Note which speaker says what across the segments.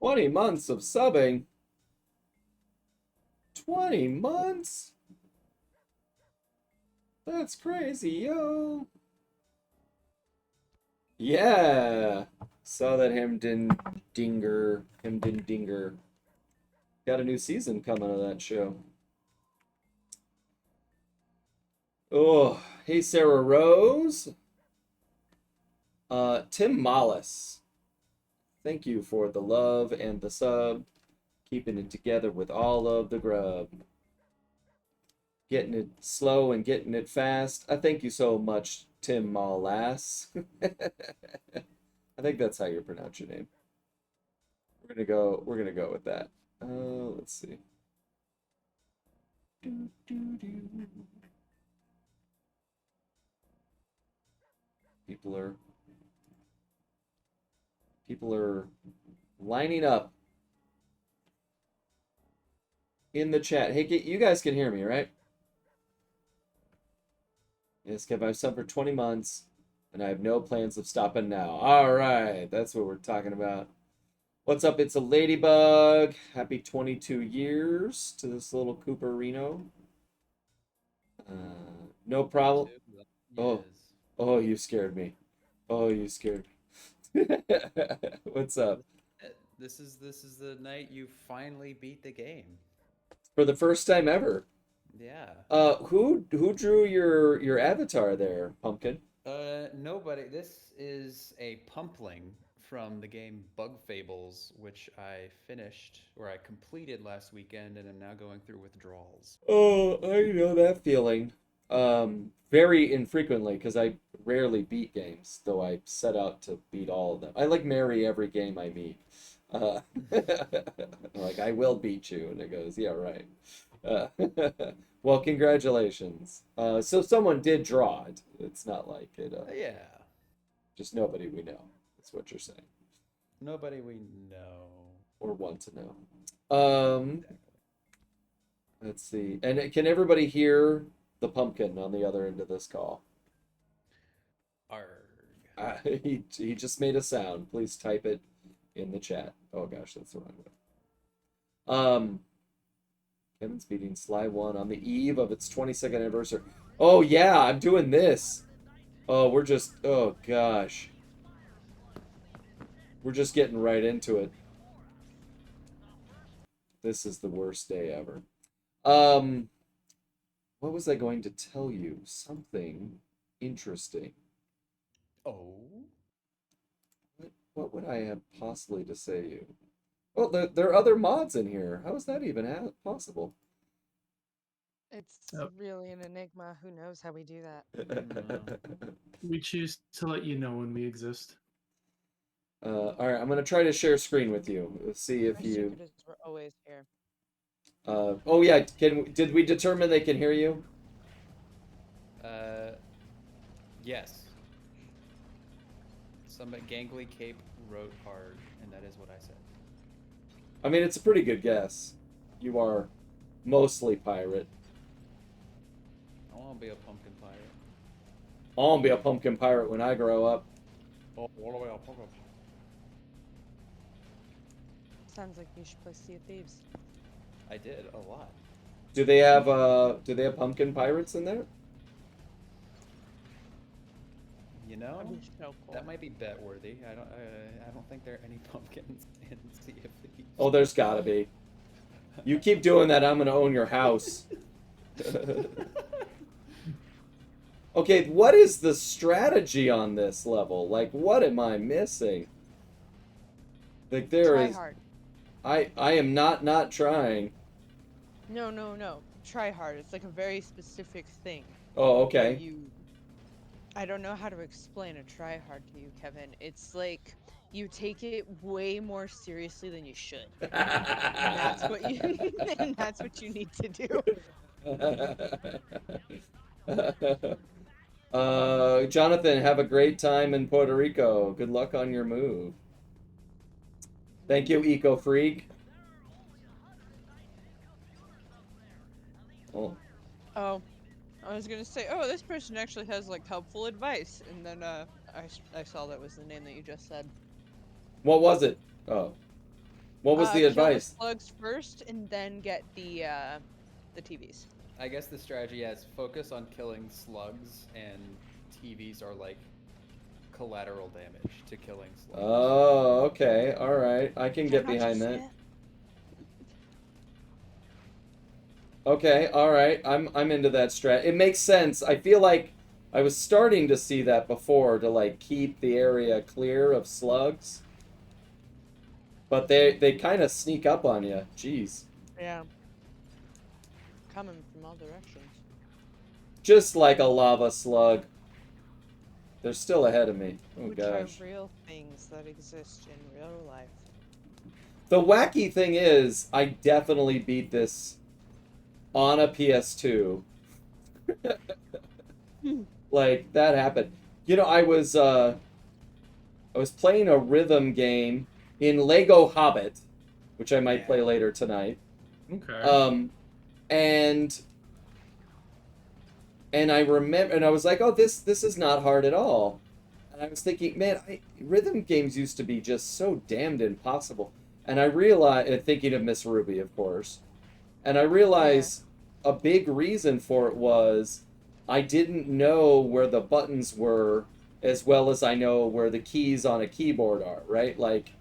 Speaker 1: 20 months of subbing. 20 months? That's crazy, yo. Yeah. Saw that Hemden Dinger. Got a new season coming of that show. Oh, hey Sarah Rose. Tim Mollis. Thank you for the love and the sub. Keeping it together with all of the grub. Getting it slow and getting it fast. I thank you so much, Tim Mollas. I think that's how you pronounce your name. We're gonna go with that. Let's see. People are lining up in the chat. Hey, you guys can hear me, right? Yes, Kev, I've subbed for 20 months and I have no plans of stopping now. All right, that's what we're talking about. What's up? It's a ladybug. Happy 22 years to this little Cooperino. No problem. Oh, oh, you scared me. Oh, you scared me. What's up?
Speaker 2: This is the night you finally beat the game.
Speaker 1: For the first time ever.
Speaker 2: Yeah.
Speaker 1: Who drew your avatar there, Pumpkin?
Speaker 2: Nobody. This is a pumpling from the game Bug Fables, which I finished or I completed last weekend and am now going through withdrawals.
Speaker 1: Oh, I know that feeling. Very infrequently because I rarely beat games, though I set out to beat all of them. I like marry every game I meet. Uh, like I will beat you, and it goes, yeah, right. Uh, well, congratulations. So someone did draw it. It's not like it.
Speaker 2: Yeah.
Speaker 1: Just nobody we know. That's what you're saying,
Speaker 2: Nobody we know.
Speaker 1: or want to know. Let's see. And can everybody hear the pumpkin on the other end of this call?
Speaker 2: Arg.
Speaker 1: He just made a sound. Please type it in the chat. Oh gosh, that's the wrong way. Kevin's beating Sly 1 on the eve of its 22nd anniversary. Oh yeah, I'm doing this. Oh, oh gosh. We're just getting right into it. This is the worst day ever. What was I going to tell you? Something interesting.
Speaker 2: Oh.
Speaker 1: What would I have possibly to say you? Well, there are other mods in here. How is that even possible?
Speaker 3: It's really an enigma. Who knows how we do that?
Speaker 4: We choose to let you know when we exist.
Speaker 1: All right, I'm gonna try to share screen with you. Let's see if you.
Speaker 3: We're always here.
Speaker 1: Oh yeah, did we determine they can hear you?
Speaker 2: Yes. Some gangly cape wrote hard, and that is what I said.
Speaker 1: I mean, it's a pretty good guess. You are mostly pirate.
Speaker 2: I want to be a pumpkin pirate.
Speaker 1: I want to be a pumpkin pirate when I grow up.
Speaker 2: Oh, all the way up, pumpkin.
Speaker 3: Sounds like you should play Sea of Thieves.
Speaker 2: I did a lot.
Speaker 1: Do they have pumpkin pirates in there?
Speaker 2: You know,
Speaker 3: so cool.
Speaker 2: That might be bet worthy. I don't think there are any pumpkins in Sea of Thieves.
Speaker 1: Oh, there's gotta be. You keep doing that, I'm gonna own your house. Okay, what is the strategy on this level? Like, what am I missing? Like,
Speaker 3: Try hard.
Speaker 1: I am not trying.
Speaker 3: No. Try hard. It's like a very specific thing.
Speaker 1: Oh, okay.
Speaker 3: I don't know how to explain a try hard to you, Kevin. It's like you take it way more seriously than you should. And that's what you need to
Speaker 1: do. Jonathan, have a great time in Puerto Rico. Good luck on your move. Thank you, Eco Freak.
Speaker 3: Oh, I was gonna say, oh, this person actually has like helpful advice, and then I saw that was the name that you just said.
Speaker 1: What was it? Oh. What was the
Speaker 3: Kill
Speaker 1: advice?
Speaker 3: the slugs first, and then get the TVs.
Speaker 2: I guess the strategy is focus on killing slugs, and TVs are like collateral damage to killing slugs.
Speaker 1: Oh, okay. All right. I can get
Speaker 3: Not
Speaker 1: behind
Speaker 3: just
Speaker 1: that.
Speaker 3: yet.
Speaker 1: Okay, all right. I'm into that strat. It makes sense. I feel like I was starting to see that before to like keep the area clear of slugs. But they kind of sneak up on you. Jeez.
Speaker 3: Yeah. Coming from all directions.
Speaker 1: Just like a lava slug. They're still ahead of me. Oh
Speaker 3: Which
Speaker 1: gosh.
Speaker 3: are real things that exist in real life.
Speaker 1: The wacky thing is, I definitely beat this on a PS2. Like that happened. You know, I was playing a rhythm game in Lego Hobbit, which I might play later tonight.
Speaker 4: Okay.
Speaker 1: And I remember, and I was like, oh, this is not hard at all. And I was thinking, man, rhythm games used to be just so damned impossible. And I realized, thinking of Miss Ruby, of course, and I realized a big reason for it was I didn't know where the buttons were as well as I know where the keys on a keyboard are, right? Like,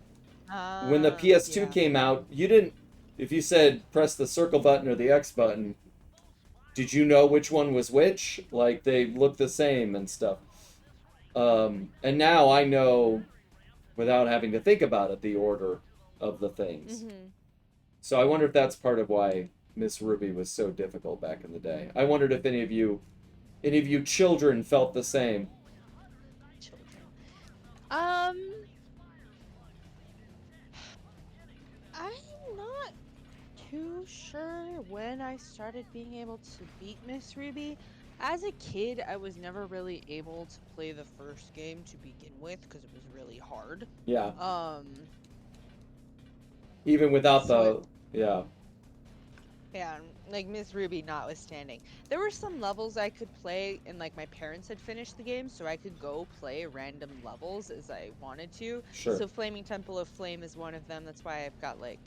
Speaker 1: when the PS2 came out, you didn't, if you said press the circle button or the X button, did you know which one was which? Like, they look the same and stuff. And now I know, without having to think about it, the order of the things.
Speaker 3: Mm-hmm.
Speaker 1: So I wonder if that's part of why Miss Ruby was so difficult back in the day. I wondered if any of you children felt the same.
Speaker 3: Children. I'm not too sure when I started being able to beat Miss Ruby. As a kid, I was never really able to play the first game to begin with because it was really hard.
Speaker 1: Yeah.
Speaker 3: Even
Speaker 1: without yeah.
Speaker 3: Yeah, like Miss Ruby notwithstanding. There were some levels I could play, and like my parents had finished the game, so I could go play random levels as I wanted to.
Speaker 1: Sure.
Speaker 3: So Flaming Temple of Flame is one of them. That's why I've got like,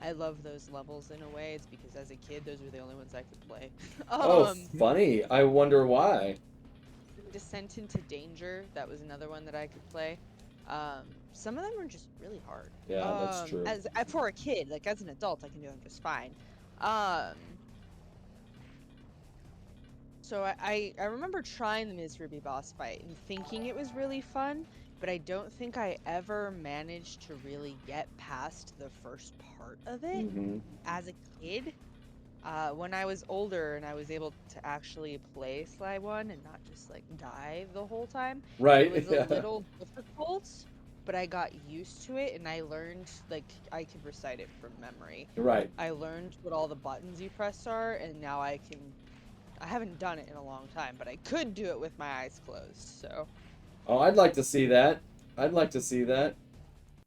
Speaker 3: I love those levels in a way. It's because as a kid, those were the only ones I could play.
Speaker 1: Oh, funny. I wonder why.
Speaker 3: Descent into Danger, that was another one that I could play. Some of them are just really hard.
Speaker 1: Yeah, that's true.
Speaker 3: As for a kid, like as an adult, I can do them just fine. So I remember trying the Ms. Ruby boss fight and thinking it was really fun, but I don't think I ever managed to really get past the first part of it as a kid. When I was older and I was able to actually play Sly 1 and not just like die the whole time,
Speaker 1: Right.
Speaker 3: it was a little difficult, but I got used to it and I learned, like, I could recite it from memory.
Speaker 1: Right.
Speaker 3: I learned what all the buttons you press are, and now I haven't done it in a long time, but I could do it with my eyes closed, so.
Speaker 1: Oh, I'd like to see that. I'd like to see that.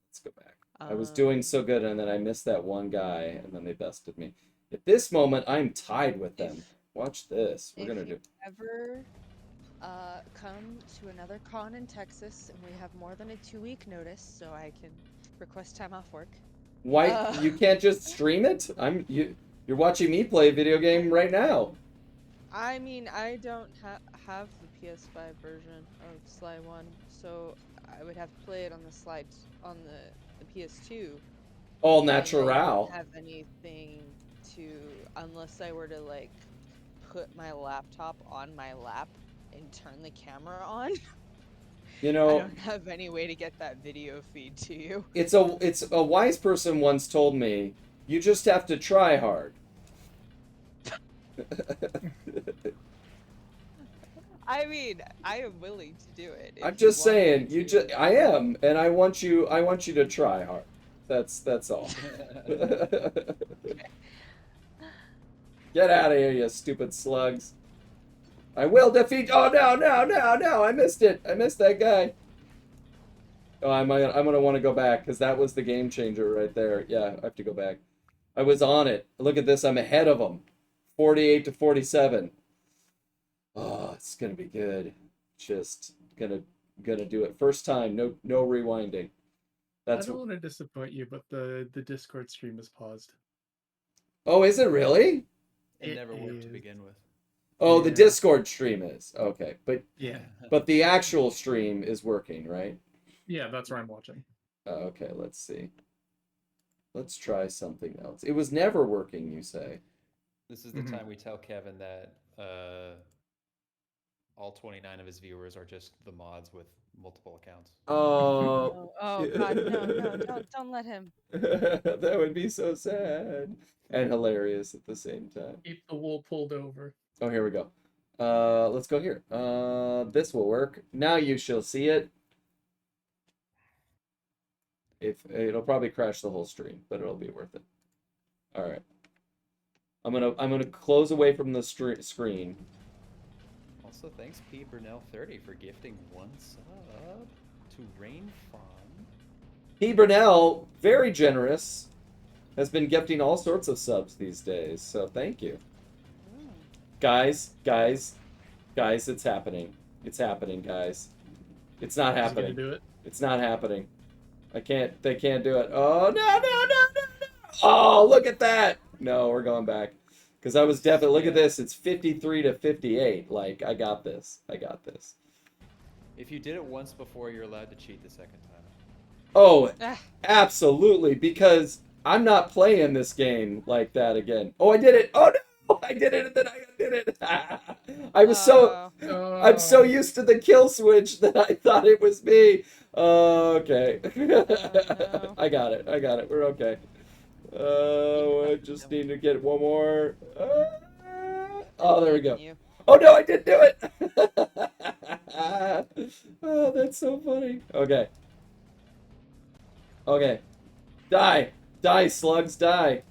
Speaker 1: Let's go back. I was doing so good, and then I missed that one guy, and then they bested me. At this moment, I'm tied with them. Watch this. We're gonna do.
Speaker 3: Ever come to another con in Texas, and we have more than a 2-week notice, so I can request time off work.
Speaker 1: Why you can't just stream it? You're watching me play a video game right now.
Speaker 3: I mean, I don't have the PS5 version of Sly 1, so I would have to play it on the slides on the PS2.
Speaker 1: All
Speaker 3: And I
Speaker 1: natural.
Speaker 3: don't have anything to, unless I were to like put my laptop on my lap and turn the camera on.
Speaker 1: You
Speaker 3: I
Speaker 1: know,
Speaker 3: don't have any way to get that video feed to you.
Speaker 1: it's a wise person once told me, you just have to try hard.
Speaker 3: I mean, I am willing to do it.
Speaker 1: I'm just saying, I am, and I want you to try hard. That's all. Get out of here, you stupid slugs. I will defeat. Oh no! I missed it. I missed that guy. Oh, I'm gonna want to go back because that was the game changer right there. Yeah, I have to go back. I was on it. Look at this. I'm ahead of them, 48 to 47. Oh, it's gonna be good. Just gonna do it first time. No rewinding. That's
Speaker 4: don't want to disappoint you, but the Discord stream is paused.
Speaker 1: Oh, is it really?
Speaker 2: It
Speaker 4: It
Speaker 2: never worked to
Speaker 4: is.
Speaker 2: begin with.
Speaker 1: Oh, the
Speaker 4: Yeah.
Speaker 1: Discord stream is. Okay.
Speaker 4: Yeah.
Speaker 1: But the actual stream is working, right?
Speaker 4: Yeah, that's where I'm watching.
Speaker 1: Okay, let's see. Let's try something else. It was never working, you say?
Speaker 2: This is the
Speaker 4: Mhm.
Speaker 2: time we tell Kevin that all 29 of his viewers are just the mods with multiple accounts.
Speaker 1: Oh.
Speaker 3: Oh God, no, don't let him.
Speaker 1: That would be so sad and hilarious at the same time.
Speaker 4: Keep the wool pulled over.
Speaker 1: Oh, here we go. Let's go here. This will work. Now you shall see it. If it'll probably crash the whole stream, but it'll be worth it. All right. I'm gonna close away from the screen.
Speaker 2: Also, thanks P Burnell 30 for gifting 1 sub to Rain Fawn.
Speaker 1: P. Brunel, very generous, has been gifting all sorts of subs these days. So thank you, guys, it's happening. It's happening, guys. It's not
Speaker 4: Is he gonna
Speaker 1: happening.
Speaker 4: do it?
Speaker 1: It's not happening. I can't. They can't do it. Oh no! Oh, look at that! No, we're going back. Because I was definitely. Look at this. It's 53 to 58. Like I got this. I got this.
Speaker 2: If you did it once before, you're allowed to cheat the second time.
Speaker 1: Oh,
Speaker 3: Ah,
Speaker 1: absolutely. Because I'm not playing this game like that again. Oh, I did it. Oh no! I did it, and then I did it. I was so.
Speaker 3: oh.
Speaker 1: I'm so used to the kill switch that I thought it was me. Okay.
Speaker 3: no.
Speaker 1: I got it. We're okay. I just need to get one more. Oh, there we go.
Speaker 3: You.
Speaker 1: Oh no, I didn't do it. Oh, that's so funny. Okay. Okay. Die, slugs, die.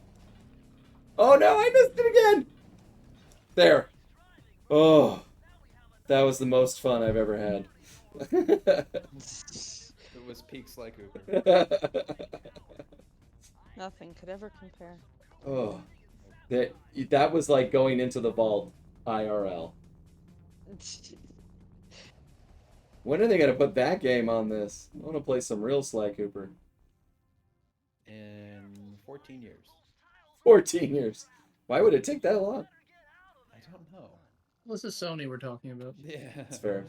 Speaker 1: Oh no, I missed it again. There. Oh. That was the most fun I've ever had.
Speaker 2: It was peak Sly Cooper.
Speaker 3: Nothing could ever compare.
Speaker 1: Oh, that was like going into the vault IRL. When are they gonna put that game on this? I want to play some real Sly Cooper.
Speaker 2: In 14 years.
Speaker 1: 14 years. Why would it take that long?
Speaker 2: I don't know.
Speaker 4: This is Sony we're talking about.
Speaker 2: Yeah.
Speaker 1: That's fair.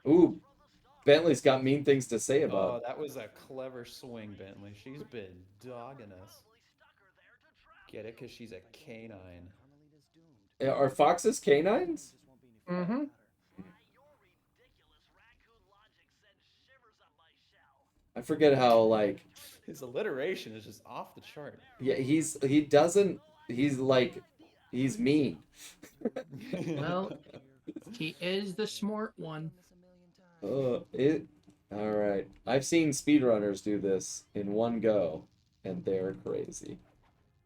Speaker 1: Ooh, Bentley's got mean things to say
Speaker 2: Oh,
Speaker 1: about.
Speaker 2: that was a clever swing, Bentley. She's been dogging us. Get it? Because she's a canine.
Speaker 1: Are foxes canines?
Speaker 4: Mm-hmm.
Speaker 1: I forget how like
Speaker 2: His alliteration is just off the chart.
Speaker 1: yeah he's mean.
Speaker 4: Well, he is the smart one.
Speaker 1: All right. I've seen speedrunners do this in one go, and they're crazy.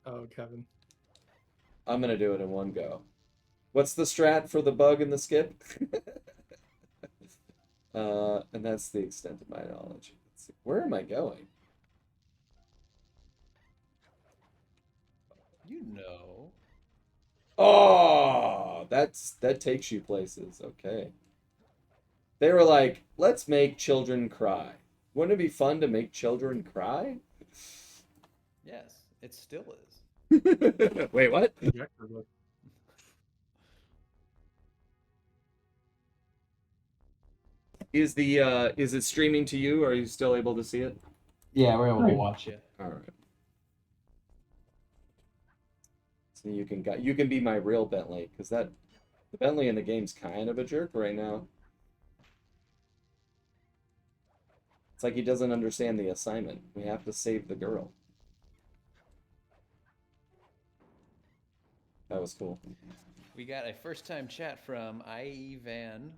Speaker 4: Oh, Kevin.
Speaker 1: I'm gonna do it in one go. What's the strat for the bug and the skip? And that's the extent of my knowledge. Let's see. Where am I going?
Speaker 2: You know.
Speaker 1: Oh, that takes you places. Okay. They were like, let's make children cry. Wouldn't it be fun to make children cry?
Speaker 2: Yes, it still is.
Speaker 1: Wait, what?
Speaker 4: Projector look.
Speaker 1: Is it streaming to you? Are you still able to see it?
Speaker 5: Yeah, we're able to
Speaker 4: Right.
Speaker 5: watch it.
Speaker 1: All right. So you can be my real Bentley, because the Bentley in the game's kind of a jerk right now. It's like he doesn't understand the assignment. We have to save the girl. That was cool.
Speaker 2: We got a first-time chat from Ivan,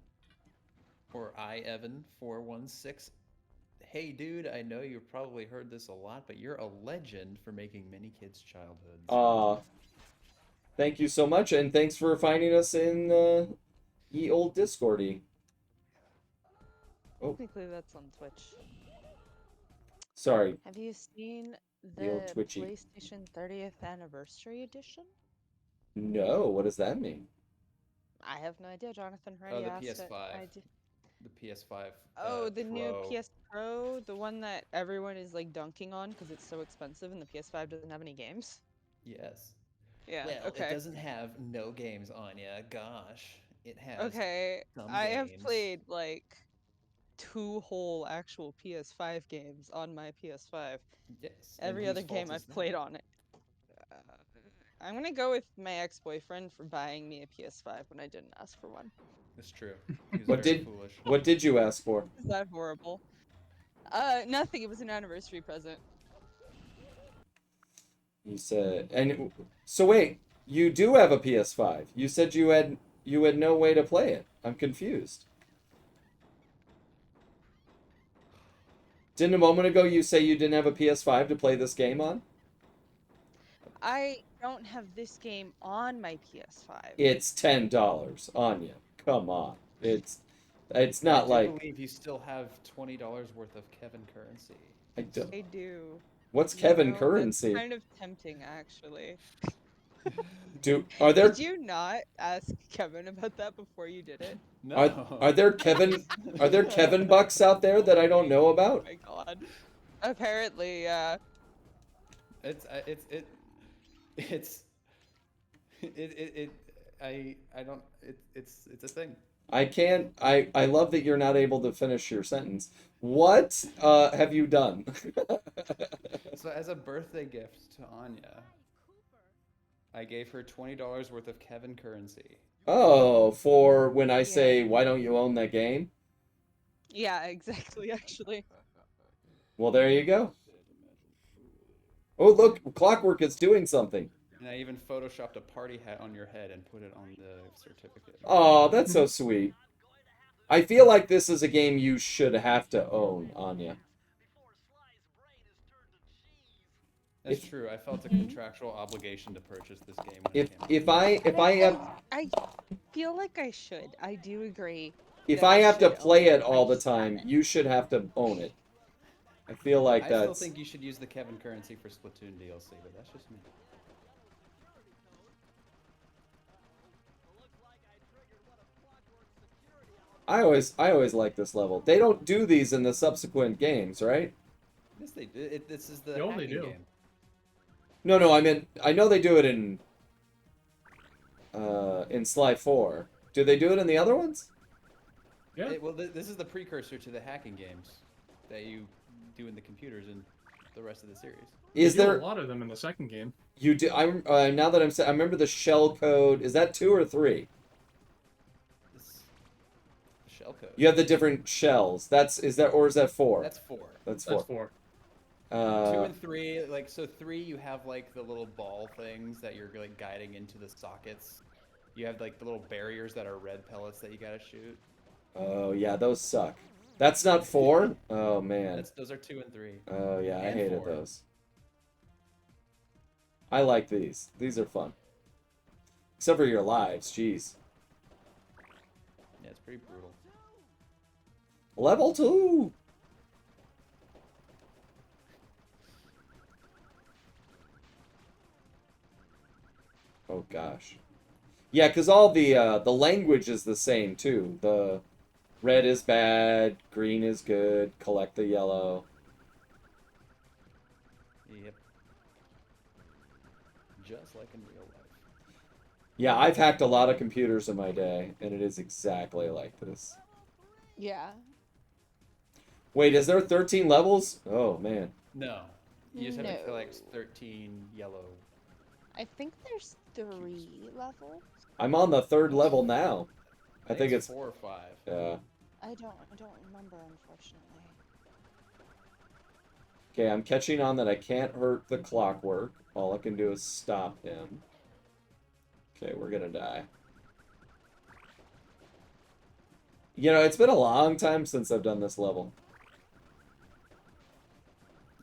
Speaker 2: or Evan416. Hey, dude, I know you've probably heard this a lot, but you're a legend for making many kids' childhoods.
Speaker 1: Thank you so much, and thanks for finding us in ye old Discordy. Oh,
Speaker 3: Technically, that's on Twitch.
Speaker 1: sorry.
Speaker 3: Have you seen
Speaker 1: The old
Speaker 3: the
Speaker 1: Twitchy.
Speaker 3: PlayStation 30th Anniversary Edition?
Speaker 1: No, what does that mean?
Speaker 3: I have no idea. Jonathan
Speaker 2: Oh,
Speaker 3: already
Speaker 2: the
Speaker 3: asked it.
Speaker 2: PS5.
Speaker 3: I do.
Speaker 2: The PS5.
Speaker 3: Oh, the new
Speaker 2: Pro.
Speaker 3: PS Pro, the one that everyone is like dunking on because it's so expensive and the PS5 doesn't have any games.
Speaker 2: Yes.
Speaker 3: Yeah,
Speaker 2: Well, it
Speaker 3: okay.
Speaker 2: doesn't have no games on ya. Gosh, it has
Speaker 3: Okay,
Speaker 2: some
Speaker 3: I have
Speaker 2: games.
Speaker 3: played like 2 whole actual PS5 games on my PS5.
Speaker 2: Yes. And
Speaker 3: Every
Speaker 2: whose
Speaker 3: other
Speaker 2: fault
Speaker 3: game
Speaker 2: is
Speaker 3: I've
Speaker 2: that?
Speaker 3: played on it. Uh, I'm gonna go with my ex-boyfriend for buying me a PS5 when I didn't ask for one.
Speaker 2: It's true. He was
Speaker 1: What
Speaker 2: very
Speaker 1: did
Speaker 2: foolish.
Speaker 1: what did you ask for?
Speaker 3: Is that horrible? Nothing. It was an anniversary present.
Speaker 1: You said, and so wait, you do have a PS5. You said you had no way to play it. I'm confused. Didn't a moment ago you say you didn't have a PS5 to play this game on?
Speaker 3: I don't have this game on my PS5.
Speaker 1: It's $10, Anya. Come on. It's
Speaker 2: I
Speaker 1: not
Speaker 2: do
Speaker 1: like
Speaker 2: believe you still have $20 worth of Kevin currency.
Speaker 1: I don't.
Speaker 3: I do.
Speaker 1: What's
Speaker 3: You
Speaker 1: Kevin
Speaker 3: know, that's
Speaker 1: currency?
Speaker 3: kind of tempting, actually.
Speaker 1: Are there
Speaker 3: Did you not ask Kevin about that before you did it?
Speaker 1: are
Speaker 2: No.
Speaker 1: there Kevin bucks out there that I don't know
Speaker 3: Oh
Speaker 1: about?
Speaker 3: my god. Apparently,
Speaker 2: It's it's it I don't it's a thing.
Speaker 1: I can't. I love that you're not able to finish your sentence. What have you done?
Speaker 2: So as a birthday gift to Anya, I gave her $20 worth of Kevin currency.
Speaker 1: Oh, for when I
Speaker 3: yeah.
Speaker 1: say, why don't you own that game?
Speaker 3: Yeah, exactly, actually.
Speaker 1: Well, there you go. Oh, look, Clockwork is doing something.
Speaker 2: And I even photoshopped a party hat on your head and put it on the certificate.
Speaker 1: Oh, that's so sweet. I feel like this is a game you should have to own, Anya.
Speaker 2: That's
Speaker 1: If
Speaker 2: true. I felt a contractual obligation to purchase this game when
Speaker 1: if
Speaker 2: it came out.
Speaker 1: if I if I have
Speaker 3: I feel like I should. I do agree
Speaker 1: if
Speaker 3: that
Speaker 1: I
Speaker 3: I
Speaker 1: have to
Speaker 3: should
Speaker 1: play
Speaker 3: own
Speaker 1: it all the
Speaker 3: I just
Speaker 1: time,
Speaker 3: haven't.
Speaker 1: you should have to own it. I feel like
Speaker 2: I still
Speaker 1: that's
Speaker 2: think you should use the Kevin currency for Splatoon DLC, but that's just me.
Speaker 1: I always like this level. They don't do these in the subsequent games, right?
Speaker 2: Yes, they do. This is the
Speaker 4: They only
Speaker 2: hacking
Speaker 4: do.
Speaker 2: game.
Speaker 1: No, I mean I know they do it in Sly 4. Do they do it in the other ones?
Speaker 4: Yeah.
Speaker 2: Well, this is the precursor to the hacking games that you do in the computers in the rest of the series.
Speaker 1: Is
Speaker 4: They do
Speaker 1: there
Speaker 4: a lot of them in the second game.
Speaker 1: you do I now that I'm saying I remember the shell code. Is that 2 or 3?
Speaker 2: This shell code.
Speaker 1: You have the different shells. Is that 4?
Speaker 2: That's 4.
Speaker 1: That's
Speaker 4: That's
Speaker 1: 4.
Speaker 4: 4.
Speaker 2: 2 and 3, like, so 3 you have like the little ball things that you're like guiding into the sockets. You have like the little barriers that are red pellets that you gotta shoot.
Speaker 1: Oh yeah, those suck. That's not 4? Oh man.
Speaker 2: Those are 2 and 3.
Speaker 1: Oh yeah, I
Speaker 2: And
Speaker 1: hated
Speaker 2: 4.
Speaker 1: those. I like these. These are fun. Except for your lives, jeez.
Speaker 2: Yeah, it's pretty brutal.
Speaker 1: Level 2. Oh gosh. Yeah, because all the language is the same too. The red is bad, green is good, collect the yellow.
Speaker 2: Yep. Just like in real life.
Speaker 1: Yeah, I've hacked a lot of computers in my day, and it is exactly like this.
Speaker 3: Yeah.
Speaker 1: Wait, is there 13 levels? Oh man.
Speaker 2: No. You just have to
Speaker 3: No.
Speaker 2: collect 13 yellow.
Speaker 3: I think there's 3 levels.
Speaker 1: I'm on the 3rd level now. I think it's
Speaker 2: 4 or 5.
Speaker 3: I don't remember, unfortunately.
Speaker 1: Okay, I'm catching on that I can't hurt the Clockwork. All I can do is stop him. Okay, we're gonna die. You know, it's been a long time since I've done this level.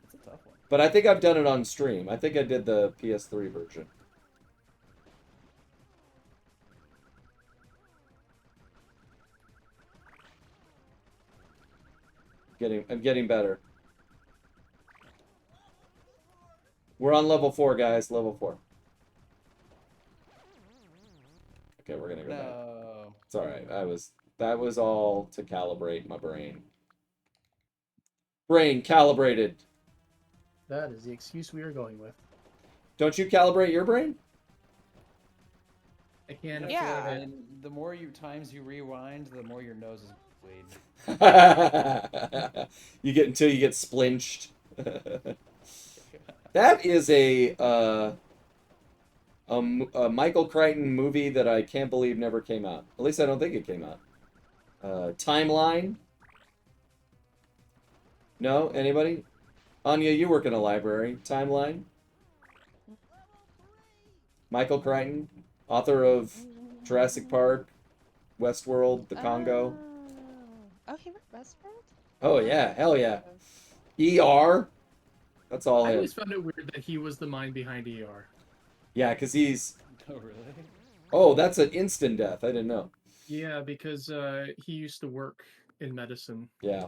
Speaker 2: It's a tough one.
Speaker 1: But I think I've done it on stream. I think I did the PS3 version. I'm getting better. We're on level 4, guys. Level 4. Okay, we're gonna go back.
Speaker 2: No.
Speaker 1: It's alright. That was all to calibrate my brain. Brain calibrated.
Speaker 4: That is the excuse we are going with.
Speaker 1: Don't you calibrate your brain?
Speaker 4: I can't
Speaker 3: Yeah.
Speaker 4: afford it.
Speaker 2: And the more times you rewind, the more your nose is bleed.
Speaker 1: You get until you get splinched. That is a Michael Crichton movie that I can't believe never came out. At least I don't think it came out. Timeline? No? Anybody? Anya, you work in a library. Timeline? Michael Crichton, author of Jurassic Park, Westworld, The Congo.
Speaker 3: Oh, he wrote Westworld?
Speaker 1: Oh yeah, hell yeah. ER? That's all
Speaker 4: I
Speaker 1: him.
Speaker 4: always found it weird that he was the mind behind ER.
Speaker 1: Yeah, because he's...
Speaker 2: Oh, really?
Speaker 1: Oh, that's an instant death. I didn't know.
Speaker 4: Yeah, because he used to work in medicine.
Speaker 1: Yeah.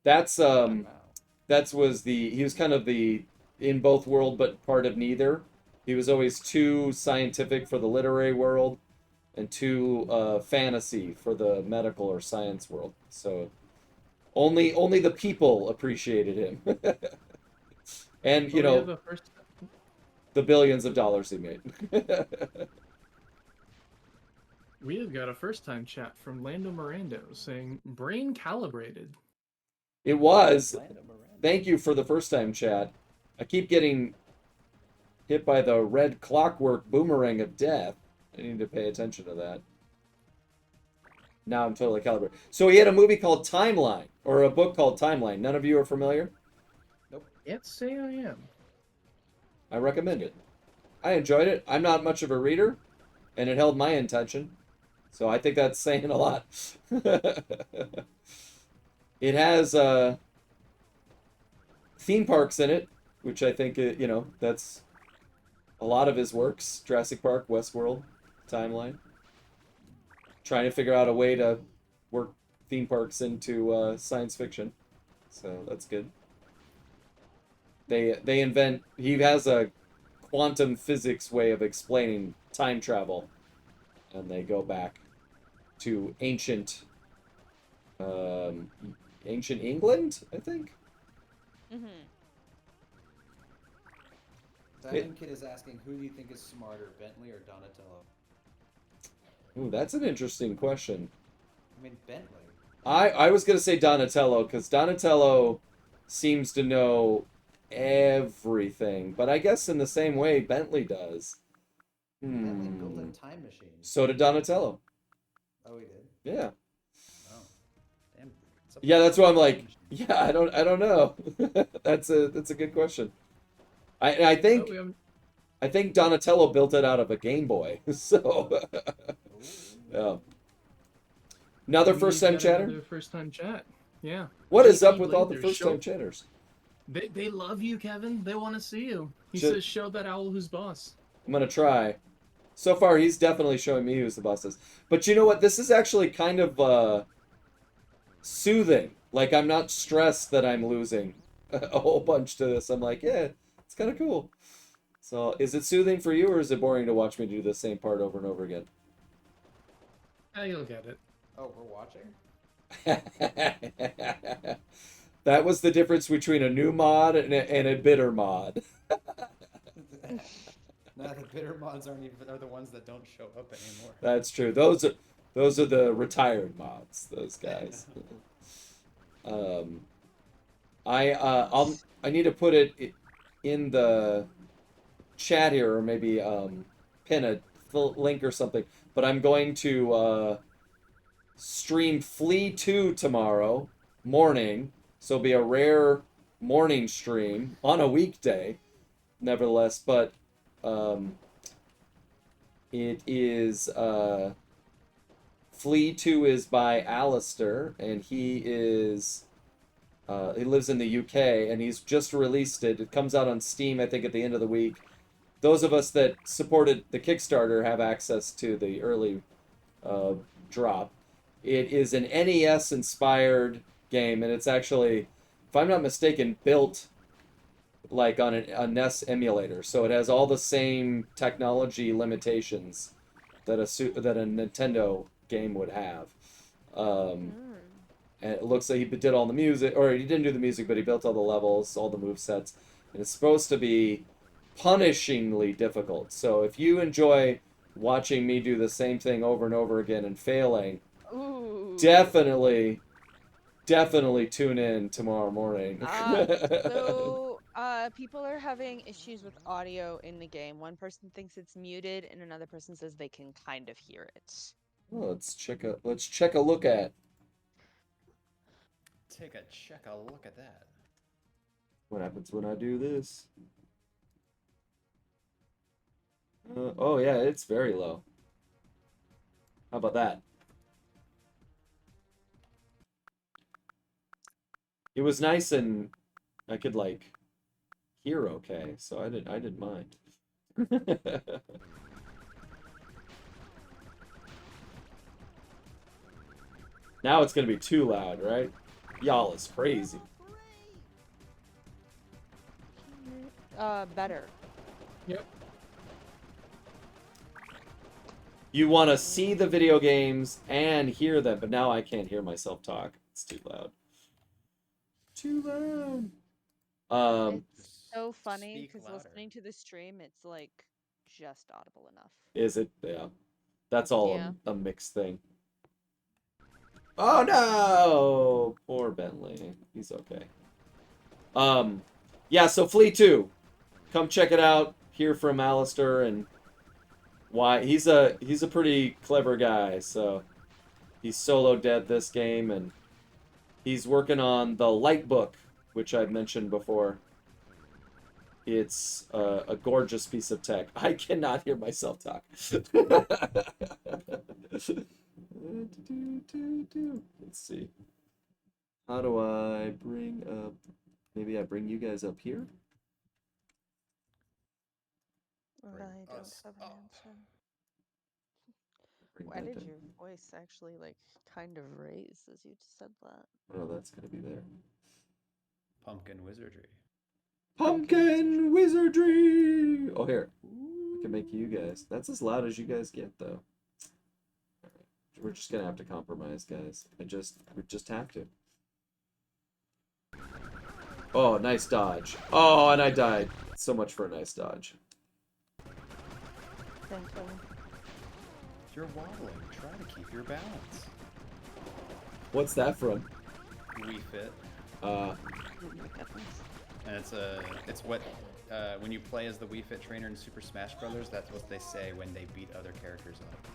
Speaker 1: That's
Speaker 2: Wow.
Speaker 1: he was kind of the in both world but part of neither. He was always too scientific for the literary world and too fantasy for the medical or science world. So only the people appreciated him. And you
Speaker 4: But we
Speaker 1: know
Speaker 4: have a first.
Speaker 1: the billions of dollars he made.
Speaker 4: We have got a first-time chat from Lando Mirando saying brain calibrated.
Speaker 1: It was.
Speaker 2: Lando Miranda.
Speaker 1: Thank you for the first time chat. I keep getting hit by the red clockwork boomerang of death. I need to pay attention to that. Now I'm totally calibrated. So he had a movie called Timeline, or a book called Timeline. None of you are familiar?
Speaker 4: Can't say I am.
Speaker 1: I recommend it. I enjoyed it. I'm not much of a reader, and it held my attention. So I think that's saying a lot. It has theme parks in it, which I think, that's a lot of his works. Jurassic Park, Westworld, Timeline. Trying to figure out a way to work theme parks into science fiction. So that's good. He has a quantum physics way of explaining time travel. And they go back to ancient England, I think.
Speaker 3: Mm-hmm.
Speaker 2: Diamond Kid is asking, who do you think is smarter, Bentley or Donatello?
Speaker 1: Ooh, that's an interesting question.
Speaker 2: I mean, Bentley.
Speaker 1: I was gonna say Donatello because Donatello seems to know everything, but I guess in the same way Bentley does.
Speaker 2: Bentley built a time machine.
Speaker 1: So did Donatello.
Speaker 2: Oh, he did?
Speaker 1: Yeah.
Speaker 2: Oh. Damn.
Speaker 1: Yeah, that's why I'm like, yeah, I don't know. That's a good question. I think I think Donatello built it out of a Game Boy. So yeah. Another first time chatter?
Speaker 4: Another first time chat. Yeah.
Speaker 1: What is up
Speaker 4: JP
Speaker 1: with all the
Speaker 4: Blather,
Speaker 1: first time chatters?
Speaker 4: They love you, Kevin. They want to see you. He
Speaker 1: Should-
Speaker 4: says, show that owl who's boss.
Speaker 1: I'm gonna try. So far, he's definitely showing me who's the boss is. But you know what? This is actually kind of soothing. Like, I'm not stressed that I'm losing a whole bunch to this. I'm like, yeah, it's kind of cool. So, is it soothing for you, or is it boring to watch me do the same part over and over again?
Speaker 4: You'll get it.
Speaker 2: Oh, we're watching?
Speaker 1: That was the difference between a new mod and a bitter mod.
Speaker 2: Nah, the bitter mods are the ones that don't show up anymore.
Speaker 1: That's true. Those are the retired mods. Those guys. I need to put it in the chat here, or maybe pin a link or something. But I'm going to stream Flea 2 tomorrow morning, so it'll be a rare morning stream on a weekday, nevertheless. But it is Flea 2 is by Alistair, and he lives in the UK, and he's just released it. It comes out on Steam, I think, at the end of the week. Those of us that supported the Kickstarter have access to the early drop. It is an NES-inspired game, and it's actually, if I'm not mistaken, built like on a NES emulator. So it has all the same technology limitations that a Nintendo game would have.
Speaker 3: Mm.
Speaker 1: And it looks like he did all the music, or he didn't do the music, but he built all the levels, all the move sets, and it's supposed to be punishingly difficult. So if you enjoy watching me do the same thing over and over again and failing,
Speaker 3: Ooh.
Speaker 1: definitely tune in tomorrow morning.
Speaker 3: People are having issues with audio in the game. One person thinks it's muted, and another person says they can kind of hear it.
Speaker 1: Well, let's check a look at
Speaker 2: Take a look at that.
Speaker 1: what happens when I do this. Oh yeah, it's very low. How about that? It was nice and I could like hear okay, so I didn't mind. Now it's gonna be too loud, right? Y'all is crazy.
Speaker 3: Better.
Speaker 4: Yep.
Speaker 1: You want to see the video games and hear them, but now I can't hear myself talk. It's too loud. Too loud.
Speaker 3: It's so funny
Speaker 2: Speak
Speaker 3: because
Speaker 2: louder.
Speaker 3: listening to the stream, it's like just audible enough.
Speaker 1: Is it? Yeah. That's all
Speaker 3: Yeah.
Speaker 1: a mixed thing. Oh no! Poor Bentley. He's okay. Yeah, so Flea 2. Come check it out. Hear from Alistair and why he's a pretty clever guy, so he's solo dead this game and he's working on the Light Book, which I've mentioned before. It's a gorgeous piece of tech. I cannot hear myself talk. Let's see. How do I bring up... Maybe I bring you guys up here?
Speaker 3: I don't have an answer.
Speaker 1: Bring
Speaker 3: Why
Speaker 1: that
Speaker 3: did
Speaker 1: down.
Speaker 3: your voice actually like kind of raise as you just said that?
Speaker 1: Oh, that's gonna be there.
Speaker 2: Pumpkin wizardry.
Speaker 1: Pumpkin wizardry! Oh, here. I can make you guys. That's as loud as you guys get, though. Alright. We're just gonna have to compromise, guys. We just have to. Oh, nice dodge. Oh, and I died. So much for a nice dodge.
Speaker 3: Thank you.
Speaker 2: You're wobbling. Try to keep your balance.
Speaker 1: What's that from?
Speaker 2: Wii Fit.
Speaker 3: Oh my goodness.
Speaker 2: And it's what when you play as the Wii Fit trainer in Super Smash Brothers, that's what they say when they beat other characters up.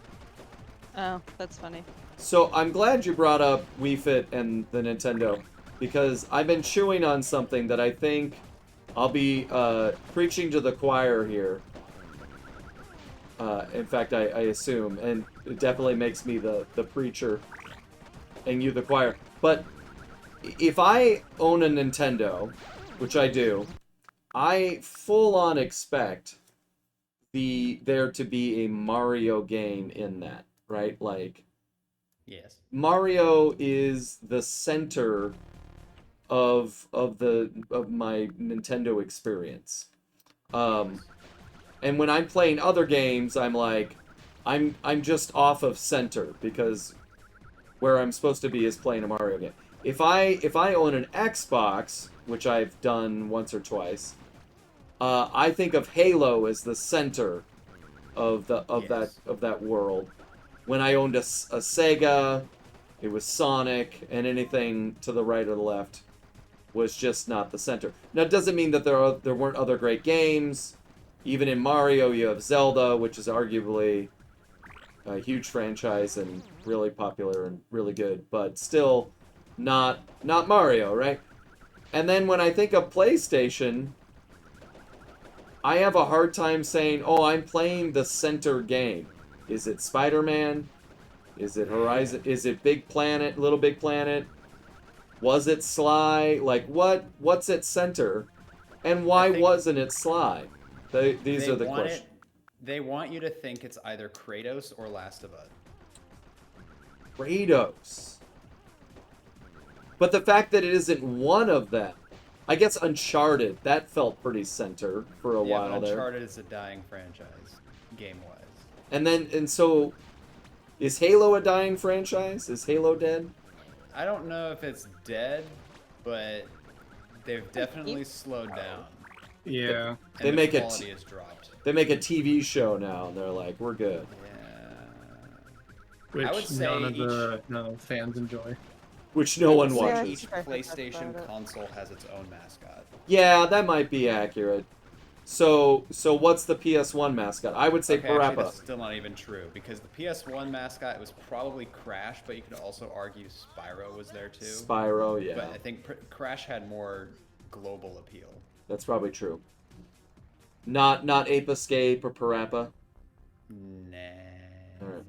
Speaker 3: Oh, that's funny.
Speaker 1: So I'm glad you brought up Wii Fit and the Nintendo, because I've been chewing on something that I think I'll be preaching to the choir here. In fact, I assume, and it definitely makes me the preacher and you the choir. But if I own a Nintendo, which I do, I full on expect there to be a Mario game in that, right? Like,
Speaker 2: Yes.
Speaker 1: Mario is the center of my Nintendo experience. And when I'm playing other games, I'm like, I'm just off of center because where I'm supposed to be is playing a Mario game. If I own an Xbox, which I've done once or twice, I think of Halo as the center of that world. When I owned a Sega, it was Sonic, and anything to the right or the left was just not the center. Now, it doesn't mean that there weren't other great games. Even in Mario, you have Zelda, which is arguably a huge franchise and really popular and really good, but still not Mario, right? And then when I think of PlayStation, I have a hard time saying, oh, I'm playing the center game. Is it Spider-Man? Is it Horizon? Is it Big Planet, Little Big Planet? Was it Sly? Like, what's at center? And why wasn't it Sly? These are the questions.
Speaker 2: They want you to think it's either Kratos or Last of Us.
Speaker 1: Kratos. But the fact that it isn't one of them. I guess Uncharted, that felt pretty center for a while
Speaker 2: but
Speaker 1: there.
Speaker 2: Uncharted is a dying franchise, game-wise.
Speaker 1: And so Is Halo a dying franchise? Is Halo dead?
Speaker 2: I don't know if it's dead, but they've definitely slowed down,
Speaker 4: Yeah.
Speaker 1: They
Speaker 2: and the
Speaker 1: make
Speaker 2: quality has dropped.
Speaker 1: They make a TV show now, and they're like, we're good.
Speaker 2: Yeah. I would
Speaker 4: Which
Speaker 2: say
Speaker 4: none of the fans enjoy.
Speaker 1: Which no one
Speaker 2: say
Speaker 1: watches.
Speaker 2: each PlayStation console has its own mascot.
Speaker 1: Yeah, that might be accurate. So what's the PS1 mascot? I would say
Speaker 2: Okay, actually,
Speaker 1: Parappa.
Speaker 2: that's still not even true, because the PS1 mascot was probably Crash, but you could also argue Spyro was there too.
Speaker 1: Spyro, yeah.
Speaker 2: But I think Crash had more global appeal.
Speaker 1: That's probably true. Not Ape Escape or Parappa.
Speaker 2: Nah.
Speaker 1: Alright.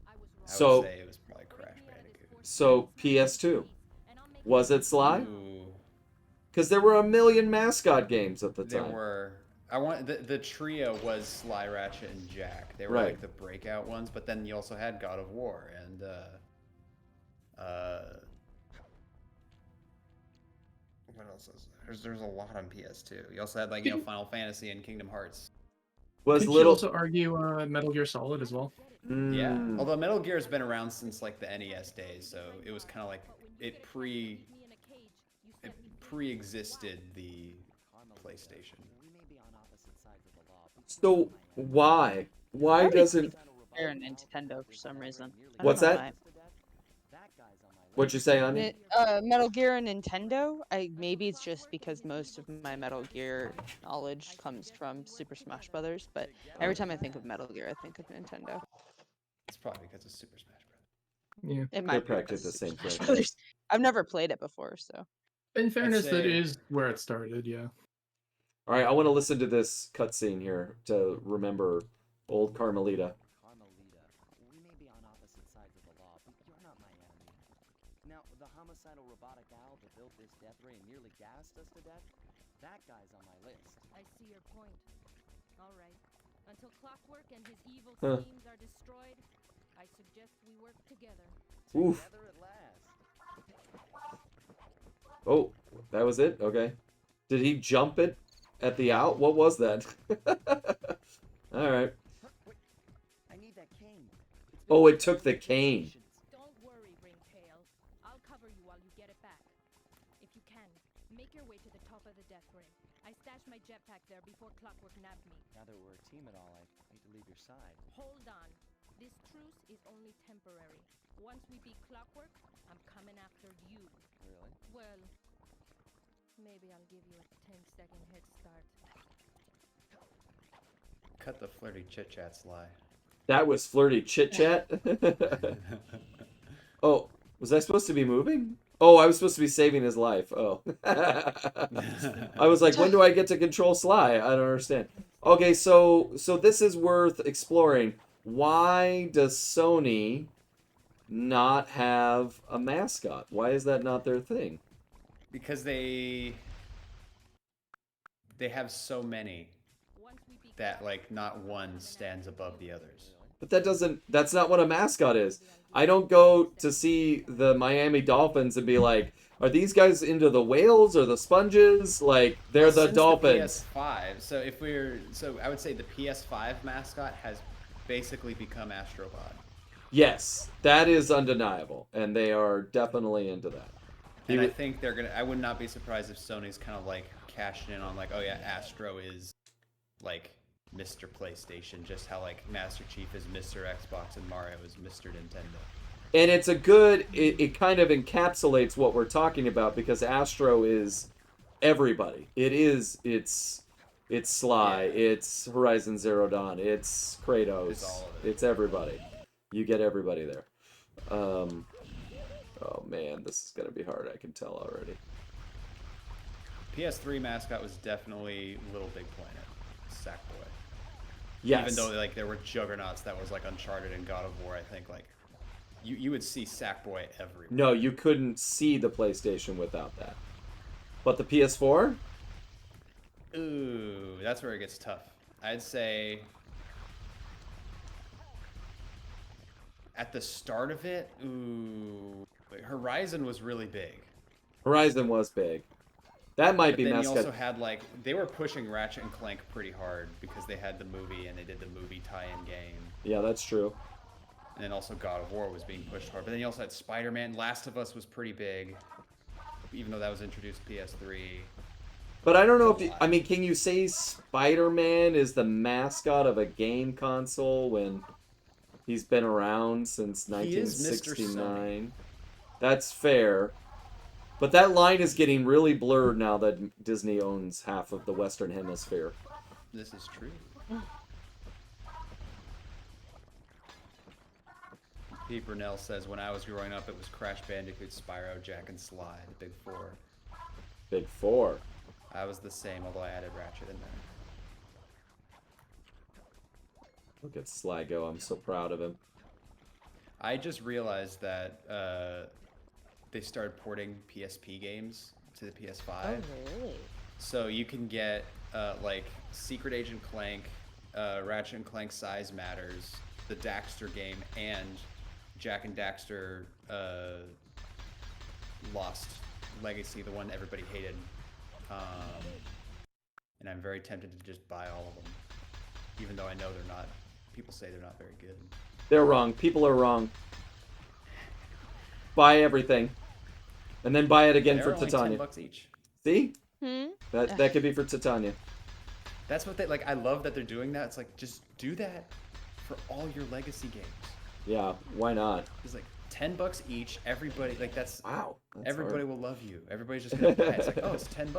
Speaker 2: I
Speaker 1: So-
Speaker 2: would say it was probably Crash Bandicoot.
Speaker 1: So PS2. Was it Sly?
Speaker 2: Ooh,
Speaker 1: Because there were a million mascot games at the
Speaker 2: there
Speaker 1: time.
Speaker 2: were. I want the trio was Sly, Ratchet, and Jack. They were
Speaker 1: Right.
Speaker 2: like the breakout ones, but then you also had God of War and what else is there? There's a lot on PS2. You also had like Final Fantasy and Kingdom Hearts.
Speaker 1: Was
Speaker 4: Could you
Speaker 1: little
Speaker 4: also argue Metal Gear Solid as well?
Speaker 2: Yeah,
Speaker 1: Mm,
Speaker 2: although Metal Gear has been around since like the NES days, so it was kind of like it pre-existed the PlayStation.
Speaker 1: So why? Why
Speaker 3: Already
Speaker 1: doesn't
Speaker 3: They're a Nintendo for some reason. I don't
Speaker 1: What's
Speaker 3: know
Speaker 1: that?
Speaker 3: why.
Speaker 1: What'd you say, Ani?
Speaker 3: Metal Gear and Nintendo. Maybe it's just because most of my Metal Gear knowledge comes from Super Smash Brothers, but every time I think of Metal Gear, I think of Nintendo.
Speaker 2: It's probably because of Super Smash Bros.
Speaker 4: Yeah.
Speaker 3: It might be
Speaker 1: practically
Speaker 3: because
Speaker 1: the
Speaker 3: of
Speaker 1: same
Speaker 3: Super Smash
Speaker 1: franchise.
Speaker 3: Brothers. I've never played it before, so.
Speaker 4: In fairness, that
Speaker 2: say-
Speaker 4: is where it started, yeah.
Speaker 1: All right, I want to listen to this cutscene here to remember old Carmelita.
Speaker 5: Carmelita, we may be on opposite sides of the law, but you're not my enemy. Now, the homicidal robotic owl that built this death ray and nearly gassed us to death, that guy's on my list.
Speaker 6: I see your point. All right. Until Clockwork and his evil
Speaker 1: Huh.
Speaker 6: schemes are destroyed, I suggest we work together.
Speaker 1: Oof.
Speaker 5: Together at last.
Speaker 1: Oh, that was it? Okay. Did he jump it at the out? What was that? All right.
Speaker 5: Wait, I need that cane. It's
Speaker 1: Oh,
Speaker 5: been
Speaker 1: it took the cane.
Speaker 6: Don't worry, Ringtail. I'll cover you while you get it back. If you can, make your way to the top of the death ray. I stashed my jetpack there before Clockwork nabbed me.
Speaker 5: Now that we're a team and all, I hate to leave your side.
Speaker 6: Hold on. This truce is only temporary. Once we beat Clockwork, I'm coming after you.
Speaker 5: Really?
Speaker 6: Well, maybe I'll give you a 10-second head start.
Speaker 2: Cut the flirty chit chat, Sly.
Speaker 1: That was flirty chit chat. Oh, was I supposed to be moving? Oh, I was supposed to be saving his life. Oh. I was like, when do I get to control Sly? I don't understand. Okay, so this is worth exploring. Why does Sony not have a mascot? Why is that not their thing?
Speaker 2: Because they have so many
Speaker 6: Once we beat
Speaker 2: that like not one stands above the others.
Speaker 1: But that's not what a mascot is. I don't go to see the Miami Dolphins and be like, are these guys into the whales or the sponges? Like, they're the
Speaker 2: Since
Speaker 1: Dolphins.
Speaker 2: The PS5. So I would say the PS5 mascot has basically become Astropod.
Speaker 1: Yes, that is undeniable, and they are definitely into that.
Speaker 2: And I think they're gonna. I would not be surprised if Sony's kind of like cashing in on like, oh yeah, Astro is like Mr. PlayStation, just how like Master Chief is Mr. Xbox and Mario is Mr. Nintendo.
Speaker 1: And it's a good, it kind of encapsulates what we're talking about because Astro is everybody. It's Sly,
Speaker 2: Yeah.
Speaker 1: it's Horizon Zero Dawn, it's Kratos,
Speaker 2: It's all of it.
Speaker 1: it's everybody. You get everybody there. Oh man, this is gonna be hard. I can tell already.
Speaker 2: PS3 mascot was definitely Little Big Planet, Sackboy.
Speaker 1: Yes.
Speaker 2: Even though like there were juggernauts that was like Uncharted and God of War, I think like you would see Sackboy everywhere.
Speaker 1: No, you couldn't see the PlayStation without that. But the PS4?
Speaker 2: Ooh, that's where it gets tough. I'd say at the start of it, Horizon was really big.
Speaker 1: Horizon was big. That might
Speaker 2: But
Speaker 1: be
Speaker 2: then
Speaker 1: mascot.
Speaker 2: you also had like they were pushing Ratchet and Clank pretty hard because they had the movie and they did the movie tie-in game.
Speaker 1: Yeah, that's true.
Speaker 2: And then also God of War was being pushed hard. But then you also had Spider-Man. Last of Us was pretty big, even though that was introduced PS3.
Speaker 1: But I don't know if
Speaker 2: There's a lot.
Speaker 1: I mean, can you say Spider-Man is the mascot of a game console when he's been around since
Speaker 2: He is Mr.
Speaker 1: 1969? That's fair. But that line is getting really blurred now that Disney owns half of the Western Hemisphere.
Speaker 2: This is true. Pete Brunel says, when I was growing up, it was Crash Bandicoot, Spyro, Jack, and Sly, the big four.
Speaker 1: Big Four.
Speaker 2: I was the same, although I added Ratchet in there.
Speaker 1: Look at Sly go. I'm so proud of him.
Speaker 2: I just realized that they started porting PSP games to the PS5.
Speaker 3: Oh, really?
Speaker 2: So you can get like Secret Agent Clank, Ratchet and Clank Size Matters, the Daxter game, and Jack and Daxter Lost Legacy, the one everybody hated. And I'm very tempted to just buy all of them, even though I know they're not. People say they're not very good.
Speaker 1: They're wrong. People are wrong. Buy everything, and then buy it again
Speaker 2: They're
Speaker 1: for
Speaker 2: only
Speaker 1: Titania.
Speaker 2: $10 each.
Speaker 1: See?
Speaker 3: Hmm?
Speaker 1: That could be for Titania.
Speaker 2: That's what they like. I love that they're doing that. It's like, just do that for all your legacy games.
Speaker 1: Yeah, why not?
Speaker 2: It's like $10 each. Everybody like that's
Speaker 1: Wow. That's
Speaker 2: everybody
Speaker 1: hard.
Speaker 2: will love you. Everybody's just gonna buy it. It's like, oh, it's $10.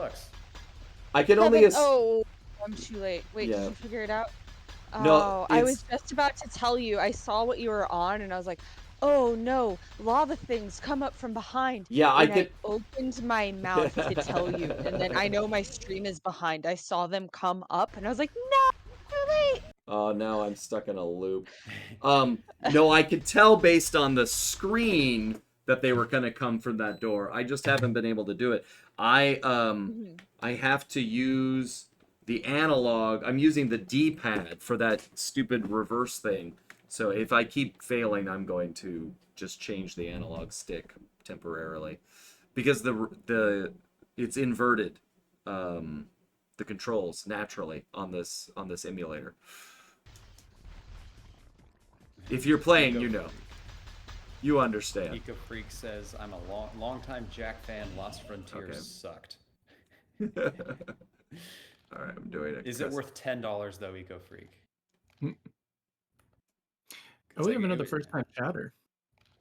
Speaker 1: I can only
Speaker 3: Kevin, oh, I'm too late. Wait,
Speaker 1: Yeah.
Speaker 3: did you figure it out?
Speaker 1: No,
Speaker 3: Oh, I was
Speaker 1: it's-
Speaker 3: just about to tell you. I saw what you were on, and I was like, "Oh no, lava things come up from behind."
Speaker 1: Yeah, I
Speaker 3: and
Speaker 1: could.
Speaker 3: opened my mouth to tell you, and then I know my stream is behind. I saw them come up, and I was like, "No, too late."
Speaker 1: Oh, now I'm stuck in a loop. No, I could tell based on the screen that they were gonna come from that door. I just haven't been able to do it. I have to use the analog. I'm using the D-pad for that stupid reverse thing. So if I keep failing, I'm going to just change the analog stick temporarily, because it's inverted. The controls naturally on this emulator. If you're playing, you know. You understand.
Speaker 2: Eco Freak says, I'm a long-time Jack fan. Lost Frontiers
Speaker 1: Okay.
Speaker 2: sucked.
Speaker 1: All right, I'm doing it.
Speaker 2: Is it worth $10 though, Eco Freak?
Speaker 4: Oh, we have another first-time chatter.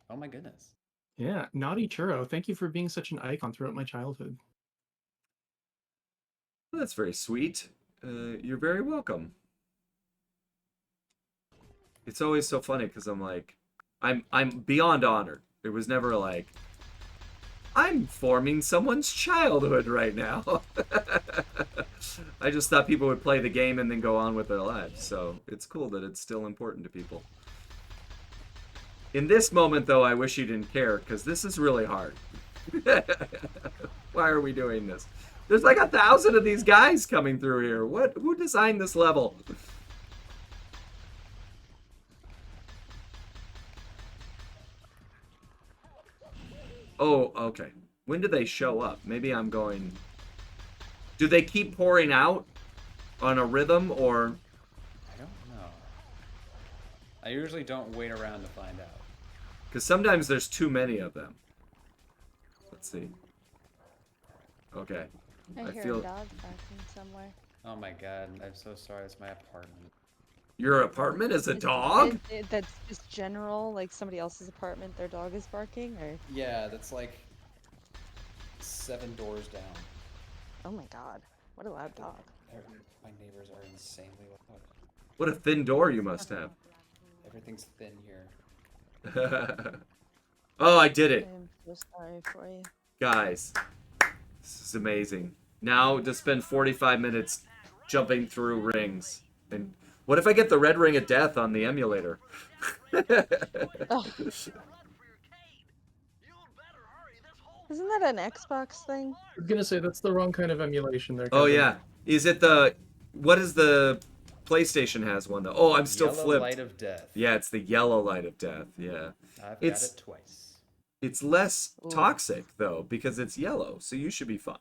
Speaker 2: Oh my goodness.
Speaker 4: Yeah, Naughty Churro, thank you for being such an icon throughout my childhood.
Speaker 1: Well, that's very sweet. You're very welcome. It's always so funny because I'm like, I'm beyond honored. It was never like, I'm forming someone's childhood right now. I just thought people would play the game and then go on with their lives. So it's cool that it's still important to people. In this moment, though, I wish you didn't care, because this is really hard. Why are we doing this? There's like 1,000 of these guys coming through here. Who designed this level? Oh, okay. When do they show up? Maybe I'm going... Do they keep pouring out on a rhythm, or...
Speaker 2: I don't know. I usually don't wait around to find out.
Speaker 1: Because sometimes there's too many of them. Let's see. Okay.
Speaker 3: I hear
Speaker 1: feel-
Speaker 3: a dog barking somewhere.
Speaker 2: Oh my god, I'm so sorry. It's my apartment.
Speaker 1: Your apartment is a dog?
Speaker 3: That's just general, like somebody else's apartment, their dog is barking, or?
Speaker 2: Yeah, that's like 7 doors down.
Speaker 3: Oh my god, what a loud dog.
Speaker 2: My neighbors are insanely loud.
Speaker 1: What a thin door you must have.
Speaker 2: Everything's thin here.
Speaker 1: Oh, I did it.
Speaker 3: I'm so sorry for you.
Speaker 1: Guys, this is amazing. Now to spend 45 minutes jumping through rings. And what if I get the red ring of death on the emulator?
Speaker 3: Oh. Isn't that an Xbox thing?
Speaker 4: I was gonna say that's the wrong kind of emulation there.
Speaker 1: Oh
Speaker 4: Kevin.
Speaker 1: yeah. Is it the... What is the... PlayStation has one though. Oh, I'm still
Speaker 2: Yellow
Speaker 1: flipped.
Speaker 2: light of death.
Speaker 1: Yeah, it's the yellow light of death. Yeah.
Speaker 2: I've
Speaker 1: It's-
Speaker 2: got it twice.
Speaker 1: It's less
Speaker 3: Ooh.
Speaker 1: toxic though, because it's yellow, so you should be fine.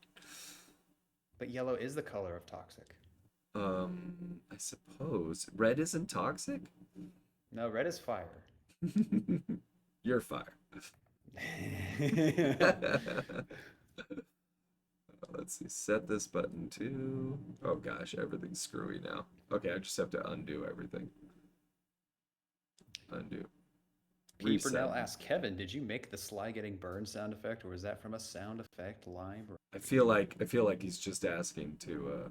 Speaker 2: But yellow is the color of toxic.
Speaker 1: I suppose red isn't toxic.
Speaker 2: No, red is fire.
Speaker 1: You're fire. Let's see. Set this button to. Oh gosh, everything's screwy now. Okay, I just have to undo everything. Undo.
Speaker 2: P. Burnell
Speaker 1: Reset.
Speaker 2: asks, Kevin, did you make the Sly getting burned sound effect, or was that from a sound effect live? Or...
Speaker 1: I feel like he's just asking to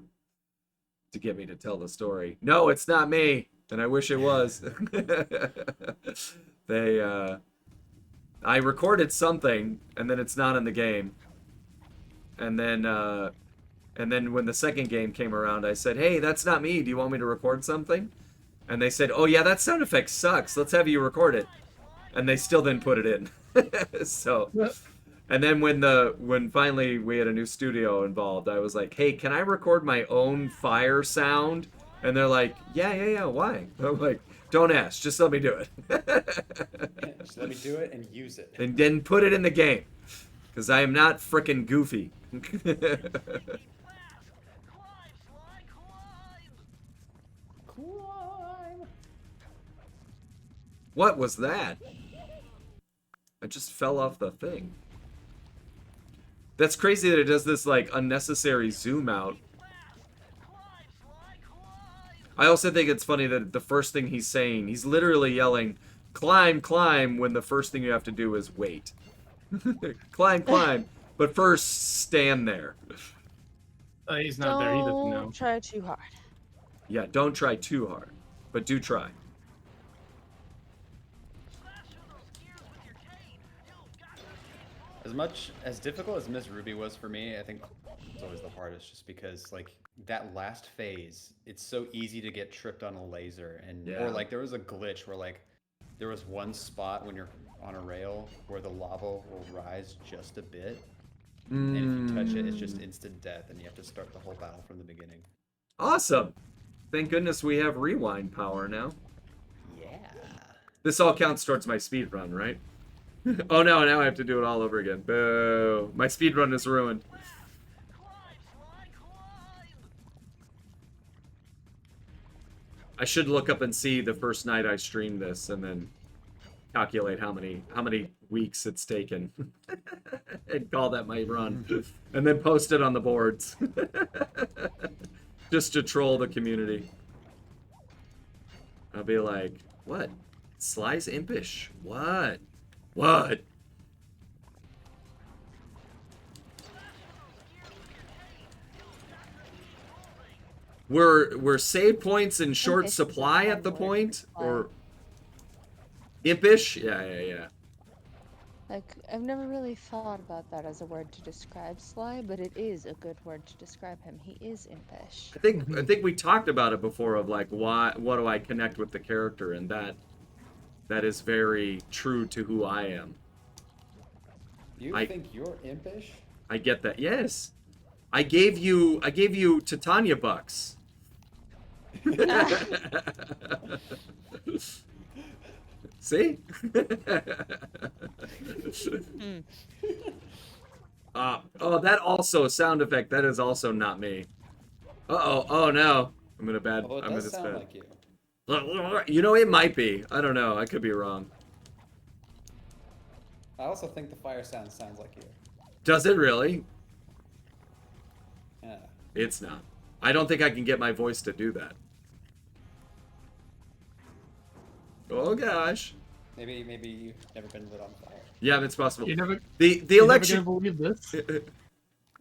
Speaker 1: get me to tell the story. No, it's not me, and I wish it was. I recorded something, and then it's not in the game. And then when the second game came around, I said, "Hey, that's not me. Do you want me to record something?" And they said, "Oh yeah, that sound effect sucks. Let's have you record it." And they still didn't put it in. So, and then when finally we had a new studio involved, I was like, "Hey, can I record my own fire sound?" And they're like, "Yeah. Why?" I'm like, "Don't ask. Just let me do it."
Speaker 2: Just let me do it and use it.
Speaker 1: And then put it in the game, because I am not frickin' goofy.
Speaker 2: Climb.
Speaker 1: What was that? I just fell off the thing. That's crazy that it does this like unnecessary zoom out. I also think it's funny that the first thing he's saying, he's literally yelling, "Climb, climb," when the first thing you have to do is wait. Climb, climb, but first stand there.
Speaker 4: He's not there. He doesn't know.
Speaker 3: Don't try too hard.
Speaker 1: Yeah, don't try too hard, but do try.
Speaker 2: As difficult as Miss Ruby was for me, I think it's always the hardest, just because like that last phase, it's so easy to get tripped on a laser, and
Speaker 1: Yeah.
Speaker 2: or like there was a glitch where like there was one spot when you're on a rail where the lava will rise just a bit, and if you touch it, it's just instant death, and you have to start the whole battle from the beginning.
Speaker 1: Awesome. Thank goodness we have rewind power now.
Speaker 2: Yeah.
Speaker 1: This all counts towards my speed run, right? Oh no, now I have to do it all over again. Boo. My speed run is ruined. I should look up and see the first night I streamed this and then calculate how many weeks it's taken. And call that my run. And then post it on the boards. Just to troll the community. I'll be like, what? Sly's impish? What? What? Were save points in short
Speaker 3: Impish is a
Speaker 1: supply
Speaker 3: bad
Speaker 1: at the
Speaker 3: word
Speaker 1: point?
Speaker 3: for Sly.
Speaker 1: Or impish? Yeah.
Speaker 3: Like, I've never really thought about that as a word to describe Sly, but it is a good word to describe him. He is impish.
Speaker 1: I think we talked about it before of like what do I connect with the character, and that is very true to who I am.
Speaker 2: You think you're impish?
Speaker 1: I get that. Yes. I gave you Titania bucks. See? Oh, that also sound effect. That is also not me. Uh-oh. Oh no. I'm in a bad.
Speaker 2: Although it
Speaker 1: I'm in
Speaker 2: does
Speaker 1: this
Speaker 2: sound
Speaker 1: bad.
Speaker 2: like you.
Speaker 1: You know, it might be. I don't know. I could be wrong.
Speaker 2: I also think the fire sound sounds like you.
Speaker 1: Does it really?
Speaker 2: Yeah.
Speaker 1: It's not. I don't think I can get my voice to do that. Oh gosh.
Speaker 2: Maybe you've never been lit on fire.
Speaker 1: Yeah, it's possible.
Speaker 4: You're never,
Speaker 1: The
Speaker 4: you're
Speaker 1: election.
Speaker 4: never gonna believe this.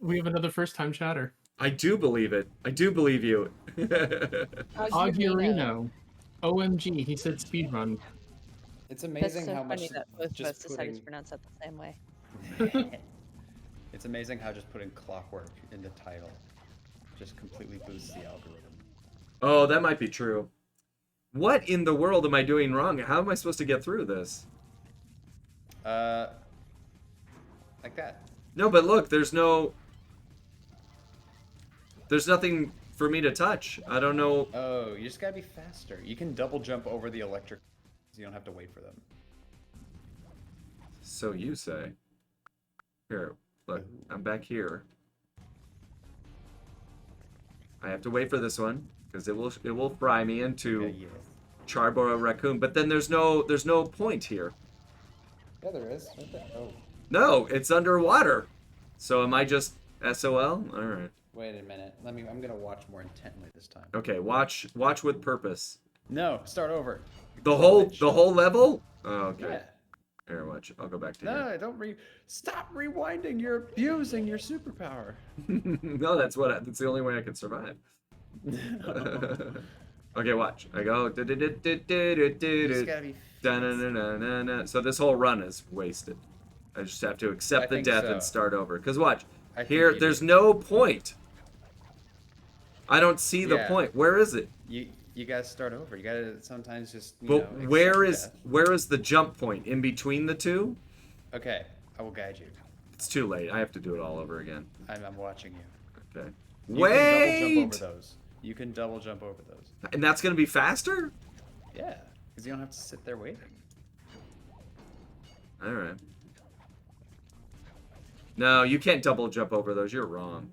Speaker 4: We have another first-time chatter.
Speaker 1: I do believe it. I do believe you.
Speaker 4: Aguirino. OMG, he said speedrun.
Speaker 2: It's
Speaker 3: That's
Speaker 2: amazing
Speaker 3: so
Speaker 2: how
Speaker 3: funny
Speaker 2: much
Speaker 3: that both of us
Speaker 2: just
Speaker 3: decided to
Speaker 2: putting.
Speaker 3: pronounce that the same way.
Speaker 2: It's amazing how just putting clockwork in the title just completely boosts the algorithm.
Speaker 1: Oh, that might be true. What in the world am I doing wrong? How am I supposed to get through this?
Speaker 2: Like that.
Speaker 1: No, but look, there's nothing for me to touch. I don't know.
Speaker 2: Oh, you just gotta be faster. You can double jump over the electric, so you don't have to wait for them.
Speaker 1: So you say. Here, look, I'm back here. I have to wait for this one because it will fry me into
Speaker 2: Yeah.
Speaker 1: Charborough raccoon, but then there's no point here.
Speaker 2: Yeah, there is. What the? Oh,
Speaker 1: No, it's underwater. So am I just SOL? All right.
Speaker 2: wait a minute. I'm gonna watch more intently this time.
Speaker 1: Okay, watch with purpose.
Speaker 2: No, start over.
Speaker 1: The whole level? Oh, okay.
Speaker 2: Yeah.
Speaker 1: Here, watch. I'll go back to
Speaker 2: No, don't Stop rewinding. You're abusing your superpower.
Speaker 1: here. No, that's the only way I can survive. Okay, watch. I go.
Speaker 2: You just gotta be.
Speaker 1: Da-na-na-na-na-na. So this whole run is wasted. I just have to accept the
Speaker 2: think
Speaker 1: death
Speaker 2: so.
Speaker 1: and start over. Cause watch,
Speaker 2: I think
Speaker 1: here
Speaker 2: you
Speaker 1: there's
Speaker 2: do.
Speaker 1: no point. I don't see the
Speaker 2: Yeah.
Speaker 1: point. Where is it?
Speaker 2: You gotta start over. You gotta sometimes just.
Speaker 1: But where is the jump point in between the two?
Speaker 2: Okay, I will guide you.
Speaker 1: It's too late. I have to do it all over again.
Speaker 2: I'm watching you.
Speaker 1: Okay.
Speaker 2: You can double
Speaker 1: Wait.
Speaker 2: jump over those. You can double jump over those.
Speaker 1: And that's gonna be faster?
Speaker 2: Yeah, because you don't have to sit there waiting.
Speaker 1: All right. No, you can't double jump over those. You're wrong.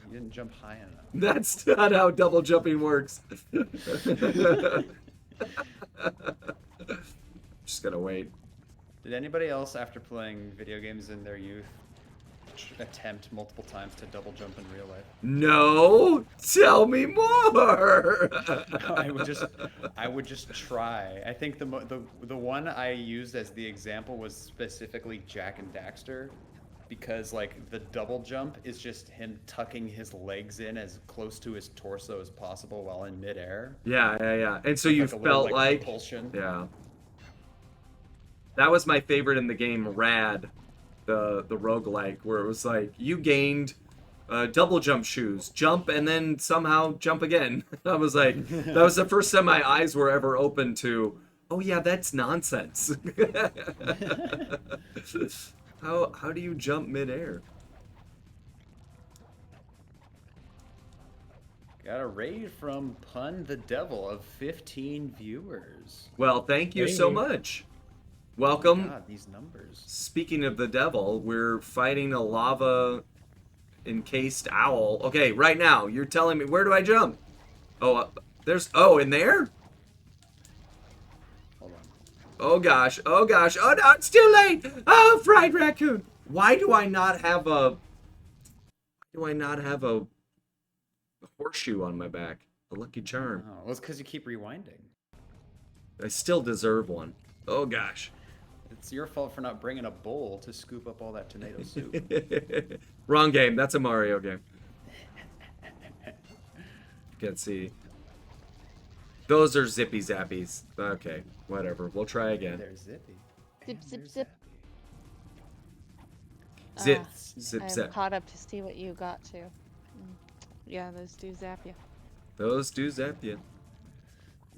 Speaker 2: You didn't jump high enough.
Speaker 1: That's not how double jumping works. Just gonna wait.
Speaker 2: Did anybody else, after playing video games in their youth, attempt multiple times to double jump in real life?
Speaker 1: No, tell me more.
Speaker 2: I would just try. I think the one I used as the example was specifically Jack and Daxter, because like the double jump is just him tucking his legs in as close to his torso as possible while in midair.
Speaker 1: Yeah. And so you
Speaker 2: Like a little,
Speaker 1: felt like,
Speaker 2: propulsion.
Speaker 1: yeah. That was my favorite in the game, Rad, the roguelike, where it was like you gained double jump shoes, jump and then somehow jump again. I was like, that was the first time my eyes were ever open to, oh yeah, that's nonsense. How do you jump midair?
Speaker 2: Got a raid from Pun the Devil of 15 viewers.
Speaker 1: Well, thank you
Speaker 4: Hey.
Speaker 1: so much.
Speaker 2: Oh my
Speaker 1: Welcome.
Speaker 2: God, these numbers.
Speaker 1: Speaking of the devil, we're fighting a lava encased owl. Okay, right now, you're telling me, where do I jump? Oh, in there?
Speaker 2: Hold on.
Speaker 1: Oh gosh, oh no, it's too late! Oh, fried raccoon! Why do I not have a horseshoe on my back? A lucky charm.
Speaker 2: Oh, well, it's because you keep rewinding.
Speaker 1: I still deserve one. Oh gosh.
Speaker 2: It's your fault for not bringing a bowl to scoop up all that tomato soup.
Speaker 1: Wrong game. That's a Mario game. Can't see. Those are zippy zappies. Okay, whatever. We'll try again.
Speaker 2: They're zippy.
Speaker 3: Zip, zip,
Speaker 2: They're
Speaker 3: zip.
Speaker 1: Zip,
Speaker 3: Ah,
Speaker 1: zip,
Speaker 3: I'm
Speaker 1: zap.
Speaker 3: caught up to see what you got to. Yeah, those do zap you.
Speaker 1: Those do zap you.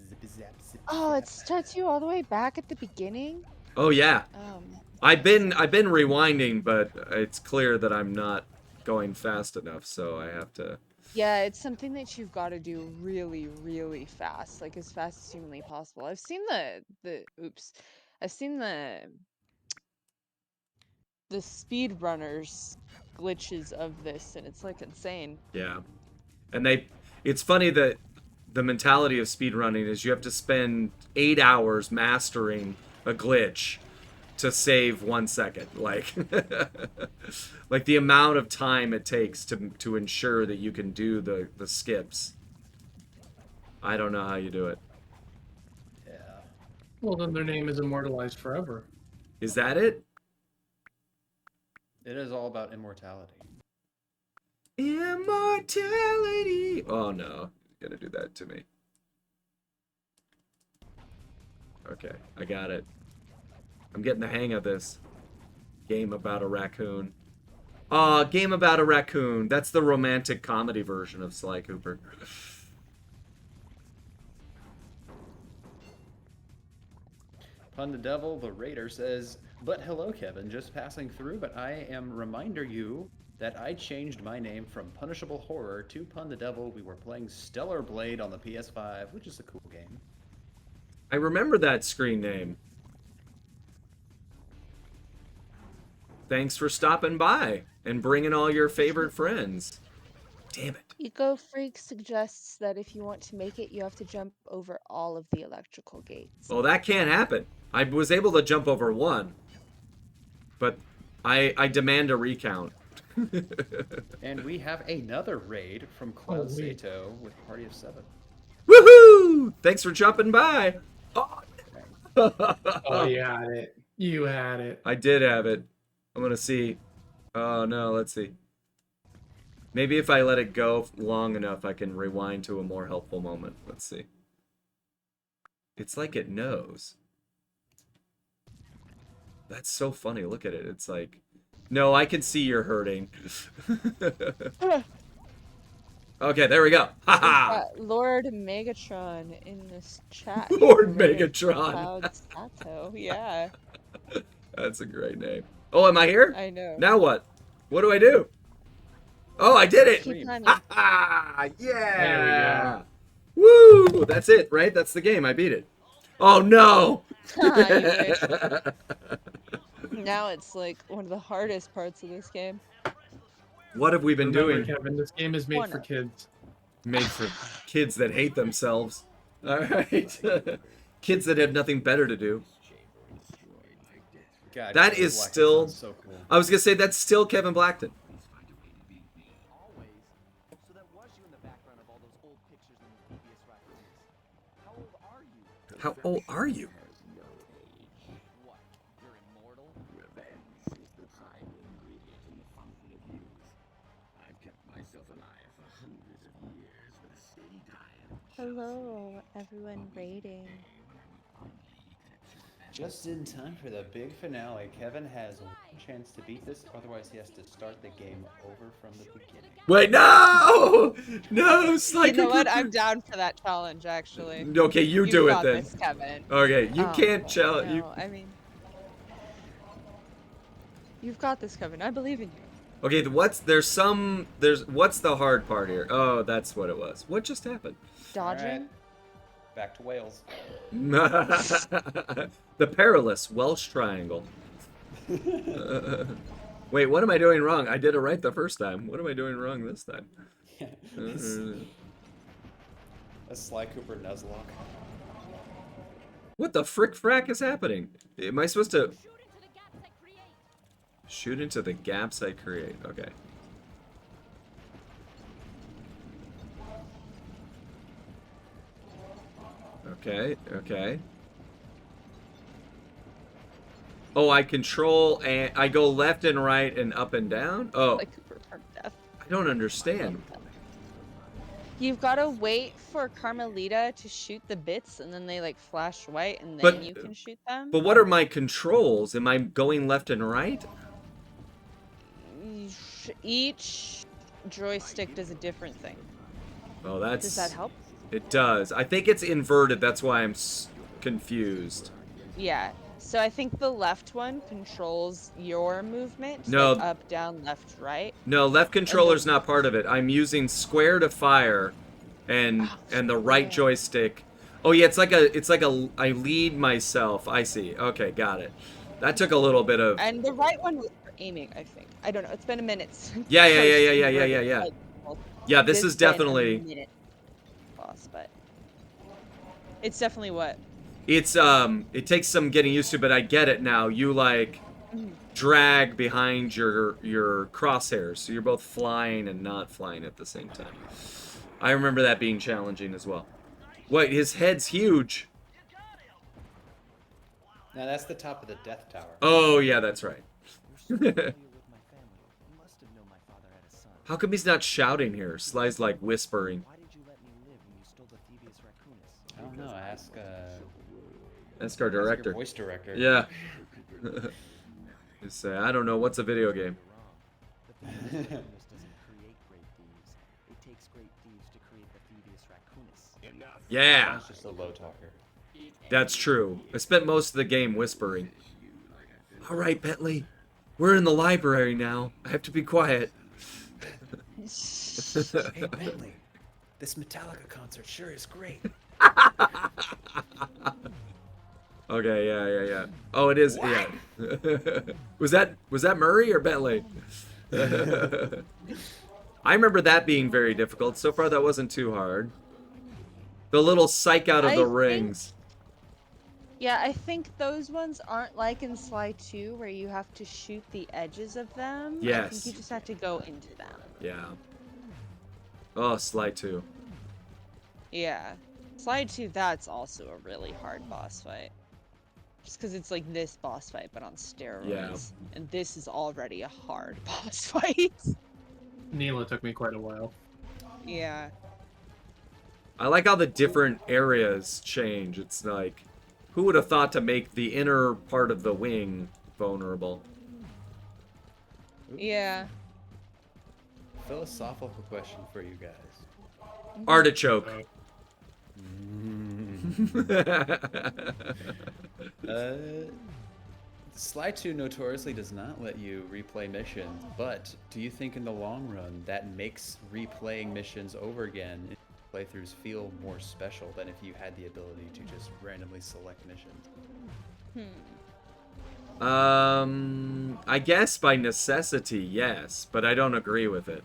Speaker 2: Zippy zap, zippy
Speaker 3: Oh,
Speaker 2: zap.
Speaker 3: it starts you all the way back at the beginning.
Speaker 1: Oh yeah.
Speaker 3: Um,
Speaker 1: I've been rewinding, but it's clear that I'm not going fast enough, so I have to.
Speaker 3: yeah, it's something that you've got to do really, really fast, like as fast as humanly possible. I've seen I've seen the speedrunners glitches of this, and it's like insane.
Speaker 1: Yeah. And it's funny that the mentality of speedrunning is you have to spend 8 hours mastering a glitch to save 1 second. Like, like the amount of time it takes to ensure that you can do the skips. I don't know how you do it.
Speaker 2: Yeah.
Speaker 4: Well, then their name is immortalized forever.
Speaker 1: Is that it?
Speaker 2: It is all about immortality.
Speaker 1: Immortality. Oh no, you're gonna do that to me. Okay, I got it. I'm getting the hang of this. Game about a raccoon. Aw, game about a raccoon. That's the romantic comedy version of Sly Cooper.
Speaker 2: Pun the Devil, the Raider, says, but hello, Kevin, just passing through, but I am reminder you that I changed my name from Punishable Horror to Pun the Devil. We were playing Stellar Blade on the PS5, which is a cool game.
Speaker 1: I remember that screen name. Thanks for stopping by and bringing all your favorite friends. Damn it.
Speaker 3: Eco Freak suggests that if you want to make it, you have to jump over all of the electrical gates.
Speaker 1: Well, that can't happen. I was able to jump over one, but I demand a recount.
Speaker 2: And we have another raid from Cloud
Speaker 4: Oh, wait.
Speaker 2: Sato with a party of 7.
Speaker 1: Woohoo! Thanks for jumping by. Oh.
Speaker 4: Oh, you had it. You had it.
Speaker 1: I did have it. I'm gonna see. Oh no, let's see. Maybe if I let it go long enough, I can rewind to a more helpful moment. Let's see. It's like it knows. That's so funny. Look at it. It's like, no, I can see you're hurting. Okay, there we go. Haha.
Speaker 3: Lord Megatron in this chat.
Speaker 1: Lord
Speaker 3: Rated
Speaker 1: Megatron.
Speaker 3: Cloud Sato. Yeah,
Speaker 1: That's a great name. Oh, am I here?
Speaker 3: I know.
Speaker 1: Now what? What do I do? Oh, I did it!
Speaker 3: Keep climbing.
Speaker 1: Ha yeah!
Speaker 4: There
Speaker 1: Woo! That's it, right? That's the game. I beat it. Oh no!
Speaker 3: You wish. Now it's like one of the hardest parts of this game.
Speaker 1: What have we been
Speaker 4: Remember,
Speaker 1: doing?
Speaker 4: Kevin, this game is made for kids.
Speaker 1: Made for kids that hate themselves. Alright. Kids that have nothing better to do.
Speaker 2: God,
Speaker 1: That
Speaker 2: Kevin
Speaker 1: is
Speaker 2: Black
Speaker 1: still-
Speaker 2: sounds so cool.
Speaker 1: I was gonna say, that's still Kevin Blackton.
Speaker 5: Always. So that was you in the background of all those old pictures in the previous raccoons. How old are you?
Speaker 1: How old are you?
Speaker 5: What? You're immortal?
Speaker 3: Hello, everyone rating.
Speaker 2: Just in time for the big finale, Kevin has one chance to beat this, otherwise he has to start the game over from the beginning.
Speaker 1: Wait, no! No, Sly
Speaker 3: You know what?
Speaker 1: Cooper.
Speaker 3: I'm down for that challenge, actually.
Speaker 1: Okay, you do it
Speaker 3: got
Speaker 1: then.
Speaker 3: This, Kevin.
Speaker 1: Okay, you
Speaker 3: Oh,
Speaker 1: can't challenge. You...
Speaker 3: No, I mean, you've got this, Kevin. I believe in you.
Speaker 1: Okay, what's the hard part here? Oh, that's what it was. What just happened?
Speaker 3: Dodging.
Speaker 2: Alright. Back to Wales.
Speaker 1: The perilous Welsh Triangle. Wait, what am I doing wrong? I did it right the first time. What am I doing wrong this time?
Speaker 2: A Sly Cooper Nuzlocke.
Speaker 1: What the frick frack is happening? Am I supposed to
Speaker 6: Shoot into the gaps I create.
Speaker 1: shoot into the gaps I create? Okay. Okay, okay. Oh, I control and I go left and right and up and down? Oh,
Speaker 3: Like Cooper from Death.
Speaker 1: I don't understand.
Speaker 3: You've got to wait for Carmelita to shoot the bits, and then they like flash white, and then
Speaker 1: But-
Speaker 3: you can shoot them.
Speaker 1: But what are my controls? Am I going left and right?
Speaker 3: Each joystick does a different thing.
Speaker 1: Oh, that's...
Speaker 3: Does that help?
Speaker 1: It does. I think it's inverted. That's why I'm confused.
Speaker 3: Yeah. So I think the left one controls your movement.
Speaker 1: No.
Speaker 3: Like up, down, left, right.
Speaker 1: No, left controller's not part of it. I'm using square to fire, and the right joystick. Oh yeah, it's like a. I lead myself. I see. Okay, got it. That took a little bit of.
Speaker 3: And the right one was for aiming, I think. I don't know. It's been a minute since.
Speaker 1: Yeah.
Speaker 3: first
Speaker 1: Yeah.
Speaker 3: inverted sight.
Speaker 1: Yeah, this
Speaker 3: It's
Speaker 1: is
Speaker 3: been a
Speaker 1: definitely.
Speaker 3: minute, boss, but it's definitely what.
Speaker 1: It's It takes some getting used to, but I get it now. You like drag behind your crosshairs, so you're both flying and not flying at the same time. I remember that being challenging as well. Wait, his head's huge.
Speaker 2: Now that's the top of the Death Tower.
Speaker 1: Oh yeah, that's right.
Speaker 5: You're so familiar with my family. You must have known my father had a son.
Speaker 1: How come he's not shouting here? Sly's like whispering.
Speaker 5: Why did you let me live when you stole the Thievius Raccoonus?
Speaker 2: I don't know. Ask
Speaker 1: That's our
Speaker 2: your
Speaker 1: director.
Speaker 2: voice director.
Speaker 1: Yeah. Just say, I don't know, what's a video game?
Speaker 5: You're wrong. The Thievius Raccoonus doesn't create great thieves. It takes great thieves to create the Thievius Raccoonus.
Speaker 1: Yeah,
Speaker 2: He's just a low talker.
Speaker 1: that's true. I spent most of the game whispering. All right, Bentley, we're in the library now. I have to be quiet.
Speaker 2: Hey Bentley, this Metallica concert sure is great.
Speaker 1: Okay, yeah. Oh, it is. Yeah. Was that Murray or Bentley? I remember that being very difficult. So far, that wasn't too hard. The little psych out of
Speaker 3: I
Speaker 1: the
Speaker 3: think-
Speaker 1: rings.
Speaker 3: Yeah, I think those ones aren't like in Sly 2 where you have to shoot the edges of them. I think
Speaker 1: Yes.
Speaker 3: you just have to go into them.
Speaker 1: Yeah. Oh, Sly 2.
Speaker 3: Yeah. Sly 2, that's also a really hard boss fight. Just because it's like this boss fight, but on steroids.
Speaker 1: Yeah.
Speaker 3: And this is already a hard boss fight.
Speaker 4: Neela took me quite a while.
Speaker 3: Yeah.
Speaker 1: I like how the different areas change. It's like, who would have thought to make the inner part of the wing vulnerable?
Speaker 3: Yeah.
Speaker 2: Philosophical question for you guys.
Speaker 1: Artichoke.
Speaker 2: Sly 2 notoriously does not let you replay missions, but do you think in the long run that makes replaying missions over again in playthroughs feel more special than if you had the ability to just randomly select missions?
Speaker 1: I guess by necessity, yes, but I don't agree with it.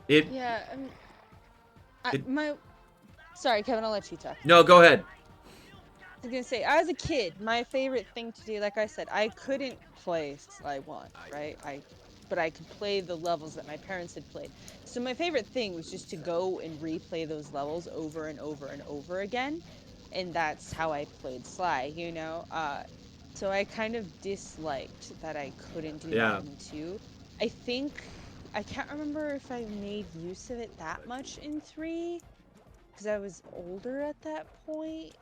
Speaker 3: Yeah. Sorry, Kevin, I'll let you talk.
Speaker 1: No, go ahead.
Speaker 3: I was gonna say, as a kid, my favorite thing to do, like I said, I couldn't play Sly 1, right? But I could play the levels that my parents had played. So my favorite thing was just to go and replay those levels over and over and over again. And that's how I played Sly, you know? So I kind of disliked that I couldn't do
Speaker 1: Yeah.
Speaker 3: that in 2. I can't remember if I made use of it that much in 3, because I was older at that point.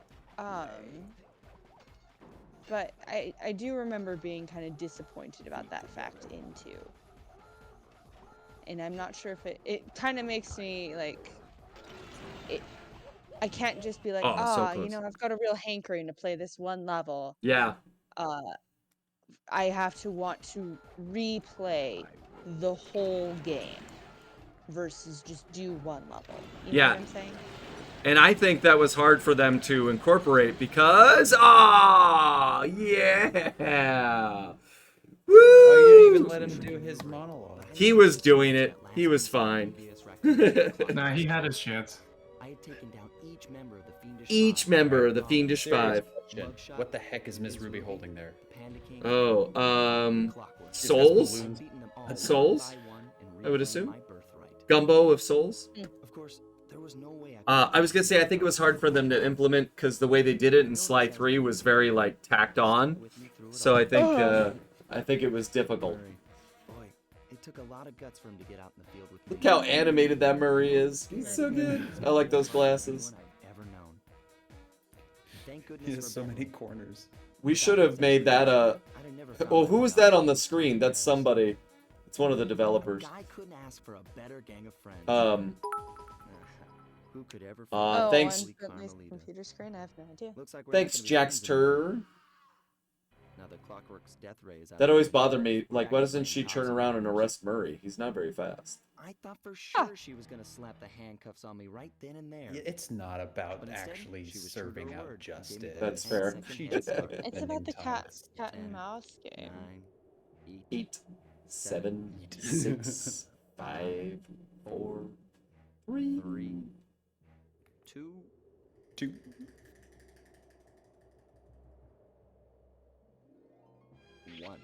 Speaker 3: But I do remember being kind of disappointed about that fact in 2. And I'm not sure if it kind of makes me like I can't just be like,
Speaker 1: Oh, so
Speaker 3: you
Speaker 1: close.
Speaker 3: know, I've got a real hankering to play this one level.
Speaker 1: Yeah.
Speaker 3: I have to want to replay the whole game versus just do one level. You know
Speaker 1: Yeah.
Speaker 3: what I'm saying?
Speaker 1: And I think that was hard for them to incorporate because, yeah. Woo!
Speaker 2: Oh, you didn't even let him do his monologue.
Speaker 1: He was doing it. He was fine.
Speaker 4: Nah, he had his chance.
Speaker 5: I had taken down each member of the Fiendish
Speaker 1: Each
Speaker 5: Five.
Speaker 1: member of the Fiendish
Speaker 2: Serious
Speaker 1: Five.
Speaker 2: question. What the heck is Miss Ruby holding there?
Speaker 5: Panda King,
Speaker 1: Oh,
Speaker 5: Clockwork.
Speaker 2: Just has
Speaker 1: souls?
Speaker 2: balloons.
Speaker 5: Beaten them all
Speaker 1: Souls?
Speaker 5: one by one and
Speaker 1: I would
Speaker 5: reclaimed
Speaker 1: assume.
Speaker 5: my birthright.
Speaker 1: Gumbo of souls?
Speaker 5: Of course, there was no way
Speaker 1: I was gonna say, I think it was hard for them to implement because the way they did it in Sly 3 was very, like, tacked on. So I think it was difficult.
Speaker 5: Boy, it took a lot of guts for him to get out in the field with
Speaker 1: Look
Speaker 5: me.
Speaker 1: how animated that Murray is. He's so good. I like those glasses.
Speaker 5: I've ever known. Thank goodness
Speaker 2: He has
Speaker 5: for
Speaker 2: so
Speaker 5: Bethel.
Speaker 2: many corners.
Speaker 1: We should have made that
Speaker 5: I'd have never found
Speaker 1: well,
Speaker 5: out
Speaker 1: who is
Speaker 5: about
Speaker 1: that
Speaker 5: it.
Speaker 1: on the screen? That's somebody. It's one of the
Speaker 5: A
Speaker 1: developers.
Speaker 5: guy couldn't ask for a better gang of friends. Who could ever
Speaker 1: thanks-
Speaker 3: On my
Speaker 5: Carmelita?
Speaker 3: computer screen, I have no idea.
Speaker 5: Looks like we're not
Speaker 1: Thanks,
Speaker 5: gonna be
Speaker 1: Jax
Speaker 5: friends anymore.
Speaker 1: Tur.
Speaker 5: Now that Clockwork's death ray is out
Speaker 1: That
Speaker 5: of
Speaker 1: always
Speaker 5: reach,
Speaker 1: bothered me. Like, why
Speaker 5: Jack
Speaker 1: doesn't
Speaker 5: is
Speaker 1: she
Speaker 5: playing
Speaker 1: turn
Speaker 5: cops
Speaker 1: around and
Speaker 5: and
Speaker 1: arrest Murray? He's not very fast.
Speaker 5: I thought for sure she was gonna slap the handcuffs on me right then and there.
Speaker 2: Yeah, it's not about
Speaker 5: But instead,
Speaker 2: actually
Speaker 5: she was true to
Speaker 2: serving
Speaker 5: her
Speaker 2: out
Speaker 5: word and gave me
Speaker 2: justice.
Speaker 5: that
Speaker 1: That's
Speaker 5: 10
Speaker 1: fair.
Speaker 5: second
Speaker 2: She
Speaker 5: head
Speaker 2: just
Speaker 5: start.
Speaker 2: started
Speaker 3: It's about the
Speaker 2: spending
Speaker 3: cat and
Speaker 5: 10,
Speaker 3: mouse game.
Speaker 5: 9,
Speaker 1: 8, 7, 6, 5, 4, 3.
Speaker 5: 3, 2,
Speaker 2: 2.
Speaker 5: 1.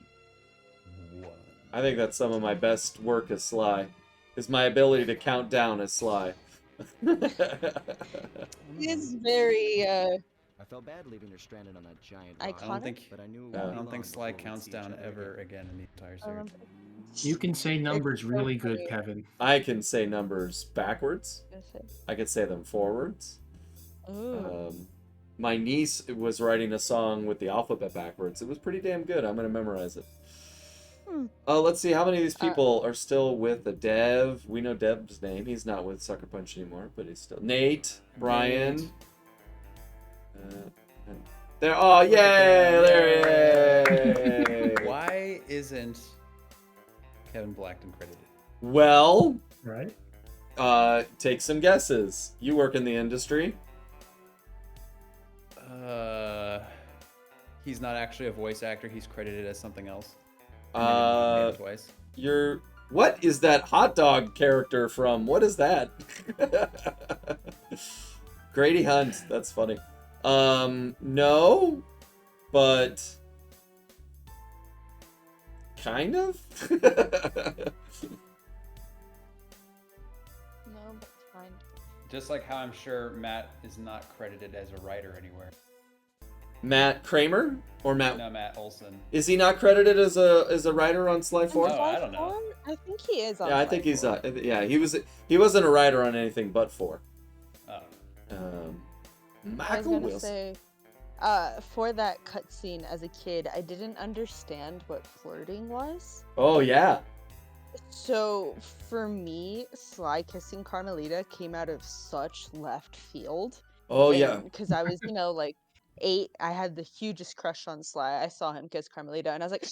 Speaker 1: I think that's some of my best work as Sly. Is my ability to count down as Sly.
Speaker 3: It's very
Speaker 5: I felt bad leaving her stranded on that giant
Speaker 3: Iconic?
Speaker 5: rock.
Speaker 2: I don't think
Speaker 5: But I knew it
Speaker 1: Yeah.
Speaker 2: I
Speaker 5: wouldn't
Speaker 2: don't
Speaker 5: be
Speaker 2: think
Speaker 5: long
Speaker 2: Sly
Speaker 5: before we'd
Speaker 2: counts
Speaker 5: see each
Speaker 2: down
Speaker 5: other
Speaker 2: ever
Speaker 5: again.
Speaker 2: again in the entire series.
Speaker 4: You can say numbers
Speaker 3: so
Speaker 4: really good,
Speaker 3: funny.
Speaker 4: Kevin.
Speaker 1: I can say numbers backwards. I can say them forwards.
Speaker 3: Ooh.
Speaker 1: My niece was writing a song with the alphabet backwards. It was pretty damn good. I'm gonna memorize it. Let's see how many of these people are still with the Dev. We know Dev's name. He's not with Sucker Punch anymore, but he's still Nate, Brian. There. Oh, yay! There he is.
Speaker 2: Why isn't Kevin Blackton credited?
Speaker 1: Well,
Speaker 4: Right?
Speaker 1: take some guesses. You work in the industry.
Speaker 2: He's not actually a voice actor. He's credited as something else.
Speaker 1: Uh,
Speaker 2: Twice.
Speaker 1: You're What is that hot dog character from? What is that? Grady Hunt. That's funny. No, but kind of.
Speaker 3: No, but fine.
Speaker 2: Just like how I'm sure Matt is not credited as a writer anywhere.
Speaker 1: Matt Kramer or Matt?
Speaker 2: No, Matt Olson.
Speaker 1: Is he not credited as a writer on Sly 4?
Speaker 2: Oh, I don't know.
Speaker 3: I think he is on
Speaker 1: Yeah, I think he's
Speaker 3: Sly 4.
Speaker 1: yeah, he wasn't a writer on anything but 4.
Speaker 2: Oh.
Speaker 3: I was
Speaker 1: Michael
Speaker 3: gonna
Speaker 1: Wilson.
Speaker 3: say, for that cutscene as a kid, I didn't understand what flirting was.
Speaker 1: Oh yeah.
Speaker 3: So for me, Sly kissing Carmelita came out of such left field.
Speaker 1: Oh yeah.
Speaker 3: Because I was, like 8. I had the hugest crush on Sly. I saw him kiss Carmelita, and I was like,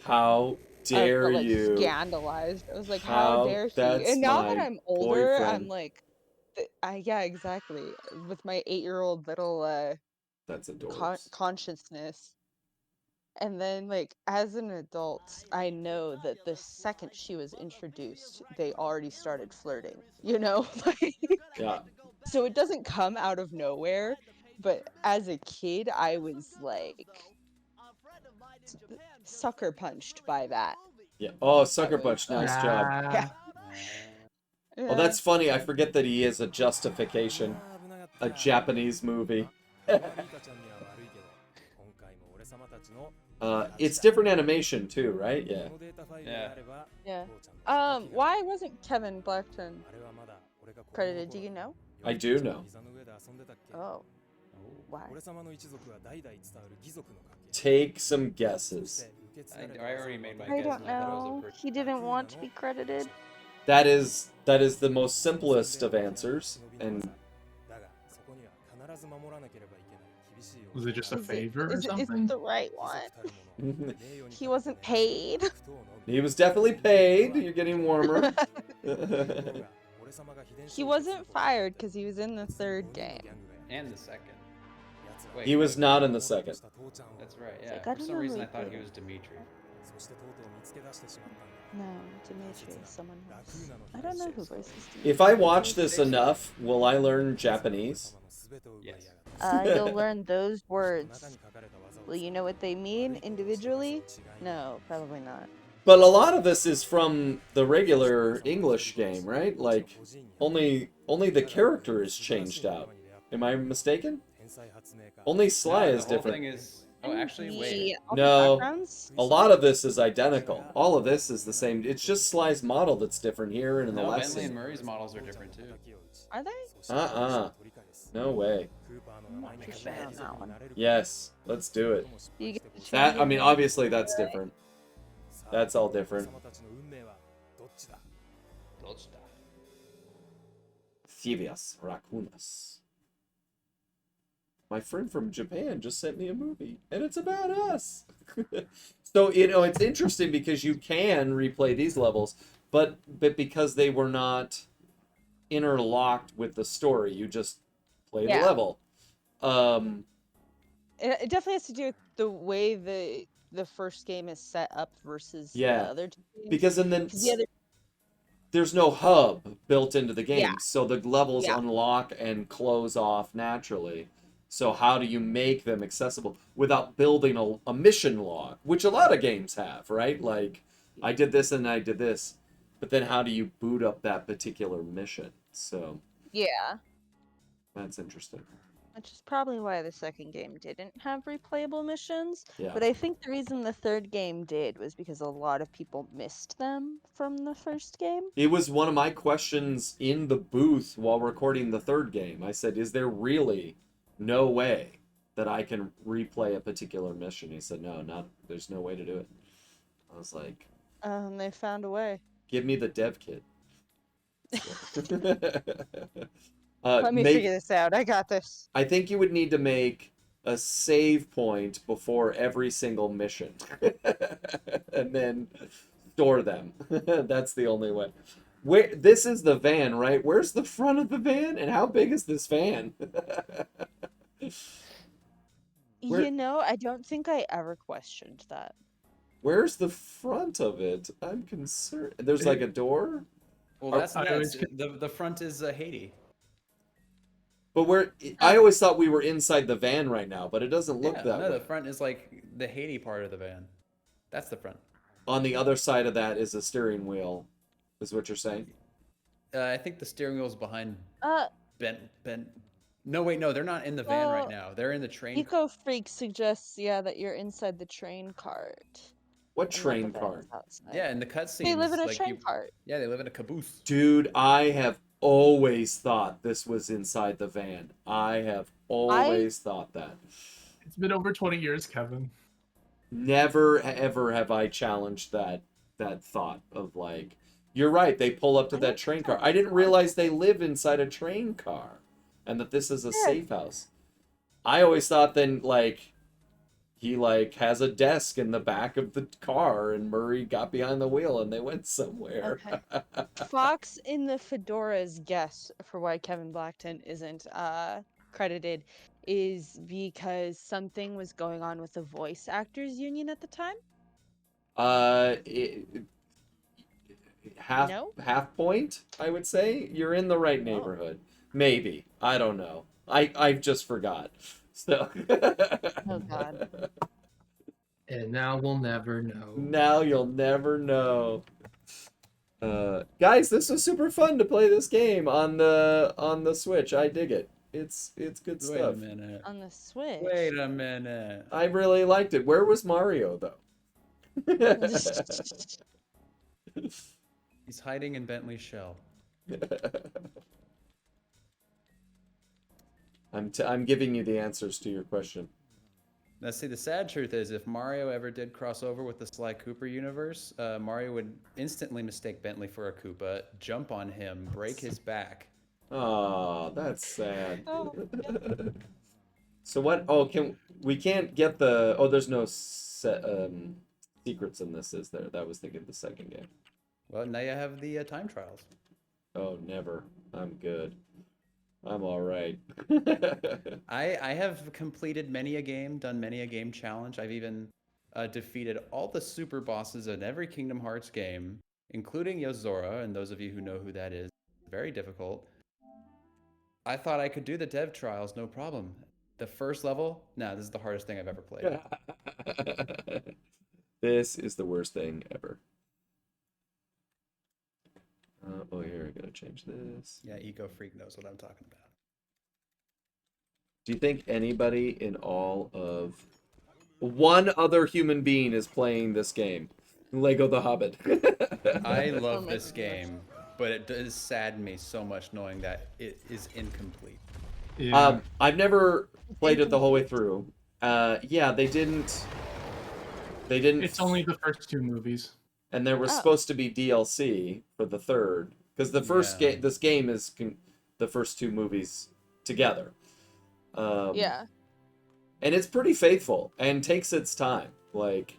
Speaker 1: How
Speaker 3: I
Speaker 1: dare
Speaker 3: felt like
Speaker 1: you?
Speaker 3: scandalized. I was like, how
Speaker 1: How
Speaker 3: dare he?
Speaker 1: that's
Speaker 3: And now that
Speaker 1: my
Speaker 3: I'm older,
Speaker 1: boyfriend.
Speaker 3: I'm like, yeah, exactly. With my 8-year-old little
Speaker 1: That's adorable.
Speaker 3: consciousness. And then, like, as an adult, I know that the second she was introduced, they already started flirting, Like,
Speaker 1: Yeah.
Speaker 3: so it doesn't come out of nowhere, but as a kid, I was, like, sucker punched by that.
Speaker 1: Yeah. Oh, Sucker
Speaker 3: was,
Speaker 1: Punch, nice job.
Speaker 3: Yeah.
Speaker 1: Well, that's funny. I forget that he is a justification, a Japanese movie. It's different animation too, right? Yeah.
Speaker 2: Yeah.
Speaker 3: Why wasn't Kevin Blackton credited? Do you know?
Speaker 1: I do know.
Speaker 3: Oh. Why?
Speaker 1: Take some guesses.
Speaker 2: I already made my
Speaker 3: I
Speaker 2: guess.
Speaker 3: don't
Speaker 2: and I thought it was a
Speaker 3: know.
Speaker 2: pretty
Speaker 3: He didn't want to be credited.
Speaker 1: That is the most simplest of answers, and
Speaker 4: Was it just a
Speaker 3: Is it-
Speaker 4: favor or
Speaker 3: is it
Speaker 4: something?
Speaker 3: the right one? He wasn't paid.
Speaker 1: he was definitely paid. You're getting warmer.
Speaker 3: He wasn't fired because he was in the 3rd game.
Speaker 2: And the second. Wait,
Speaker 1: He was not in the second.
Speaker 2: That's right, yeah.
Speaker 3: like, I
Speaker 2: For
Speaker 3: don't
Speaker 2: some
Speaker 3: know
Speaker 2: reason
Speaker 3: who
Speaker 2: I thought
Speaker 3: did
Speaker 2: he
Speaker 3: it.
Speaker 2: was Dimitri.
Speaker 3: No, Dimitri is someone else. I don't know who voices Dimitri.
Speaker 1: If I watch this enough, will I learn Japanese?
Speaker 2: Yes.
Speaker 3: You'll learn those words. Will you know what they mean individually? No, probably not.
Speaker 1: But a lot of this is from the regular English game, right? Like, only the character is changed out. Am I mistaken? Only Sly
Speaker 2: No,
Speaker 1: is
Speaker 2: the whole
Speaker 1: different.
Speaker 2: thing is... Oh, actually, wait.
Speaker 3: All the
Speaker 1: No.
Speaker 3: backgrounds?
Speaker 1: A lot of this is identical. All of this is the same. It's just Sly's model that's different here and in the
Speaker 2: No,
Speaker 1: last
Speaker 2: Bentley and
Speaker 1: scene.
Speaker 2: Murray's models are different too.
Speaker 3: Are they?
Speaker 1: No way.
Speaker 3: I'm not too sure on that one.
Speaker 1: Yes, let's do it.
Speaker 3: Do you get to change
Speaker 1: That, I
Speaker 3: your
Speaker 1: mean,
Speaker 3: name?
Speaker 1: obviously that's different. That's all different. Thievias Rakunas. My friend from Japan just sent me a movie, and it's about us. So, it's interesting because you can replay these levels, but because they were not interlocked with the story, you just play the
Speaker 3: Yeah.
Speaker 1: level.
Speaker 3: It definitely has to do with the way the first game is set up versus
Speaker 1: Yeah.
Speaker 3: the other two games.
Speaker 1: Because then
Speaker 3: 'Cause the other,
Speaker 1: there's no hub built into the game,
Speaker 3: Yeah.
Speaker 1: so the levels
Speaker 3: Yeah.
Speaker 1: unlock and close off naturally. So how do you make them accessible without building a mission log, which a lot of games have, right? Like, I did this and I did this, but then how do you boot up that particular mission? So
Speaker 3: yeah,
Speaker 1: that's interesting.
Speaker 3: which is probably why the second game didn't have replayable missions.
Speaker 1: Yeah.
Speaker 3: But I think the reason the third game did was because a lot of people missed them from the first game.
Speaker 1: It was one of my questions in the booth while recording the third game. I said, is there really no way that I can replay a particular mission? He said, no, there's no way to do it. I was like,
Speaker 3: They found a way.
Speaker 1: give me the dev kit.
Speaker 3: Let me figure this out. I got this.
Speaker 1: I think you would need to make a save point before every single mission. And then store them. That's the only way. This is the van, right? Where's the front of the van? And how big is this van? Where-
Speaker 3: I don't think I ever questioned that.
Speaker 1: Where's the front of it? I'm concerned. There's like a door?
Speaker 2: Well,
Speaker 1: Are-
Speaker 2: that's
Speaker 4: I always
Speaker 2: the front is Haiti.
Speaker 1: But I always thought we were inside the van right now, but it doesn't look
Speaker 2: Yeah,
Speaker 1: that
Speaker 2: no,
Speaker 1: way.
Speaker 2: the front is like the Haiti part of the van. That's the front.
Speaker 1: On the other side of that is a steering wheel, is what you're saying?
Speaker 2: I think the steering wheel's behind
Speaker 3: Uh,
Speaker 2: Ben. No, wait, no, they're not in the van right
Speaker 3: well,
Speaker 2: now. They're in the train.
Speaker 3: Eco Freak suggests, yeah, that you're inside the train cart.
Speaker 1: What
Speaker 3: And that the
Speaker 1: train
Speaker 3: van
Speaker 1: cart?
Speaker 3: is outside.
Speaker 2: Yeah, in the cutscenes.
Speaker 3: They live in a
Speaker 2: like
Speaker 3: train cart.
Speaker 2: Yeah, they live in a caboose.
Speaker 1: Dude, I have always thought this was inside the van. I have always thought that.
Speaker 4: It's been over 20 years, Kevin.
Speaker 1: Never ever have I challenged that thought of like, you're right, they pull up to
Speaker 3: I
Speaker 1: that
Speaker 3: don't
Speaker 1: train
Speaker 3: think
Speaker 1: car.
Speaker 3: so.
Speaker 1: I didn't realize they live inside a train car and that this is a
Speaker 3: Yeah.
Speaker 1: safe house. I always thought then like he like has a desk in the back of the car and Murray got behind the wheel and they went somewhere.
Speaker 3: Okay. Fox in the Fedora's guess for why Kevin Blackton isn't credited is because something was going on with the voice actors union at the time.
Speaker 1: Half
Speaker 3: No?
Speaker 1: half point, I would say. You're in the right neighborhood. Maybe. I don't know. I just forgot. So
Speaker 3: Oh God.
Speaker 4: And now we'll never know.
Speaker 1: now you'll never know. Guys, this was super fun to play this game on the Switch. I dig it. It's good
Speaker 2: Wait a
Speaker 1: stuff.
Speaker 2: minute.
Speaker 3: On the Switch.
Speaker 2: Wait a minute.
Speaker 1: I really liked it. Where was Mario though?
Speaker 2: He's hiding in Bentley's shell.
Speaker 1: I'm giving you the answers to your question.
Speaker 2: Now, see, the sad truth is, if Mario ever did cross over with the Sly Cooper universe, Mario would instantly mistake Bentley for a Koopa, jump on him, break his back.
Speaker 1: Oh, that's sad.
Speaker 3: Oh,
Speaker 1: So what? Oh, we can't get the? Oh, there's no secrets in this, is there? That was thinking of the second game.
Speaker 2: Well, now you have the time trials.
Speaker 1: Oh, never. I'm good. I'm all right.
Speaker 2: I have completed many a game, done many a game challenge. I've even defeated all the super bosses in every Kingdom Hearts game, including Yozora, and those of you who know who that is, very difficult. I thought I could do the dev trials, no problem. The first level, nah, this is the hardest thing I've ever played.
Speaker 1: This is the worst thing ever. Oh, here, I gotta change this.
Speaker 2: Yeah, Eco Freak knows what I'm talking about.
Speaker 1: Do you think anybody in all of one other human being is playing this game? Lego the Hobbit.
Speaker 2: I love
Speaker 3: Don't make
Speaker 2: this
Speaker 3: me blush.
Speaker 2: game, but it does sadden me so much knowing that it is incomplete.
Speaker 4: Yeah.
Speaker 1: I've never played it the whole way through. Yeah, they didn't.
Speaker 4: It's only the first two movies.
Speaker 1: And there was
Speaker 3: Oh.
Speaker 1: supposed to be DLC for the third, because the first
Speaker 2: Yeah.
Speaker 1: game, this game is the first two movies together.
Speaker 3: Yeah.
Speaker 1: And it's pretty faithful and takes its time. Like,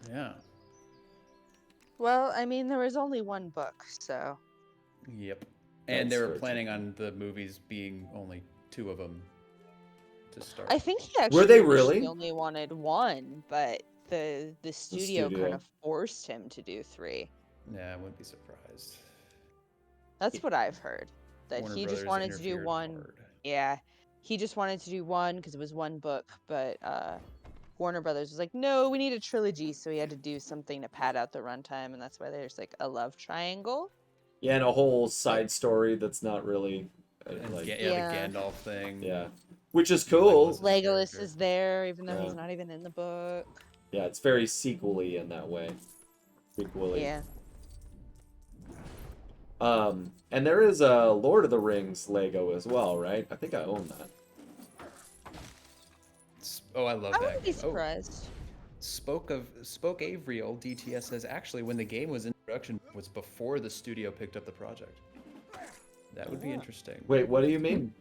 Speaker 2: Yeah.
Speaker 3: Well, I mean, there was only one book, so.
Speaker 2: Yep. And they
Speaker 1: That's
Speaker 2: were
Speaker 1: fair,
Speaker 2: planning on the movies being only 2 of them to start.
Speaker 3: I think he actually
Speaker 1: they
Speaker 3: originally
Speaker 1: really?
Speaker 3: only wanted one, but the studio
Speaker 1: studio.
Speaker 3: kind of forced him to do 3.
Speaker 2: Yeah, I wouldn't be surprised.
Speaker 3: That's what I've heard. That
Speaker 2: Warner
Speaker 3: he just
Speaker 2: Brothers
Speaker 3: wanted to do
Speaker 2: interfered
Speaker 3: one.
Speaker 2: hard.
Speaker 3: Yeah, he just wanted to do one because it was one book, but Warner Brothers was like, no, we need a trilogy, so he had to do something to pad out the runtime, and that's why there's like a love triangle.
Speaker 1: yeah, and a whole side story that's not really
Speaker 2: And
Speaker 1: like,
Speaker 3: Yeah.
Speaker 2: the Gandalf thing.
Speaker 1: yeah, which is cool.
Speaker 2: Legolas.
Speaker 3: Legolas
Speaker 2: character.
Speaker 3: is there, even though he's
Speaker 1: Yeah.
Speaker 3: not even in the book.
Speaker 1: Yeah, it's very sequel-y in that way. Sequel-y.
Speaker 3: Yeah.
Speaker 1: And there is a Lord of the Rings Lego as well, right? I think I own that.
Speaker 2: Oh, I love
Speaker 3: I
Speaker 2: that.
Speaker 3: wouldn't be
Speaker 2: game. Oh,
Speaker 3: surprised.
Speaker 2: Spoke Avriel, DTS says actually when the game was in production was before the studio picked up the project. That would be interesting.
Speaker 1: Wait, what do you mean?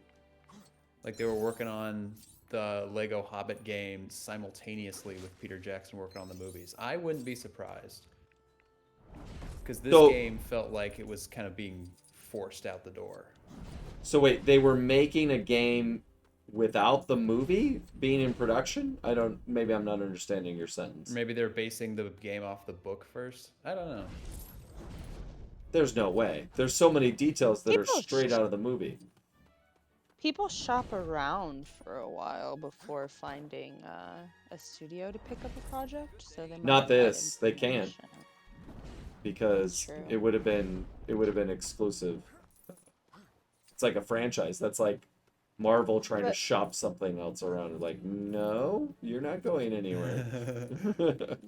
Speaker 2: Like they were working on the Lego Hobbit game simultaneously with Peter Jackson working on the movies. I wouldn't be surprised. Because this
Speaker 1: So-
Speaker 2: game felt like it was kind of being forced out the door.
Speaker 1: So wait, they were making a game without the movie being in production? I don't. Maybe I'm not understanding your sentence.
Speaker 2: Maybe they're basing the game off the book first. I don't know.
Speaker 1: There's no way. There's so many details that are
Speaker 3: People
Speaker 1: straight out of the movie.
Speaker 3: People shop around for a while before finding a studio to pick up a project, so they might
Speaker 1: Not
Speaker 3: have had
Speaker 1: this. They can't,
Speaker 3: information.
Speaker 1: because
Speaker 3: True.
Speaker 1: it would have been exclusive. It's like a franchise. That's like Marvel trying to
Speaker 3: But-
Speaker 1: shop something else around. Like, no, you're not going anywhere.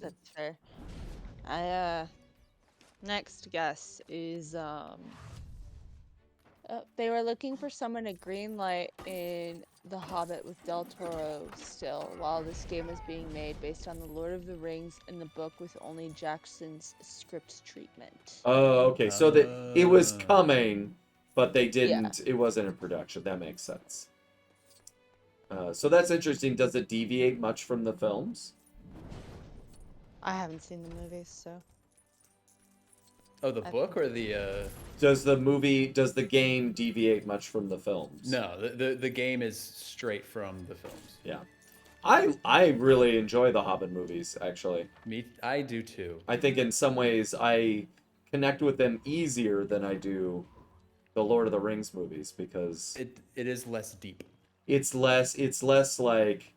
Speaker 3: That's fair. I next guess is they were looking for someone to greenlight in The Hobbit with Del Toro still, while this game was being made based on The Lord of the Rings and the book with only Jackson's script treatment.
Speaker 1: Oh, okay. So that it was
Speaker 2: Ah.
Speaker 1: coming, but they didn't. It wasn't in production. That makes sense. So that's interesting. Does it deviate much from the films?
Speaker 3: I haven't seen the movies, so
Speaker 2: Oh, the
Speaker 3: I
Speaker 2: book or the?
Speaker 1: Does the game deviate much from the films?
Speaker 2: No, the game is straight from the films.
Speaker 1: Yeah. I really enjoy the Hobbit movies, actually.
Speaker 2: I do too.
Speaker 1: I think in some ways I connect with them easier than I do the Lord of the Rings movies, because
Speaker 2: It is less deep.
Speaker 1: it's less like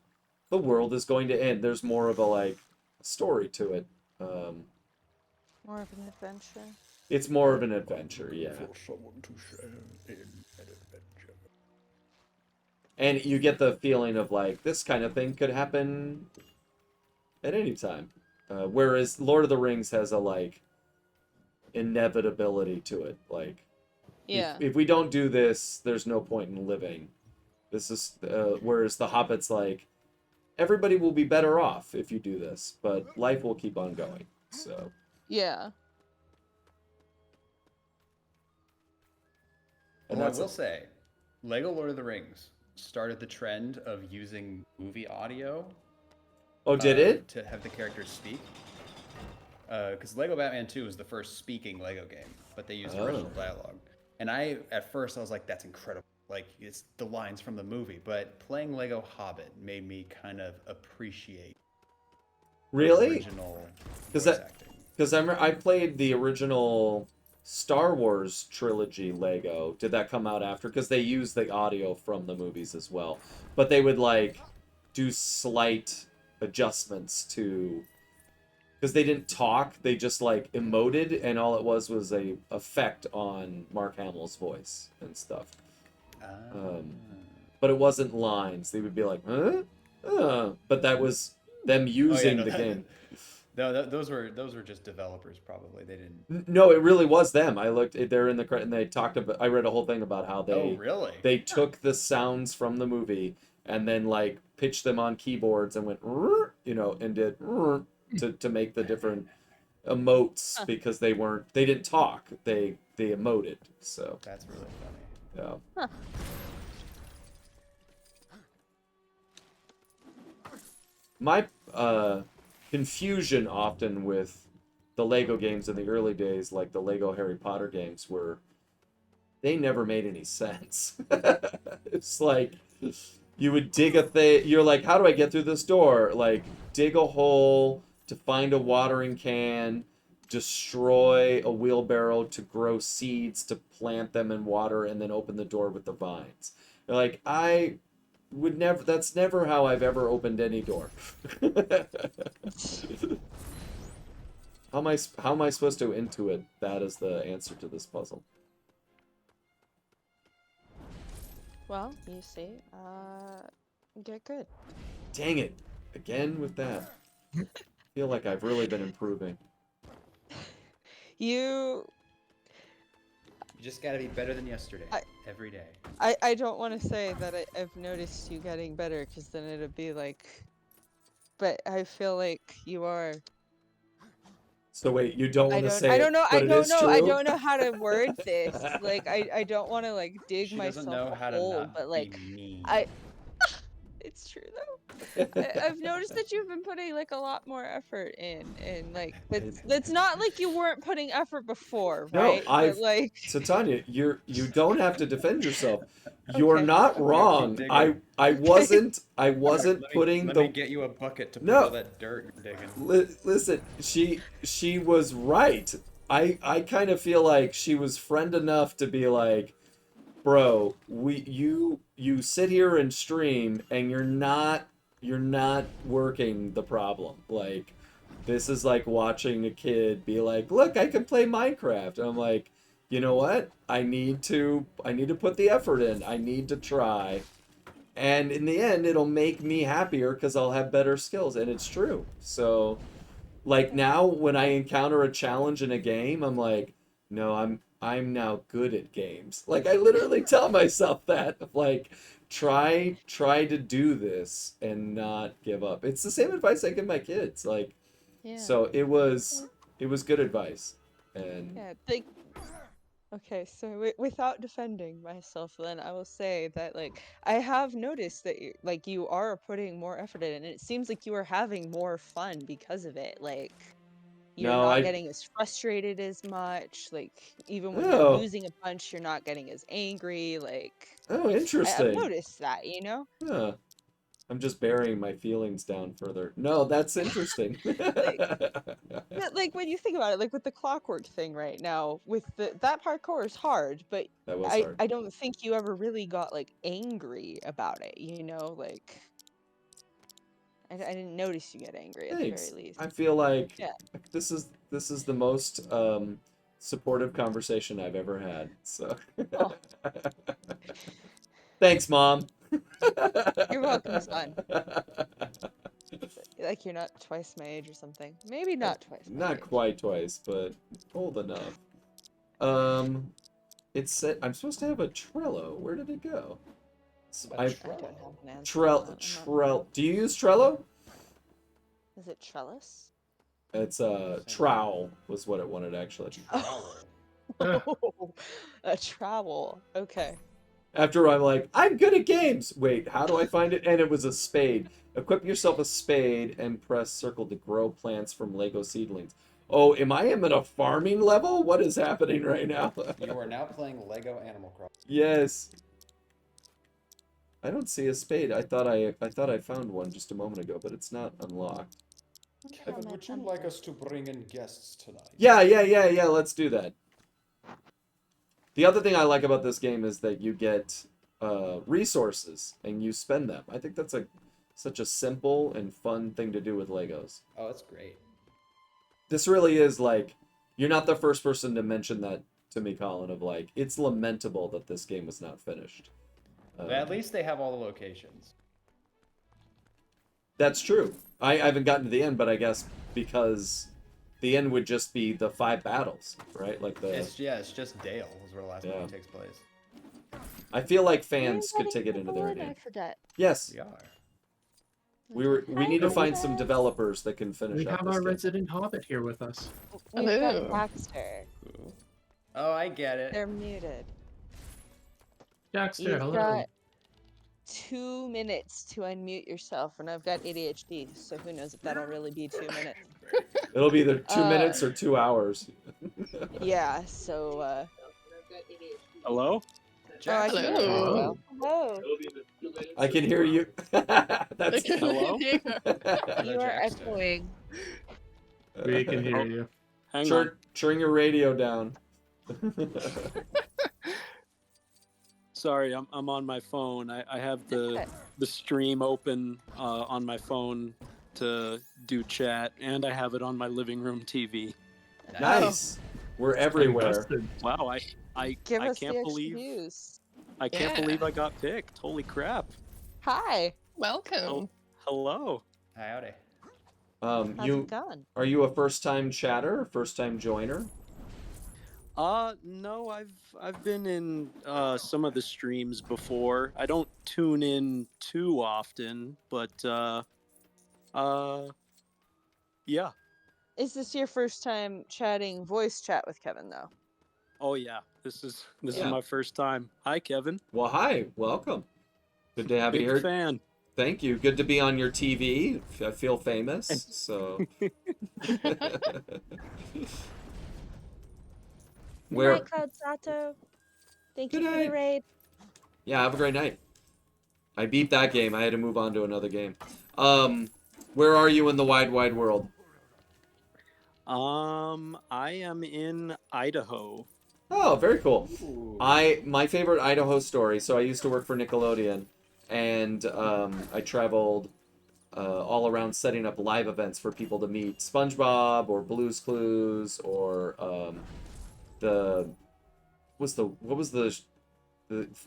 Speaker 1: the world is going to end. There's more of a like story to it.
Speaker 3: more of an adventure.
Speaker 1: It's more of an adventure, yeah.
Speaker 2: someone to share in an adventure.
Speaker 1: And you get the feeling of like this kind of thing could happen at any time. Whereas Lord of the Rings has a like inevitability to it. Like
Speaker 3: Yeah.
Speaker 1: if we don't do this, there's no point in living. This is whereas the Hobbit's like everybody will be better off if you do this, but life will keep on going. So
Speaker 3: Yeah.
Speaker 1: and
Speaker 2: Well, I
Speaker 1: that's
Speaker 2: will say, Lego Lord of the Rings started the trend of using movie audio.
Speaker 1: Oh, did it?
Speaker 2: To have the characters speak. Because Lego Batman 2 was the first speaking Lego game, but they used original dialogue. And at first I was like, that's incredible. Like, it's the lines from the movie. But playing Lego Hobbit made me kind of appreciate
Speaker 1: Really?
Speaker 2: original
Speaker 1: Because
Speaker 2: voice
Speaker 1: that-
Speaker 2: acting.
Speaker 1: Because I played the original Star Wars trilogy Lego. Did that come out after? Because they used the audio from the movies as well. But they would, like, do slight adjustments to... Because they didn't talk, they just, like, emoted, and all it was a effect on Mark Hamill's voice and stuff. But it wasn't lines. They would be like, huh? But that was them using the game.
Speaker 2: No, those were just developers probably. They didn't.
Speaker 1: No, it really was them. I looked. They're in the credit, and they talked about. I read a whole thing about how they.
Speaker 2: Oh, really?
Speaker 1: They took the sounds from the movie and then like pitched them on keyboards and went, and did to make the different emotes because they didn't talk. They emoted. So
Speaker 2: That's really funny.
Speaker 1: yeah. My confusion often with the Lego games in the early days, like the Lego Harry Potter games, were they never made any sense. It's like you would dig a thing. You're like, how do I get through this door? Like, dig a hole to find a watering can, destroy a wheelbarrow to grow seeds to plant them in water, and then open the door with the vines. You're like, I would never. That's never how I've ever opened any door. How am I supposed to intuit that is the answer to this puzzle?
Speaker 3: Well, you see, get good.
Speaker 1: Dang it! Again with that. I feel like I've really been improving.
Speaker 3: You
Speaker 2: You just gotta be better than yesterday. Every day.
Speaker 3: I don't want to say that I've noticed you getting better, because then it'd be like, but I feel like you are.
Speaker 1: So wait, you don't want to say
Speaker 3: I don't know.
Speaker 1: it, but
Speaker 3: I
Speaker 1: it
Speaker 3: don't
Speaker 1: is
Speaker 3: know. I
Speaker 1: true?
Speaker 3: don't know how to word this. Like, I don't want to like dig
Speaker 2: She
Speaker 3: myself
Speaker 2: doesn't know
Speaker 3: a
Speaker 2: how to
Speaker 3: hole,
Speaker 2: not
Speaker 3: but like,
Speaker 2: be mean.
Speaker 3: it's true though. I've noticed that you've been putting like a lot more effort in, and like that's not like you weren't putting effort before,
Speaker 1: No,
Speaker 3: right?
Speaker 1: I've
Speaker 3: But, like,
Speaker 1: So Tanya, you don't have to defend yourself. You're
Speaker 3: Okay.
Speaker 1: not
Speaker 3: Okay.
Speaker 1: wrong.
Speaker 2: Keep
Speaker 1: I
Speaker 2: digging.
Speaker 1: I wasn't I wasn't
Speaker 2: Let
Speaker 1: putting
Speaker 2: me get you a bucket to put
Speaker 1: No.
Speaker 2: all that dirt you're digging.
Speaker 1: Listen, she was right. I kind of feel like she was friend enough to be like, bro, you sit here and stream and you're not working the problem. Like, this is like watching a kid be like, look, I can play Minecraft. And I'm like, you know what? I need to put the effort in. I need to try. And in the end, it'll make me happier because I'll have better skills. And it's true. So, like now when I encounter a challenge in a game, I'm like, no, I'm now good at games. Like I literally tell myself that. Like, try to do this and not give up. It's the same advice I give my kids. Like,
Speaker 3: Yeah.
Speaker 1: so it was good advice. And
Speaker 3: Yeah. Like. Okay, so without defending myself, then I will say that like I have noticed that you are putting more effort in, and it seems like you are having more fun because of it. Like you're
Speaker 1: no,
Speaker 3: not
Speaker 1: I
Speaker 3: getting as frustrated as much. Like even when you're
Speaker 1: oh
Speaker 3: losing a punch, you're not getting as angry. Like
Speaker 1: oh
Speaker 3: I've
Speaker 1: interesting.
Speaker 3: noticed that, you know?
Speaker 1: Huh. I'm just burying my feelings down further. No, that's interesting.
Speaker 3: Like but like when you think about it, like with the clockwork thing right now, with that parkour is hard, but
Speaker 1: That was
Speaker 3: I
Speaker 1: hard.
Speaker 3: I don't think you ever really got like angry about it, you know? Like I didn't notice you get angry at the very
Speaker 1: Thanks.
Speaker 3: least.
Speaker 1: I feel like
Speaker 3: Yeah.
Speaker 1: this is the most supportive conversation I've ever had. So
Speaker 3: Oh,
Speaker 1: thanks, Mom.
Speaker 3: you're welcome, son. Like you're not twice my age or something. Maybe not twice my
Speaker 1: Not
Speaker 3: age.
Speaker 1: quite twice, but old enough. It said I'm supposed to have a Trello. Where did it go?
Speaker 2: A
Speaker 1: I
Speaker 3: I don't have an answer on that.
Speaker 1: Trello. Do you use Trello?
Speaker 3: Is it trellis?
Speaker 1: It's trowel was what it wanted actually.
Speaker 3: Oh, a trowel. Okay.
Speaker 1: After I'm like, I'm good at games. Wait, how do I find it? And it was a spade. Equip yourself a spade and press circle to grow plants from Lego seedlings. Oh, am I at a farming level? What is happening right now?
Speaker 2: You are now playing Lego Animal Crossing.
Speaker 1: Yes. I don't see a spade. I thought I found one just a moment ago, but it's not unlocked.
Speaker 2: Kevin, would you like us to bring in guests tonight?
Speaker 1: Yeah. Let's do that. The other thing I like about this game is that you get resources and you spend them. I think that's such a simple and fun thing to do with Legos.
Speaker 2: Oh, that's great.
Speaker 1: This really is like, you're not the first person to mention that to me, Colin, of like, it's lamentable that this game was not finished.
Speaker 2: At least they have all the locations.
Speaker 1: That's true. I haven't gotten to the end, but I guess because the end would just be the 5 battles, right? Like
Speaker 2: It's just Dale is where the last
Speaker 1: Yeah.
Speaker 2: one takes place.
Speaker 1: I feel like fans could take it into their
Speaker 3: I
Speaker 1: name.
Speaker 3: forget.
Speaker 1: Yes,
Speaker 2: We are.
Speaker 1: we need to find some developers that can finish
Speaker 4: We
Speaker 1: out
Speaker 4: have
Speaker 1: this
Speaker 4: our
Speaker 1: game.
Speaker 4: resident hobbit here with us.
Speaker 3: We've
Speaker 7: Hello.
Speaker 3: got Baxter.
Speaker 2: Cool. Oh, I get it.
Speaker 3: They're muted.
Speaker 4: Jackster,
Speaker 3: You've
Speaker 4: hello.
Speaker 3: got 2 minutes to unmute yourself, and I've got ADHD, so who knows if that'll really be 2 minutes.
Speaker 1: It'll be either 2
Speaker 3: Uh,
Speaker 1: minutes or 2 hours.
Speaker 3: Yeah, so
Speaker 8: Hello?
Speaker 3: oh, I can hear you
Speaker 7: Hello.
Speaker 3: well. Hello.
Speaker 1: I can hear you. That's
Speaker 8: Hello?
Speaker 3: You
Speaker 2: Hello,
Speaker 3: are
Speaker 2: Jackson.
Speaker 3: echoing.
Speaker 4: We can hear you.
Speaker 8: Hang on.
Speaker 1: Turn your radio down.
Speaker 8: Sorry, I'm on my phone. I have the stream open on my phone to do chat, and I have it on my living room TV.
Speaker 1: Nice. We're everywhere.
Speaker 4: Busted.
Speaker 8: Wow, I
Speaker 3: Give us
Speaker 8: can't
Speaker 3: the
Speaker 8: believe
Speaker 3: views.
Speaker 8: I can't
Speaker 7: Yeah.
Speaker 8: believe I got picked. Holy crap!
Speaker 3: Hi.
Speaker 7: Welcome.
Speaker 8: Oh, hello.
Speaker 2: Howdy.
Speaker 3: How's
Speaker 1: You
Speaker 3: it going?
Speaker 1: are you a first-time chatter, first-time joiner?
Speaker 8: No, I've been in some of the streams before. I don't tune in too often, but yeah.
Speaker 3: Is this your first time chatting voice chat with Kevin though?
Speaker 8: Oh yeah. This is
Speaker 1: Yeah.
Speaker 8: my first time. Hi, Kevin.
Speaker 1: Well, hi, welcome. Good to have you
Speaker 8: Big
Speaker 1: here.
Speaker 8: fan.
Speaker 1: Thank you. Good to be on your TV. I feel famous. So.
Speaker 3: Good
Speaker 1: Where?
Speaker 3: night, Cloud Sato. Thank you
Speaker 1: Good
Speaker 3: for
Speaker 1: night.
Speaker 3: the raid.
Speaker 1: Yeah, have a great night. I beat that game. I had to move on to another game. Where are you in the wide, wide world?
Speaker 8: I am in Idaho.
Speaker 1: Oh, very cool.
Speaker 2: Ooh.
Speaker 1: My favorite Idaho story. So I used to work for Nickelodeon, and I traveled all around setting up live events for people to meet SpongeBob or Blue's Clues or the what was the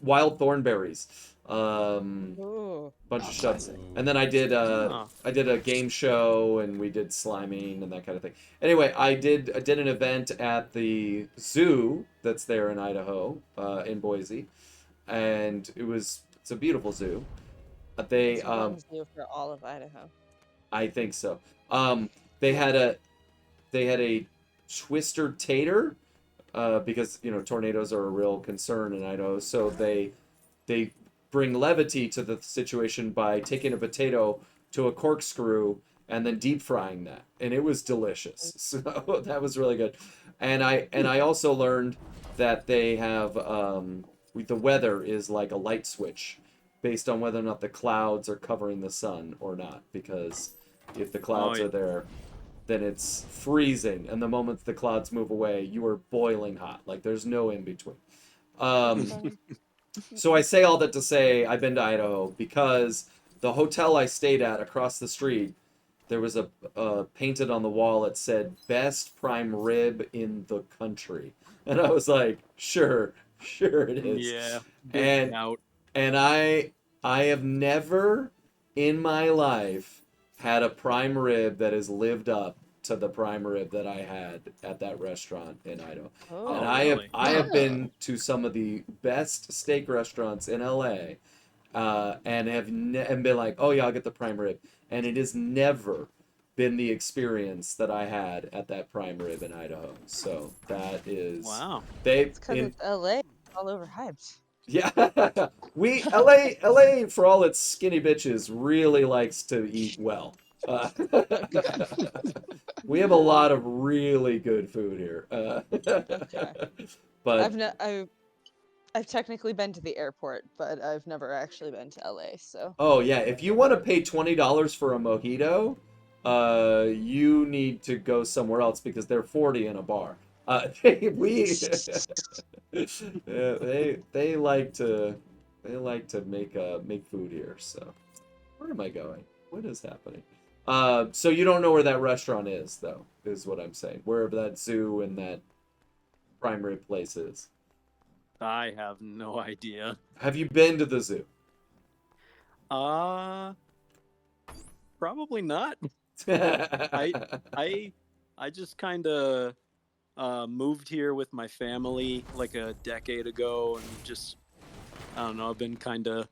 Speaker 1: Wild Thornberries.
Speaker 3: Ooh.
Speaker 1: Bunch
Speaker 7: Oh,
Speaker 1: of stuff.
Speaker 7: classic.
Speaker 1: And then I did
Speaker 8: Oh.
Speaker 1: a game show and we did sliming and that kind of thing. Anyway, I did an event at the zoo that's there in Idaho, in Boise, and it's a beautiful zoo. They
Speaker 3: It's one zoo for all of Idaho.
Speaker 1: I think so. They had a twister tater, because tornadoes are a real concern in Idaho. So they bring levity to the situation by taking a potato to a corkscrew and then deep frying that, and it was delicious. So that was really good. And I also learned that they have the weather is like a light switch based on whether or not the clouds are covering the sun or not, because if the clouds
Speaker 8: Oh,
Speaker 1: are there, then it's freezing, and the moment the clouds move away, you are boiling hot. Like there's no in between. So I say all that to say I've been to Idaho because the hotel I stayed at across the street, there was a painted on the wall. It said "Best prime rib in the country," and I was like, "Sure, sure it is."
Speaker 8: Yeah. Big
Speaker 1: And
Speaker 8: doubt.
Speaker 1: and I have never in my life had a prime rib that has lived up to the prime rib that I had at that restaurant in Idaho.
Speaker 3: Oh.
Speaker 1: And
Speaker 8: Oh,
Speaker 1: I have
Speaker 8: really?
Speaker 1: I have been to some of the best steak restaurants in LA, and and been like, oh yeah, I'll get the prime rib, and it has never been the experience that I had at that prime rib in Idaho. So that is
Speaker 8: Wow.
Speaker 1: they
Speaker 3: It's because
Speaker 1: in
Speaker 3: it's LA. All overhyped.
Speaker 1: yeah, LA for all its skinny bitches really likes to eat well. Uh, we have a lot of really good food here.
Speaker 3: Okay.
Speaker 1: But
Speaker 3: I've technically been to the airport, but I've never actually been to LA. So
Speaker 1: oh yeah, if you want to pay $20 for a mojito, you need to go somewhere else because they're 40 in a bar. We they like to make food here. So where am I going? What is happening? So you don't know where that restaurant is, though, is what I'm saying. Wherever that zoo and that prime rib place is.
Speaker 8: I have no idea.
Speaker 1: Have you been to the zoo?
Speaker 8: Probably not. I just kind of moved here with my family like a decade ago, and just I don't know. I've been kind of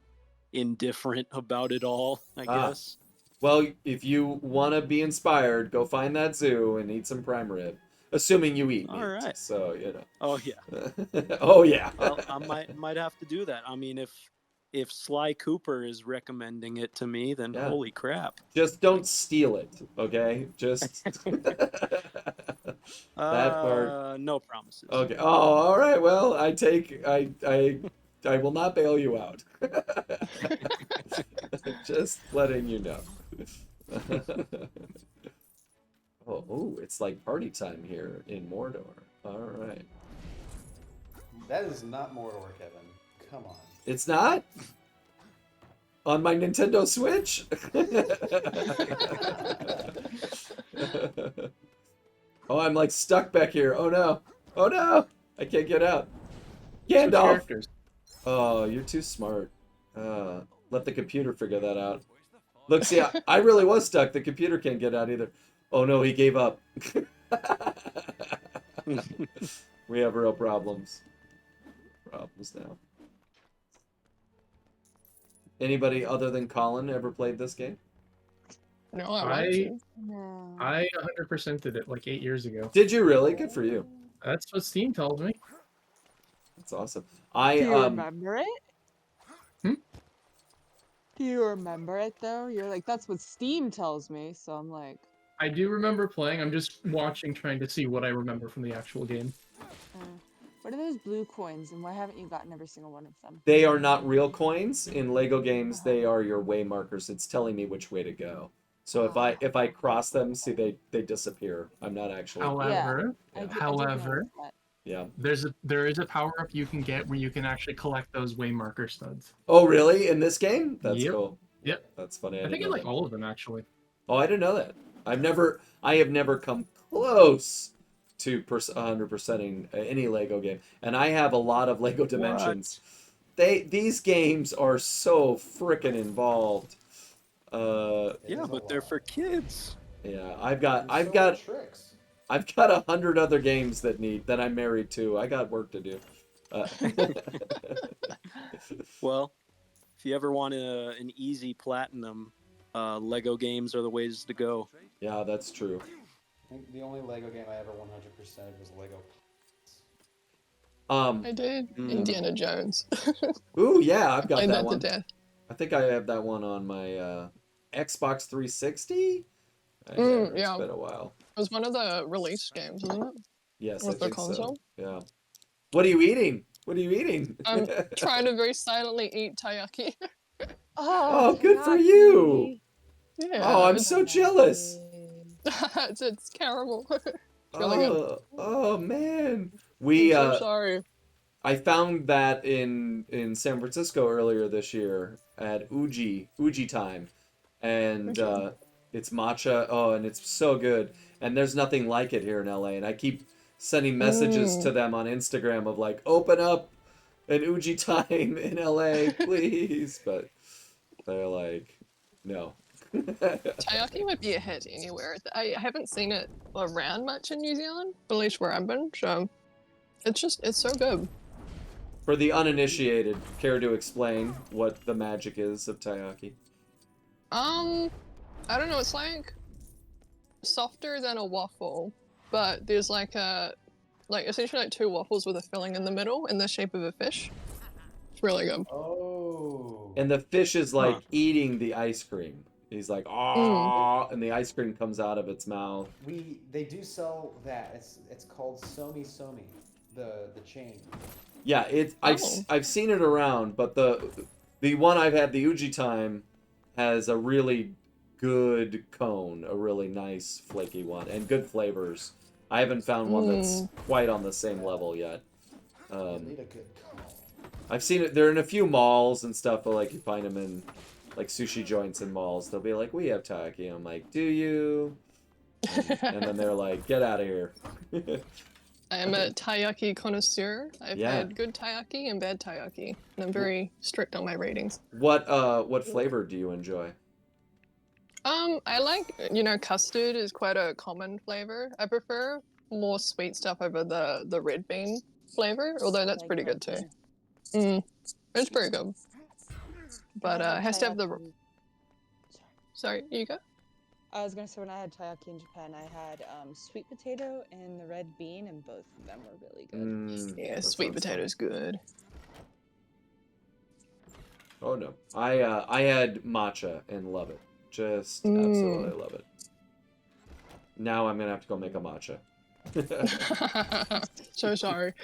Speaker 8: indifferent about it all, I guess.
Speaker 1: Well, if you want to be inspired, go find that zoo and eat some prime rib. Assuming you eat meat.
Speaker 8: All right.
Speaker 1: So,
Speaker 8: Oh yeah.
Speaker 1: Oh, yeah.
Speaker 8: I might have to do that. I mean, if Sly Cooper is recommending it to me, then
Speaker 1: Yeah.
Speaker 8: holy crap.
Speaker 1: Just don't steal it, okay? Just that part.
Speaker 8: No promises.
Speaker 1: Okay. Oh, all right. Well, I will not bail you out. Just letting you know. Oh, it's like party time here in Mordor. All right.
Speaker 7: That is not Mordor, Kevin. Come on.
Speaker 1: It's not? On my Nintendo Switch? Oh, I'm like stuck back here. Oh no. Oh no. I can't get out.
Speaker 4: Switch
Speaker 1: Gandalf.
Speaker 4: characters.
Speaker 1: Oh, you're too smart. Let the computer figure that out. Look, see, I really was stuck. The computer can't get out either. Oh no, he gave up. We have real problems. Problems now. Anybody other than Colin ever played this game?
Speaker 9: No, I want to.
Speaker 3: no.
Speaker 4: I 100% did it like 8 years ago.
Speaker 1: Did you really? Good for you.
Speaker 4: That's what Steam tells me.
Speaker 1: That's awesome.
Speaker 3: Do you remember it?
Speaker 4: Hmm?
Speaker 3: Do you remember it though? You're like, that's what Steam tells me. So I'm like,
Speaker 4: I do remember playing. I'm just watching, trying to see what I remember from the actual game.
Speaker 3: What are those blue coins, and why haven't you gotten every single one of them?
Speaker 1: They are not real coins. In Lego games, they are your way markers. It's telling me which way to go. So if I cross them, see they disappear. I'm not actually.
Speaker 4: However,
Speaker 3: I did
Speaker 4: however,
Speaker 3: notice that.
Speaker 1: Yeah.
Speaker 4: there is a power up you can get where you can actually collect those way marker studs.
Speaker 1: Oh, really? In this game? That's
Speaker 4: Yep.
Speaker 1: cool.
Speaker 4: Yep.
Speaker 1: That's funny.
Speaker 4: I think I
Speaker 1: know
Speaker 4: like
Speaker 1: that.
Speaker 4: all of them actually.
Speaker 1: Oh, I didn't know that. I have never come close to 100%ing any Lego game, and I have a lot of Lego Dimensions. These games are so freaking involved.
Speaker 8: Yeah, but they're for kids.
Speaker 1: Yeah, I've got
Speaker 7: tricks.
Speaker 1: I've got 100 other games that I'm married to. I got work to do.
Speaker 8: Well, if you ever want an easy platinum, Lego games are the ways to go.
Speaker 1: Yeah, that's true.
Speaker 7: I think the only Lego game I ever 100% was Lego.
Speaker 9: I did. Indiana Jones.
Speaker 1: Ooh, yeah, I've got
Speaker 9: Played
Speaker 1: that
Speaker 9: that
Speaker 1: one.
Speaker 9: to death.
Speaker 1: I think I have that one on my Xbox 360.
Speaker 9: Yeah.
Speaker 1: It's been a while.
Speaker 9: It was one of the release games, wasn't it?
Speaker 1: Yes,
Speaker 9: With
Speaker 1: I
Speaker 9: the
Speaker 1: think
Speaker 9: console?
Speaker 1: so. Yeah. What are you eating? What are you eating?
Speaker 9: I'm trying to very silently eat taiyaki.
Speaker 1: Oh, good for you.
Speaker 9: Yeah.
Speaker 1: Oh, I'm so jealous.
Speaker 9: it's caramel. It's really good.
Speaker 1: Oh man.
Speaker 9: I'm so sorry.
Speaker 1: I found that in San Francisco earlier this year at Uji time, and it's matcha. Oh, and it's so good. And there's nothing like it here in LA. And I keep sending messages to them on Instagram of like, open up an Uji time in LA, please. But they're like, no.
Speaker 9: Taiyaki would be a hit anywhere. I haven't seen it around much in New Zealand, at least where I've been. So it's so good.
Speaker 1: For the uninitiated, care to explain what the magic is of taiyaki?
Speaker 9: I don't know. It's like softer than a waffle, but there's like essentially like two waffles with a filling in the middle in the shape of a fish. It's really good.
Speaker 7: Oh.
Speaker 1: And the fish is like eating the ice cream. He's like, ah, and the ice cream comes out of its mouth.
Speaker 7: They do sell that. It's called Somi Somi, the chain.
Speaker 1: Yeah, I've seen it around, but the one I've had, the Uji time, has a really good cone, a really nice flaky one, and good flavors. I haven't found one that's quite on the same level yet.
Speaker 7: Need a good cone.
Speaker 1: I've seen it. They're in a few malls and stuff. But like you find them in like sushi joints and malls. They'll be like, "We have taiyaki." I'm like, "Do you?" And then they're like, "Get out of here."
Speaker 9: I am a taiyaki connoisseur. I've had good taiyaki and bad taiyaki, and I'm very strict on my ratings.
Speaker 1: What flavor do you enjoy?
Speaker 9: I like, custard is quite a common flavor. I prefer more sweet stuff over the red bean flavor, although that's pretty good too. It's pretty good. But it has to have the... Sorry, you go?
Speaker 3: I was gonna say when I had taiyaki in Japan, I had sweet potato and the red bean, and both of them were really good.
Speaker 9: Yeah, sweet potato's good.
Speaker 1: Oh no, I had matcha and love it. Just absolutely love it. Now I'm gonna have to go make a matcha.
Speaker 9: So sorry.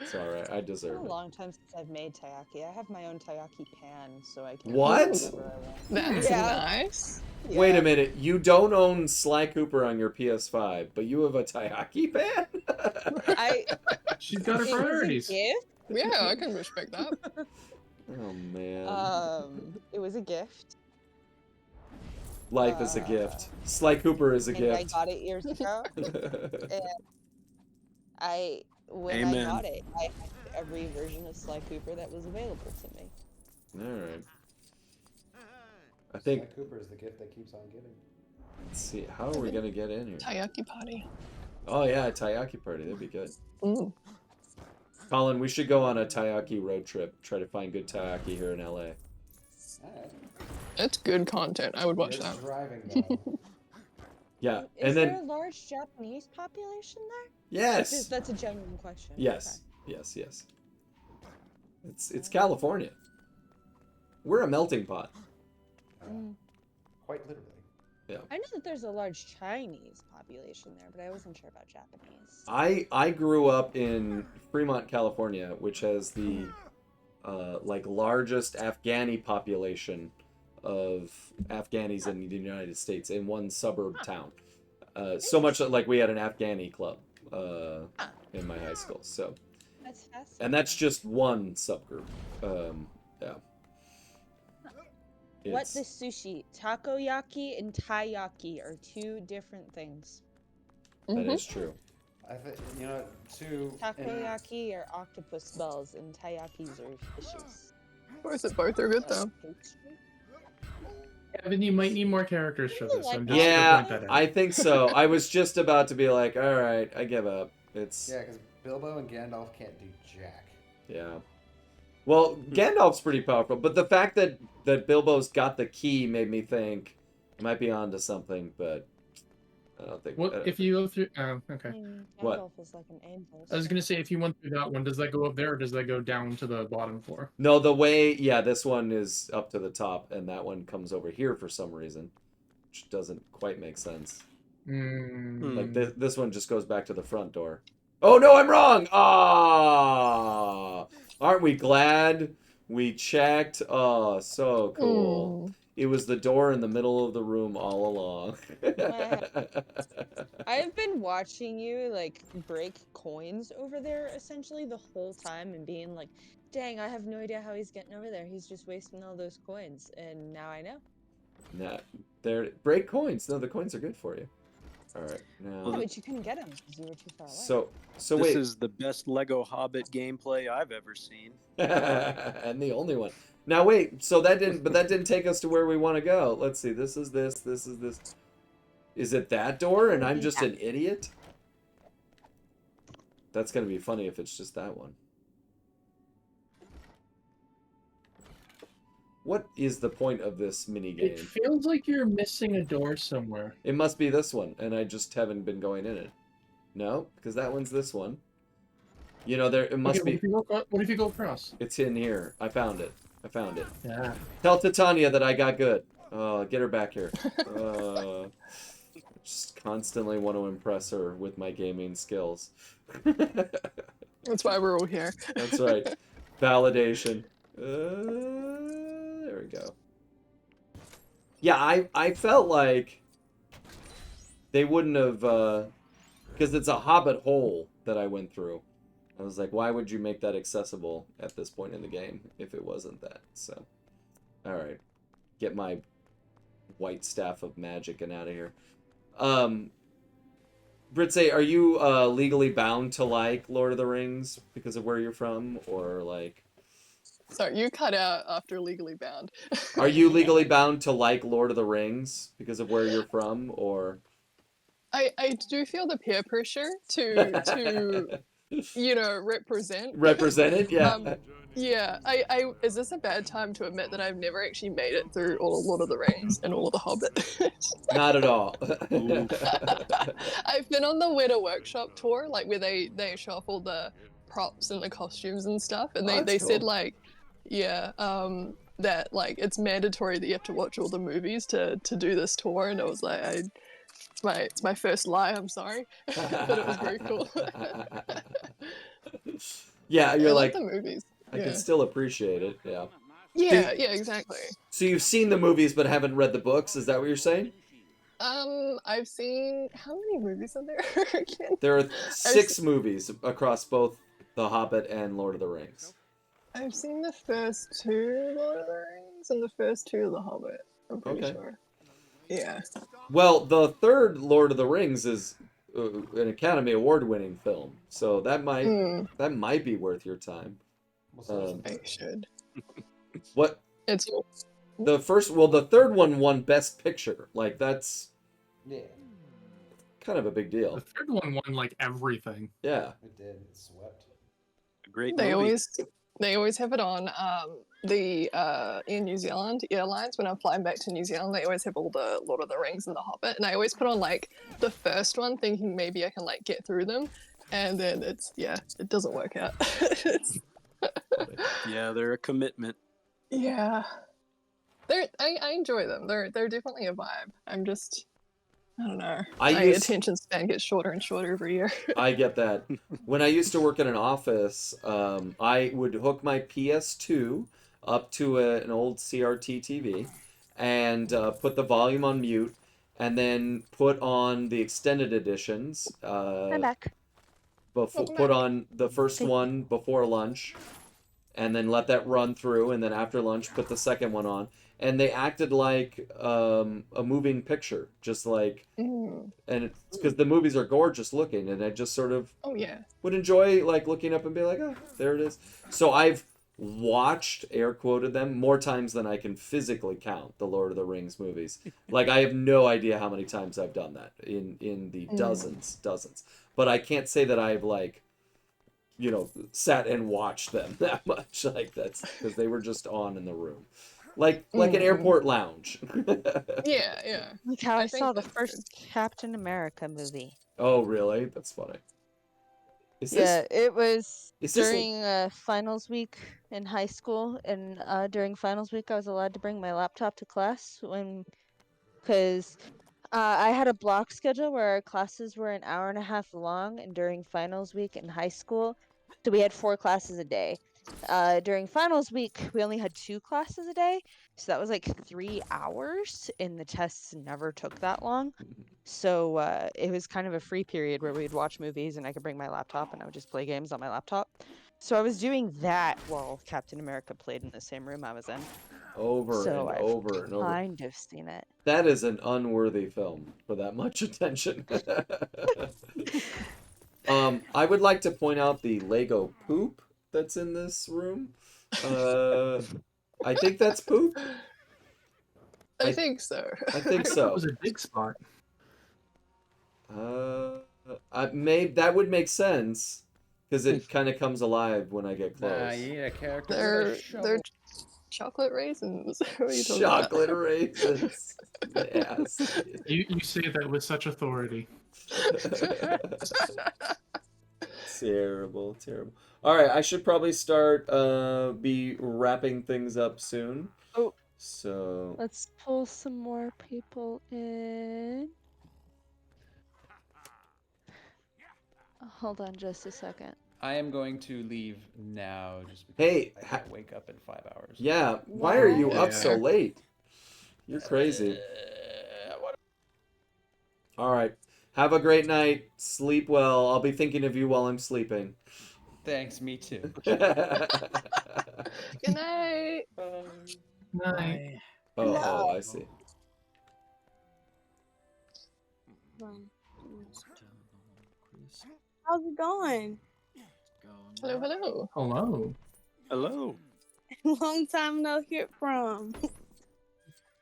Speaker 1: It's alright, I
Speaker 3: It's been
Speaker 1: deserve
Speaker 3: a
Speaker 1: it.
Speaker 3: long time since I've made taiyaki. I have my own taiyaki pan, so I can
Speaker 1: What?
Speaker 3: do whatever I want.
Speaker 9: That's nice.
Speaker 1: Wait a minute, you don't own Sly Cooper on your PS5, but you have a taiyaki pan?
Speaker 4: She's got her priorities.
Speaker 3: It was a gift.
Speaker 9: Yeah, I can respect that.
Speaker 1: Oh man.
Speaker 3: It was a gift.
Speaker 1: Life is a gift. Sly Cooper is a
Speaker 3: and
Speaker 1: gift.
Speaker 3: I got it years ago. And when
Speaker 8: Amen.
Speaker 3: I got it, I had every version of Sly Cooper that was available to me.
Speaker 1: Alright. I think...
Speaker 7: Sly Cooper is the gift that keeps on giving.
Speaker 1: Let's see, how are we gonna get in here?
Speaker 9: Taiyaki party.
Speaker 1: Oh yeah, a taiyaki party, that'd be good.
Speaker 9: Ooh.
Speaker 1: Colin, we should go on a taiyaki road trip. Try to find good taiyaki here in LA.
Speaker 7: Alright.
Speaker 9: It's good content. I would watch
Speaker 7: You're
Speaker 9: that.
Speaker 7: driving though.
Speaker 1: Yeah,
Speaker 3: Is
Speaker 1: and
Speaker 3: there
Speaker 1: then
Speaker 3: a large Japanese population there?
Speaker 1: yes,
Speaker 3: That's a genuine question.
Speaker 1: yes, yes. It's California. We're a melting pot.
Speaker 7: Quite literally.
Speaker 3: I know that there's a large Chinese population there, but I wasn't sure about Japanese.
Speaker 1: I grew up in Fremont, California, which has the like largest Afghani population of Afghanis in the United States in one suburb town. So much that, like, we had an Afghani club in my high school. So,
Speaker 3: That's fascinating.
Speaker 1: and that's just one subgroup. Yeah.
Speaker 3: What
Speaker 1: It's-
Speaker 3: the sushi? Takoyaki and taiyaki are two different things.
Speaker 1: That is true.
Speaker 7: I think two.
Speaker 3: Takoyaki are octopus balls and taiyakis are fishes.
Speaker 9: Both are good though.
Speaker 4: Kevin, you might need more characters for this. I'm just
Speaker 1: Yeah,
Speaker 4: gonna point that out.
Speaker 1: I think so. I was just about to be like, all right, I give up. It's
Speaker 7: Yeah, because Bilbo and Gandalf can't do jack.
Speaker 1: yeah. Well, Gandalf's pretty powerful, but the fact that Bilbo's got the key made me think I might be onto something, but I don't think.
Speaker 4: What if you go through? Okay.
Speaker 1: What?
Speaker 3: Gandalf is like an angel.
Speaker 4: I was gonna say if you went through that one, does that go up there or does that go down to the bottom floor?
Speaker 1: No, the way, yeah, this one is up to the top, and that one comes over here for some reason, which doesn't quite make sense. Like this one just goes back to the front door. Oh no, I'm wrong! Ah, aren't we glad we checked? Oh, so cool. It was the door in the middle of the room all along.
Speaker 3: I've been watching you like break coins over there essentially the whole time and being like, dang, I have no idea how he's getting over there. He's just wasting all those coins. And now I know.
Speaker 1: Nah, they're break coins. No, the coins are good for you. All right, now.
Speaker 3: Yeah, but you couldn't get them because you were too far away.
Speaker 1: So
Speaker 8: this
Speaker 1: wait.
Speaker 8: is the best Lego Hobbit gameplay I've ever seen.
Speaker 1: And the only one. Now wait, so that didn't take us to where we want to go. Let's see. This is this. This is this. Is it that door? And I'm just an idiot. That's gonna be funny if it's just that one. What is the point of this mini game?
Speaker 4: It feels like you're missing a door somewhere.
Speaker 1: It must be this one, and I just haven't been going in it. No, because that one's this one. You know, there it must
Speaker 4: Okay,
Speaker 1: be.
Speaker 4: What if you go across?
Speaker 1: It's in here. I found it. I found it.
Speaker 4: Yeah.
Speaker 1: Tell Titania that I got good. Get her back here. Just constantly want to impress her with my gaming skills.
Speaker 9: That's why we're all here.
Speaker 1: That's right. Validation. There we go. Yeah, I felt like they wouldn't have, because it's a hobbit hole that I went through. I was like, why would you make that accessible at this point in the game if it wasn't that? So, all right, get my white staff of magic and out of here. Britse, are you legally bound to like Lord of the Rings because of where you're from, or like?
Speaker 9: Sorry, you cut out after legally bound.
Speaker 1: Are you legally bound to like Lord of the Rings because of where you're from, or?
Speaker 9: I do feel the peer pressure to represent.
Speaker 1: Represent it, yeah.
Speaker 9: Yeah, I is this a bad time to admit that I've never actually made it through all of Lord of the Rings and all of the Hobbit?
Speaker 1: Not at all.
Speaker 9: I've been on the Weta Workshop tour, like where they show off all the props and the costumes and stuff, and they
Speaker 1: cool.
Speaker 9: said like, that like it's mandatory that you have to watch all the movies to do this tour, and I was like, it's my first lie. I'm sorry, but it was very cool.
Speaker 1: Yeah, you're like
Speaker 9: the movies.
Speaker 1: I can still appreciate it. Yeah.
Speaker 9: Yeah, exactly.
Speaker 1: So you've seen the movies but haven't read the books. Is that what you're saying?
Speaker 9: I've seen how many movies are there again?
Speaker 1: There are 6 movies across both The Hobbit and Lord of the Rings.
Speaker 9: I've seen the first 2 Lord of the Rings and the first 2 of The Hobbit. I'm pretty sure. Yeah.
Speaker 1: Well, the third Lord of the Rings is an Academy Award-winning film, so that might be worth your time.
Speaker 9: I should.
Speaker 1: What?
Speaker 9: It's
Speaker 1: the third one won Best Picture. Like that's kind of a big deal.
Speaker 4: The third one won like everything.
Speaker 1: Yeah.
Speaker 7: It did. It swept.
Speaker 8: A great
Speaker 9: They
Speaker 8: movie.
Speaker 9: always have it on in New Zealand Airlines. When I'm flying back to New Zealand, they always have all the Lord of the Rings and the Hobbit, and I always put on like the first one, thinking maybe I can like get through them, and then it doesn't work out.
Speaker 8: Yeah, they're a commitment.
Speaker 9: Yeah. I enjoy them. They're definitely a vibe. I'm just I don't know.
Speaker 1: I
Speaker 9: My
Speaker 1: used-
Speaker 9: attention span gets shorter and shorter every year.
Speaker 1: I get that. When I used to work in an office, I would hook my PS2 up to an old CRT TV and put the volume on mute, and then put on the extended editions.
Speaker 3: I'm back.
Speaker 9: Welcome
Speaker 1: Put
Speaker 9: back.
Speaker 1: on the first
Speaker 3: Thank
Speaker 1: one before lunch, and then let that run through, and then after lunch put the second one on, and they acted like a moving picture, just like,
Speaker 9: Mm.
Speaker 1: and it's because the movies are gorgeous looking, and I just sort of
Speaker 9: Oh yeah.
Speaker 1: would enjoy like looking up and be like, oh, there it is. So I've watched, air quoted them, more times than I can physically count the Lord of the Rings movies. Like I have no idea how many times I've done that in the dozens. But I can't say that I've like, you know, sat and watched them that much. Like that's because they were just on in the room. Like an airport lounge.
Speaker 9: Yeah, yeah.
Speaker 3: Look how I
Speaker 9: think
Speaker 3: saw the
Speaker 9: that's
Speaker 3: first Captain America movie.
Speaker 1: Oh really? That's funny. Is
Speaker 3: Yeah,
Speaker 1: this
Speaker 3: it was
Speaker 1: is this
Speaker 3: during finals week in high school, and during finals week, I was allowed to bring my laptop to class because I had a block schedule where our classes were an hour and a half long, and during finals week in high school, so we had 4 classes a day. During finals week, we only had 2 classes a day, so that was like 3 hours, and the tests never took that long. So it was kind of a free period where we'd watch movies, and I could bring my laptop, and I would just play games on my laptop. So I was doing that while Captain America played in the same room I was in.
Speaker 1: over
Speaker 3: So
Speaker 1: and
Speaker 3: I've
Speaker 1: over and over?
Speaker 3: kind of seen it.
Speaker 1: That is an unworthy film for that much attention. I would like to point out the Lego poop that's in this room. I think that's poop.
Speaker 9: I think so.
Speaker 1: I think
Speaker 4: That
Speaker 1: so.
Speaker 4: was a dig spot.
Speaker 1: That would make sense because it kind of comes alive when I get
Speaker 2: Nah,
Speaker 1: close.
Speaker 2: you need a character with a
Speaker 9: They're
Speaker 2: shovel.
Speaker 9: chocolate raisins. What are you talking
Speaker 1: Chocolate
Speaker 9: about?
Speaker 1: raisins. Nasty.
Speaker 4: You say that with such authority.
Speaker 1: Terrible, terrible. All right, I should probably start be wrapping things up soon.
Speaker 3: Oh.
Speaker 1: So
Speaker 3: Let's pull some more people in. Hold on just a second.
Speaker 2: I am going to leave now just because
Speaker 1: Hey,
Speaker 2: I have to wake up in 5 hours.
Speaker 1: yeah, why are you up
Speaker 9: Yeah.
Speaker 1: so late? You're crazy.
Speaker 2: What?
Speaker 1: All right. Have a great night. Sleep well. I'll be thinking of you while I'm sleeping.
Speaker 2: Thanks, me too.
Speaker 9: Good night.
Speaker 4: Night.
Speaker 1: Oh, I see.
Speaker 10: How's it going?
Speaker 9: Hello, hello.
Speaker 4: Hello.
Speaker 8: Hello.
Speaker 10: Long time no hear from.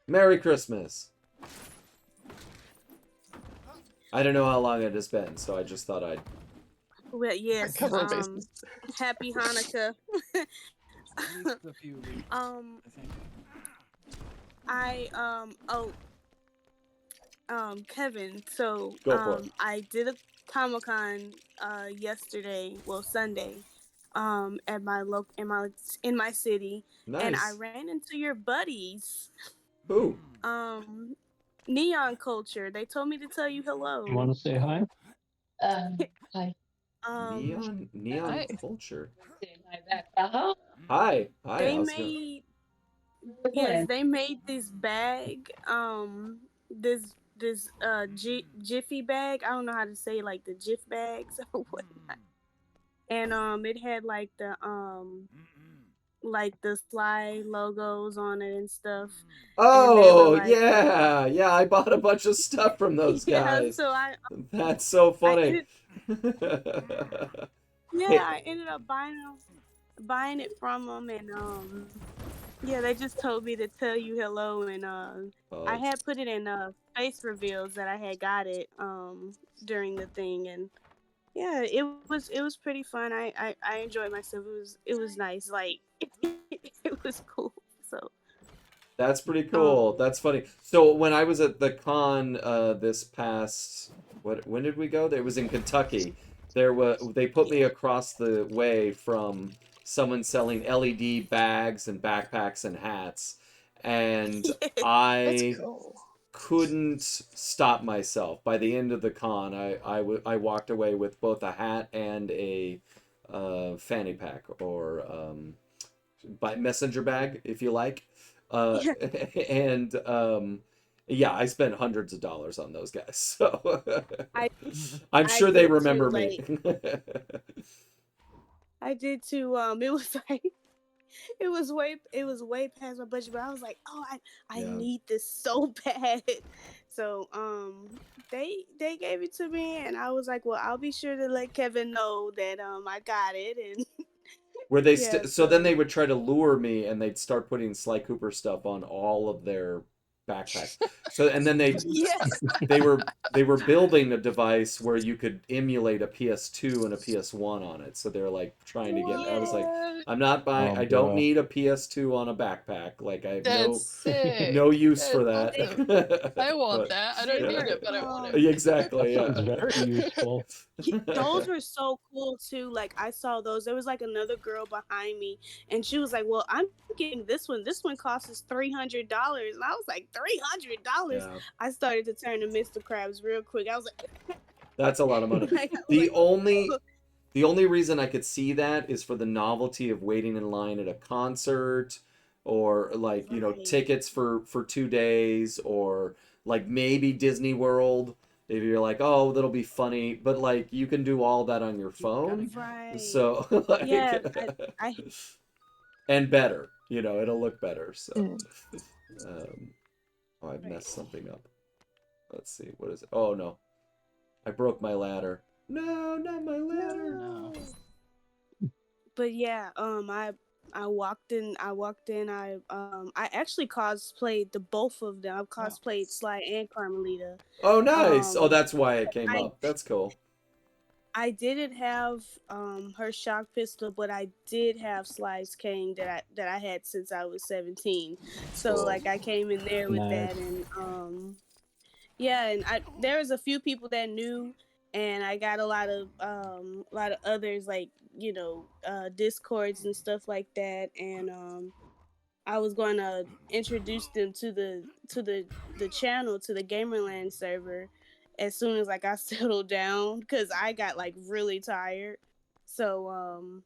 Speaker 1: Merry Christmas. I don't know how long it has been, so I just thought I'd.
Speaker 10: Well, yes.
Speaker 9: Cover our bases.
Speaker 10: Happy Hanukkah.
Speaker 5: A few weeks, I think.
Speaker 10: Kevin. So
Speaker 1: Go for it.
Speaker 10: I did a Comic-Con yesterday, well Sunday, at my in my city,
Speaker 1: Nice.
Speaker 10: and I ran into your buddies.
Speaker 1: Who?
Speaker 10: Neon Culture. They told me to tell you hello.
Speaker 11: You want to say hi? Hi.
Speaker 1: Neon
Speaker 9: Hi.
Speaker 1: Culture.
Speaker 11: Say hi back. Uh-huh.
Speaker 1: Hi.
Speaker 10: They
Speaker 1: how's it going?
Speaker 10: made yes, they made this bag. This Jiffy bag. I don't know how to say like the Jif bags or whatnot. And it had like the Sly logos on it and stuff.
Speaker 1: Oh,
Speaker 10: like-
Speaker 1: yeah. I bought a bunch of stuff from those
Speaker 10: Yeah,
Speaker 1: guys.
Speaker 10: so
Speaker 1: That's so funny.
Speaker 10: I ended up buying it from them, and yeah, they just told me to tell you hello, and I had put it in face reveals that I had got it during the thing, and yeah, it was pretty fun. I enjoyed myself. It was nice. Like it was cool. So
Speaker 1: That's pretty cool. That's funny. So when I was at the con this past when did we go? It was in Kentucky. They put me across the way from someone selling LED bags and backpacks and hats, and
Speaker 9: That's
Speaker 1: I
Speaker 9: cool.
Speaker 1: couldn't stop myself. By the end of the con, I walked away with both a hat and a fanny pack, or by messenger bag, if you like.
Speaker 10: Yeah.
Speaker 1: And yeah, I spent hundreds of dollars on those guys. So
Speaker 10: I
Speaker 1: I'm
Speaker 10: I
Speaker 1: sure they
Speaker 10: did
Speaker 1: remember
Speaker 10: too.
Speaker 1: me.
Speaker 10: I did too. It was like it was way past my budget, but I was like, oh, I
Speaker 1: Yeah.
Speaker 10: need this so bad. So they gave it to me, and I was like, well, I'll be sure to let Kevin know that I got it, and
Speaker 1: Where they
Speaker 10: yeah.
Speaker 1: so then they would try to lure me, and they'd start putting Sly Cooper stuff on all of their backpacks. So and then
Speaker 10: Yes.
Speaker 1: they were building a device where you could emulate a PS2 and a PS1 on it. So they're like trying to get. I was like,
Speaker 9: What?
Speaker 1: I'm not buying.
Speaker 12: Oh,
Speaker 1: I don't
Speaker 12: bro.
Speaker 1: need a PS2 on a backpack. Like I have
Speaker 9: That's sick.
Speaker 1: no use for
Speaker 9: That's
Speaker 1: that.
Speaker 9: awesome. I want
Speaker 1: But,
Speaker 9: that. I don't
Speaker 1: yeah.
Speaker 9: need it, but I want it.
Speaker 1: Exactly.
Speaker 12: That sounds
Speaker 1: Yeah.
Speaker 12: very useful.
Speaker 10: Those were so cool too. Like I saw those. There was like another girl behind me, and she was like, "Well, I'm getting this one. This one costs us $300." And I was like, $300.
Speaker 1: Yeah.
Speaker 10: I started to turn to Mr. Krabs real quick. I was like,
Speaker 1: That's a lot of money.
Speaker 10: like,
Speaker 1: The only reason I could see that is for the novelty of waiting in line at a concert, or like, you know,
Speaker 10: Right.
Speaker 1: tickets for 2 days, or like maybe Disney World. If you're like, oh, that'll be funny, but like you can do all that on your phone.
Speaker 10: right.
Speaker 1: So like,
Speaker 10: Yeah, I
Speaker 1: and better, you know, it'll look better. So
Speaker 9: Mm.
Speaker 1: oh, I've messed something up. Let's see, what is it? Oh no. I broke my ladder. No, not my ladder.
Speaker 2: No.
Speaker 10: But yeah, I walked in. I actually cosplayed the both of them. I've cosplayed Sly and Carmelita.
Speaker 1: Oh, nice. Oh,
Speaker 10: Um,
Speaker 1: that's why it came
Speaker 10: I
Speaker 1: up. That's cool.
Speaker 10: I didn't have her shock pistol, but I did have Sly's cane that I had since I was 17. So
Speaker 1: Cool.
Speaker 10: like I came in there with
Speaker 12: Nice.
Speaker 10: that, and yeah, and there was a few people that knew, and I got a lot of others, like, you know, discords and stuff like that, and I was going to introduce them to the channel, to the Gamerland server, as soon as like I settled down, because I got like really tired. So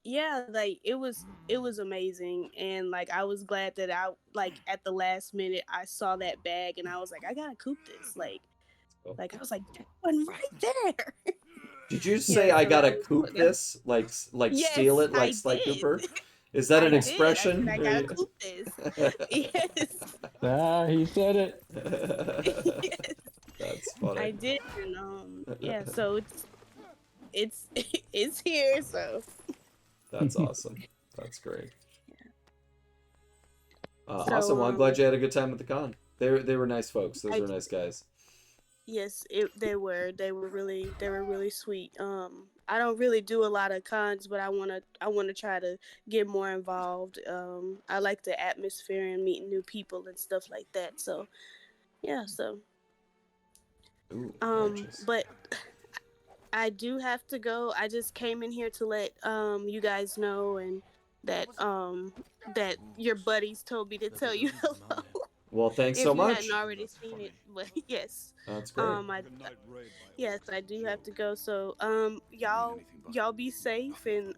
Speaker 10: yeah, like it was amazing, and like I was glad that I, like, at the last minute I saw that bag, and I was like, I gotta coop this. Like I was like, that one right there.
Speaker 1: Did you say I
Speaker 10: so
Speaker 1: gotta
Speaker 10: that was
Speaker 1: coop
Speaker 10: cool.
Speaker 1: this? Like
Speaker 10: Yes,
Speaker 1: steal it like
Speaker 10: I
Speaker 1: Sly
Speaker 10: did.
Speaker 1: Cooper? Is that an
Speaker 10: I
Speaker 1: expression?
Speaker 10: did. I said, I gotta coop this. Yes.
Speaker 12: Ah, he said it.
Speaker 10: Yes.
Speaker 1: That's funny.
Speaker 10: I did, and yeah, so it's it's here, so
Speaker 1: That's awesome. That's great.
Speaker 10: So,
Speaker 1: Awesome. Well, I'm glad you had a good time at the con. They were nice folks. Those
Speaker 10: I
Speaker 1: were nice guys.
Speaker 10: yes, they were really sweet. I don't really do a lot of cons, but I wanna try to get more involved. I like the atmosphere and meeting new people and stuff like that. So yeah, so
Speaker 1: Ooh, gorgeous.
Speaker 10: but I do have to go. I just came in here to let you guys know, and that that your buddies told me to tell you hello.
Speaker 1: Well, thanks
Speaker 10: If
Speaker 1: so
Speaker 10: you
Speaker 1: much.
Speaker 10: hadn't already seen it, but yes.
Speaker 1: That's great.
Speaker 10: Yes, I do have to go. So y'all be safe, and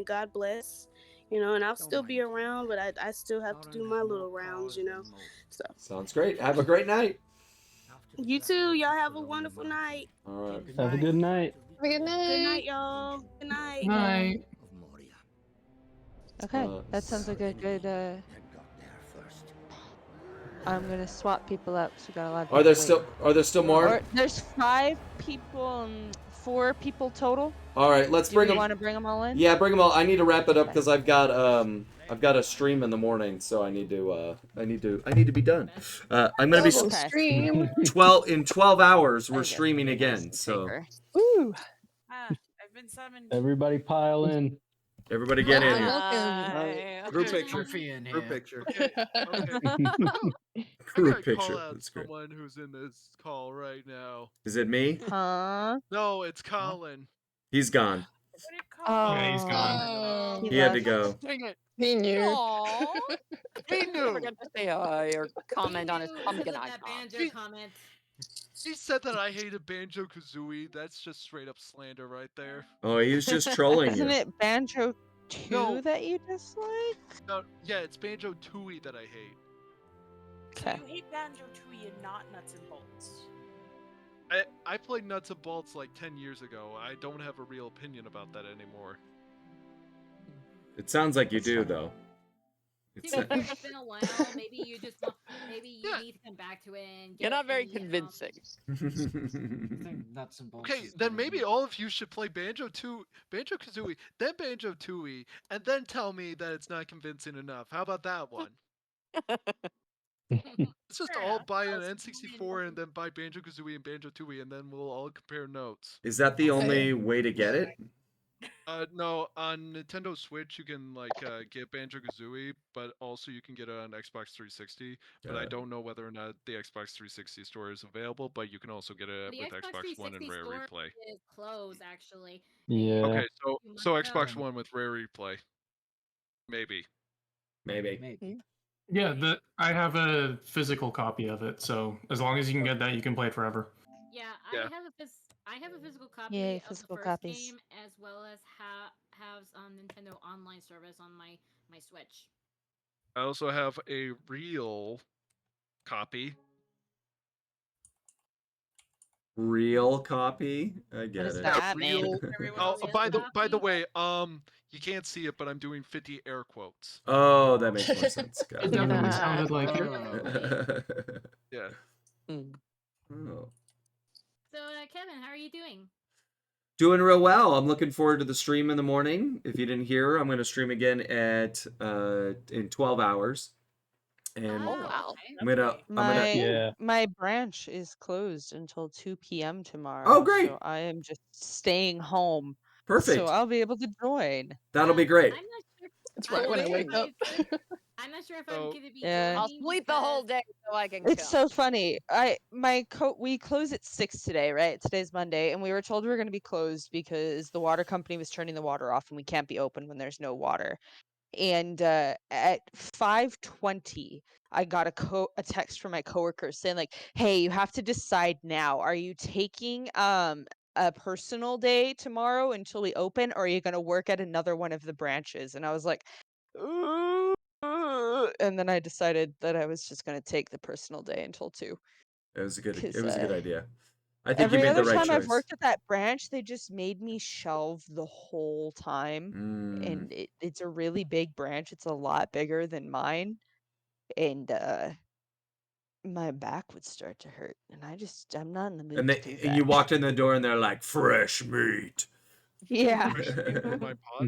Speaker 10: God bless. You know, and I'll still be around, but I still have to do my little rounds, you know. So
Speaker 1: Sounds great. Have a great night.
Speaker 10: you too. Y'all have a wonderful night.
Speaker 1: All right.
Speaker 12: Have a good night.
Speaker 9: Have a good night.
Speaker 10: Good night, y'all. Good night.
Speaker 4: Night.
Speaker 3: Okay, that sounds like a good. I'm gonna swap people up. So we got a lot of.
Speaker 1: Are there
Speaker 3: people
Speaker 1: still more?
Speaker 3: waiting. There's 5 people and 4 people total.
Speaker 1: All right, let's
Speaker 3: Do
Speaker 1: bring
Speaker 3: you
Speaker 1: them.
Speaker 3: want to bring them all in?
Speaker 1: Yeah, bring them all. I need to wrap it up because I've got a stream in the morning, so I need to be done. I'm gonna be
Speaker 9: Stream.
Speaker 1: 12 hours. We're
Speaker 3: Okay.
Speaker 1: streaming again, so
Speaker 9: Ooh.
Speaker 13: I've been summoned.
Speaker 12: Everybody pile in.
Speaker 1: everybody get in here.
Speaker 9: Welcome.
Speaker 14: Group picture.
Speaker 4: Comfy in
Speaker 14: Group
Speaker 4: here.
Speaker 14: picture.
Speaker 13: Okay.
Speaker 1: Group
Speaker 14: I gotta
Speaker 1: picture.
Speaker 14: call out
Speaker 1: That's great.
Speaker 14: someone who's in this call right now.
Speaker 1: Is it me?
Speaker 3: Huh?
Speaker 14: No, it's Colin.
Speaker 1: He's gone.
Speaker 4: Yeah, he's gone.
Speaker 9: Oh,
Speaker 1: He had to
Speaker 3: left.
Speaker 1: go.
Speaker 8: Dang it.
Speaker 9: he knew.
Speaker 14: Aww.
Speaker 8: He
Speaker 14: Don't forget to say hi or comment on his
Speaker 6: Because
Speaker 14: pumpkin
Speaker 6: of that
Speaker 14: icon.
Speaker 6: banjo comment.
Speaker 15: He said that I hated Banjo Kazooie. That's just straight up slander right there.
Speaker 1: Oh, he was just trolling
Speaker 3: Isn't
Speaker 1: you.
Speaker 3: it Banjo 2
Speaker 15: No.
Speaker 3: that you dislike?
Speaker 15: No, yeah, it's Banjo Tooie that I hate.
Speaker 13: So
Speaker 3: Okay.
Speaker 13: you hate Banjo Tooie and not Nuts and Bolts.
Speaker 15: I played Nuts and Bolts like 10 years ago. I don't have a real opinion about that anymore.
Speaker 1: It sounds like you
Speaker 3: That's
Speaker 1: do,
Speaker 3: fine.
Speaker 1: though.
Speaker 6: It's been a while. Maybe you just want. Maybe you need to come back to it and get.
Speaker 14: You're not very
Speaker 6: the,
Speaker 14: convincing.
Speaker 7: I think Nuts and Bolts.
Speaker 15: Okay,
Speaker 7: is
Speaker 15: then
Speaker 7: better
Speaker 15: maybe
Speaker 7: than-
Speaker 15: all of you should play Banjo Kazooie, then Banjo Tooie, and then tell me that it's not convincing enough. How about that one? Let's just
Speaker 13: Fair
Speaker 15: all
Speaker 13: enough.
Speaker 15: buy an
Speaker 13: That's
Speaker 15: N64 and then buy Banjo Kazooie and Banjo Tooie, and then we'll all compare notes.
Speaker 1: Is that the
Speaker 9: Okay.
Speaker 1: only way to get it?
Speaker 15: No, on Nintendo Switch you can get Banjo Kazooie, but also you can get it on Xbox 360. But I
Speaker 1: Got it.
Speaker 15: don't know whether or not the Xbox 360 store is available. But you can also get it
Speaker 6: The
Speaker 15: with
Speaker 6: Xbox
Speaker 15: Xbox One and
Speaker 6: 360
Speaker 15: Rare
Speaker 6: store
Speaker 15: Replay.
Speaker 6: is closed actually.
Speaker 12: Yeah.
Speaker 15: Okay, so
Speaker 6: You
Speaker 15: so
Speaker 6: might
Speaker 15: Xbox
Speaker 6: know.
Speaker 15: One with Rare Replay, maybe.
Speaker 1: Maybe.
Speaker 7: Maybe.
Speaker 4: Yeah, I have a physical copy of it, so as long as you can get that, you can play it forever.
Speaker 6: Yeah,
Speaker 15: Yeah.
Speaker 6: I have a physical copy
Speaker 3: Yay,
Speaker 6: of the
Speaker 3: physical
Speaker 6: first
Speaker 3: copies.
Speaker 6: game as well as have Nintendo Online service on my Switch.
Speaker 15: I also have a real copy.
Speaker 1: Real copy? I get
Speaker 3: is
Speaker 1: it.
Speaker 3: that?
Speaker 15: Real.
Speaker 13: Everyone
Speaker 15: Oh,
Speaker 13: else has
Speaker 15: by
Speaker 13: a
Speaker 15: the
Speaker 13: copy?
Speaker 15: way, you can't see it, but I'm doing 50 air quotes.
Speaker 1: Oh, that makes more sense. Got
Speaker 4: It definitely
Speaker 3: Yeah.
Speaker 4: sounded like it.
Speaker 1: it.
Speaker 15: Yeah.
Speaker 1: Oh.
Speaker 6: So, Kevin, how are you doing?
Speaker 1: Doing real well. I'm looking forward to the stream in the morning. If you didn't hear, I'm going to stream again at in 12 hours. And
Speaker 14: Oh, wow.
Speaker 1: I'm gonna
Speaker 12: Yeah.
Speaker 3: My branch is closed until 2 p.m. tomorrow.
Speaker 1: Oh, great.
Speaker 3: So I am just staying home.
Speaker 1: Perfect.
Speaker 3: So I'll be able to join.
Speaker 1: That'll be great.
Speaker 6: I'm not sure.
Speaker 9: It's right when I wake up.
Speaker 6: I'm not sure if
Speaker 15: So-
Speaker 6: I'm gonna be
Speaker 3: Yeah.
Speaker 14: I'll
Speaker 6: joining
Speaker 14: sleep the whole
Speaker 6: because-
Speaker 14: day so I can
Speaker 3: It's
Speaker 14: come.
Speaker 3: so funny. We close at 6 today, right? Today's Monday, and we were told we were going to be closed because the water company was turning the water off, and we can't be open when there's no water. And at 5:20, I got a text from my coworker saying like, "Hey, you have to decide now. Are you taking a personal day tomorrow until we open, or are you going to work at another one of the branches?" And I was like, "Ooh." And then I decided that I was just going to take the personal day until 2.
Speaker 1: It was a good
Speaker 3: 'Cause,
Speaker 1: idea. I think you
Speaker 3: Every
Speaker 1: made the
Speaker 3: other
Speaker 1: right
Speaker 3: time I've
Speaker 1: choice.
Speaker 3: worked at that branch, they just made me shelve the whole time. And it's a really big branch. It's a lot bigger than mine. And my back would start to hurt. And I'm not in the mood
Speaker 1: And
Speaker 3: to do that.
Speaker 1: you walked in the door and they're like, fresh meat.
Speaker 3: Yeah.
Speaker 15: Fresh meat from my pot.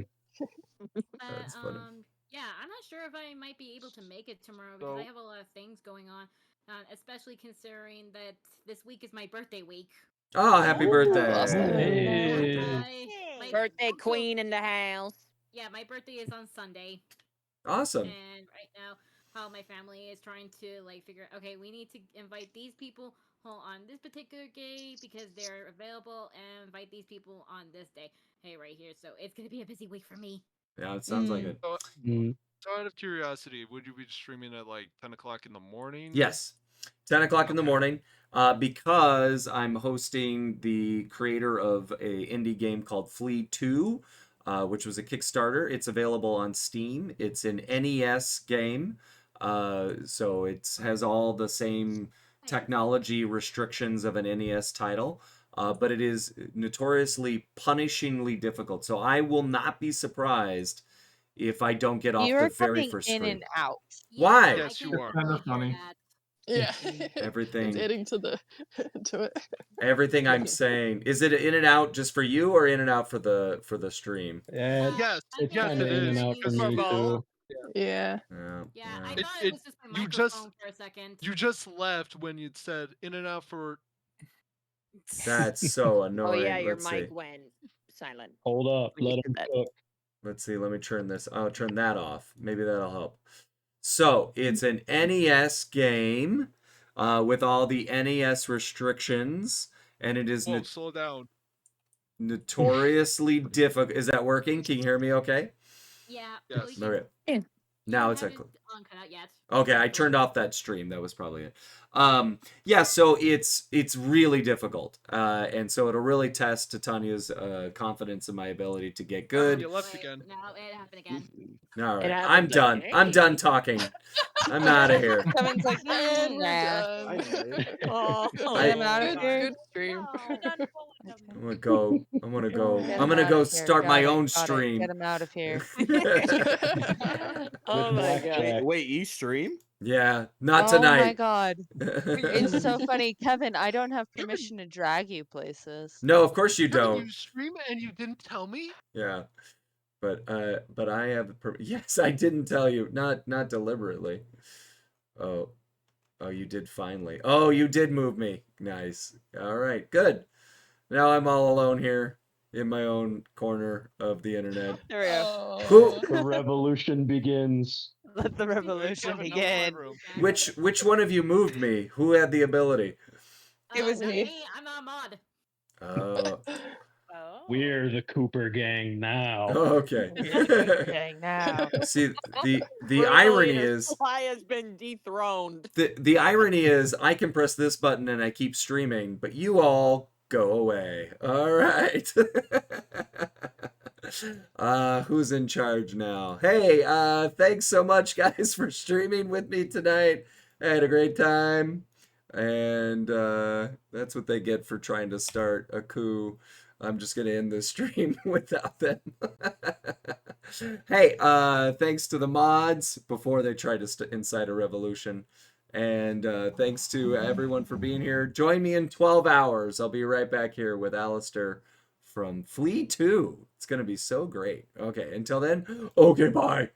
Speaker 1: That's funny.
Speaker 6: Yeah, I'm not sure if I might be able to make it tomorrow because I
Speaker 15: So-
Speaker 6: have a lot of things going on, especially considering that this week is my birthday week.
Speaker 1: Oh, happy birthday.
Speaker 9: awesome.
Speaker 12: Hey.
Speaker 6: My
Speaker 14: Birthday
Speaker 6: uncle-
Speaker 14: queen in the house.
Speaker 6: Yeah, my birthday is on Sunday,
Speaker 1: Awesome.
Speaker 6: and right now, how my family is trying to figure out, okay, we need to invite these people on this particular day because they're available, and invite these people on this day. Hey, right here. So it's gonna be a busy week for me.
Speaker 1: Yeah, it sounds like it.
Speaker 15: So out of curiosity, would you be streaming at like 10 o'clock in the morning?
Speaker 1: Yes. 10 o'clock in the morning, because I'm hosting the creator of a indie game called Flea 2, which was a Kickstarter. It's available on Steam. It's an NES game, so it has all the same technology restrictions of an NES title, but it is notoriously punishingly difficult. So I will not be surprised if I don't get off
Speaker 3: You're
Speaker 1: the very
Speaker 3: coming
Speaker 1: first
Speaker 3: in
Speaker 1: stream.
Speaker 3: and out.
Speaker 1: Why?
Speaker 15: Yes, you are.
Speaker 4: Kind of funny.
Speaker 9: Yeah.
Speaker 1: Everything.
Speaker 9: It's adding to the to it.
Speaker 1: Everything I'm saying, is it in and out just for you or in and out for the stream?
Speaker 12: Yeah,
Speaker 15: Yes,
Speaker 12: it's
Speaker 15: yes,
Speaker 12: kind of
Speaker 15: it
Speaker 12: in and
Speaker 15: is.
Speaker 12: out for
Speaker 15: It's
Speaker 12: me
Speaker 14: both.
Speaker 12: too.
Speaker 9: Yeah.
Speaker 6: Yeah, I
Speaker 15: It-
Speaker 6: thought it was just my
Speaker 15: you
Speaker 6: microphone
Speaker 15: just-
Speaker 6: for a second.
Speaker 15: You just left when you said in and out for.
Speaker 1: That's so
Speaker 14: Oh
Speaker 1: annoying.
Speaker 14: yeah, your
Speaker 1: Let's see.
Speaker 14: mic went silent.
Speaker 12: Hold up,
Speaker 14: When you
Speaker 12: let
Speaker 14: said
Speaker 12: him
Speaker 14: that.
Speaker 12: cook.
Speaker 1: Let's see. Let me turn this. I'll turn that off. Maybe that'll help. So it's an NES game with all the NES restrictions, and it is.
Speaker 15: Whoa, slow down.
Speaker 1: notoriously difficult. Is that working? Can you hear me okay?
Speaker 6: Yeah.
Speaker 15: Yes.
Speaker 6: We can,
Speaker 1: Okay.
Speaker 6: you
Speaker 1: Now
Speaker 6: don't
Speaker 1: it's
Speaker 6: have
Speaker 1: a
Speaker 6: it on cut out yet.
Speaker 1: Okay, I turned off that stream. That was probably it. Yeah, so it's really difficult, and so it'll really test Titania's confidence in my ability to get good.
Speaker 15: You left again.
Speaker 6: No, it happened again.
Speaker 1: All right,
Speaker 14: happened
Speaker 1: I'm done.
Speaker 14: again.
Speaker 1: I'm done talking. I'm out of here.
Speaker 3: Kevin's like,
Speaker 9: And we're
Speaker 3: nah.
Speaker 9: done.
Speaker 14: Oh,
Speaker 3: Get him out of
Speaker 9: Good,
Speaker 3: here.
Speaker 9: good stream.
Speaker 10: I'm done fooling them.
Speaker 1: I'm gonna go. I'm gonna go.
Speaker 3: Get
Speaker 1: I'm
Speaker 3: him
Speaker 1: gonna
Speaker 3: out
Speaker 1: go
Speaker 3: of here.
Speaker 1: start my
Speaker 3: Got it,
Speaker 1: own
Speaker 3: got it.
Speaker 1: stream.
Speaker 3: Get him out of here.
Speaker 14: oh my god.
Speaker 12: blackjack.
Speaker 16: Wait, you stream?
Speaker 1: Yeah, not
Speaker 3: Oh my
Speaker 1: tonight.
Speaker 3: god. It's so funny. Kevin, I don't have permission to drag you places.
Speaker 1: No, of course you
Speaker 15: Kevin,
Speaker 1: don't.
Speaker 15: you stream and you didn't tell me?
Speaker 1: Yeah, but I have. Yes, I didn't tell you. Not deliberately. Oh, you did finally. Oh, you did move me. Nice. All right, good. Now I'm all alone here in my own corner of the internet.
Speaker 3: There we go.
Speaker 1: Who?
Speaker 12: The revolution begins.
Speaker 3: Let the revolution
Speaker 15: Kevin, that was my
Speaker 3: begin.
Speaker 15: room.
Speaker 1: Which one of you moved me? Who had the ability?
Speaker 3: It was
Speaker 6: not
Speaker 3: me.
Speaker 6: I'm not a mod.
Speaker 10: Oh.
Speaker 12: We're the Cooper gang now.
Speaker 1: Okay.
Speaker 3: Okay, now.
Speaker 1: See, the
Speaker 14: We're
Speaker 1: irony
Speaker 14: leaders.
Speaker 1: is
Speaker 14: Why has been dethroned.
Speaker 1: the irony is I can press this button and I keep streaming, but you all go away. All right. Who's in charge now? Hey, thanks so much guys for streaming with me tonight. I had a great time. And that's what they get for trying to start a coup. I'm just gonna end this stream without them. Hey, thanks to the mods before they try to incite a revolution. And thanks to everyone for being here. Join me in 12 hours. I'll be right back here with Alistair from Flea 2. It's going to be so great. Okay, until then, okay, bye.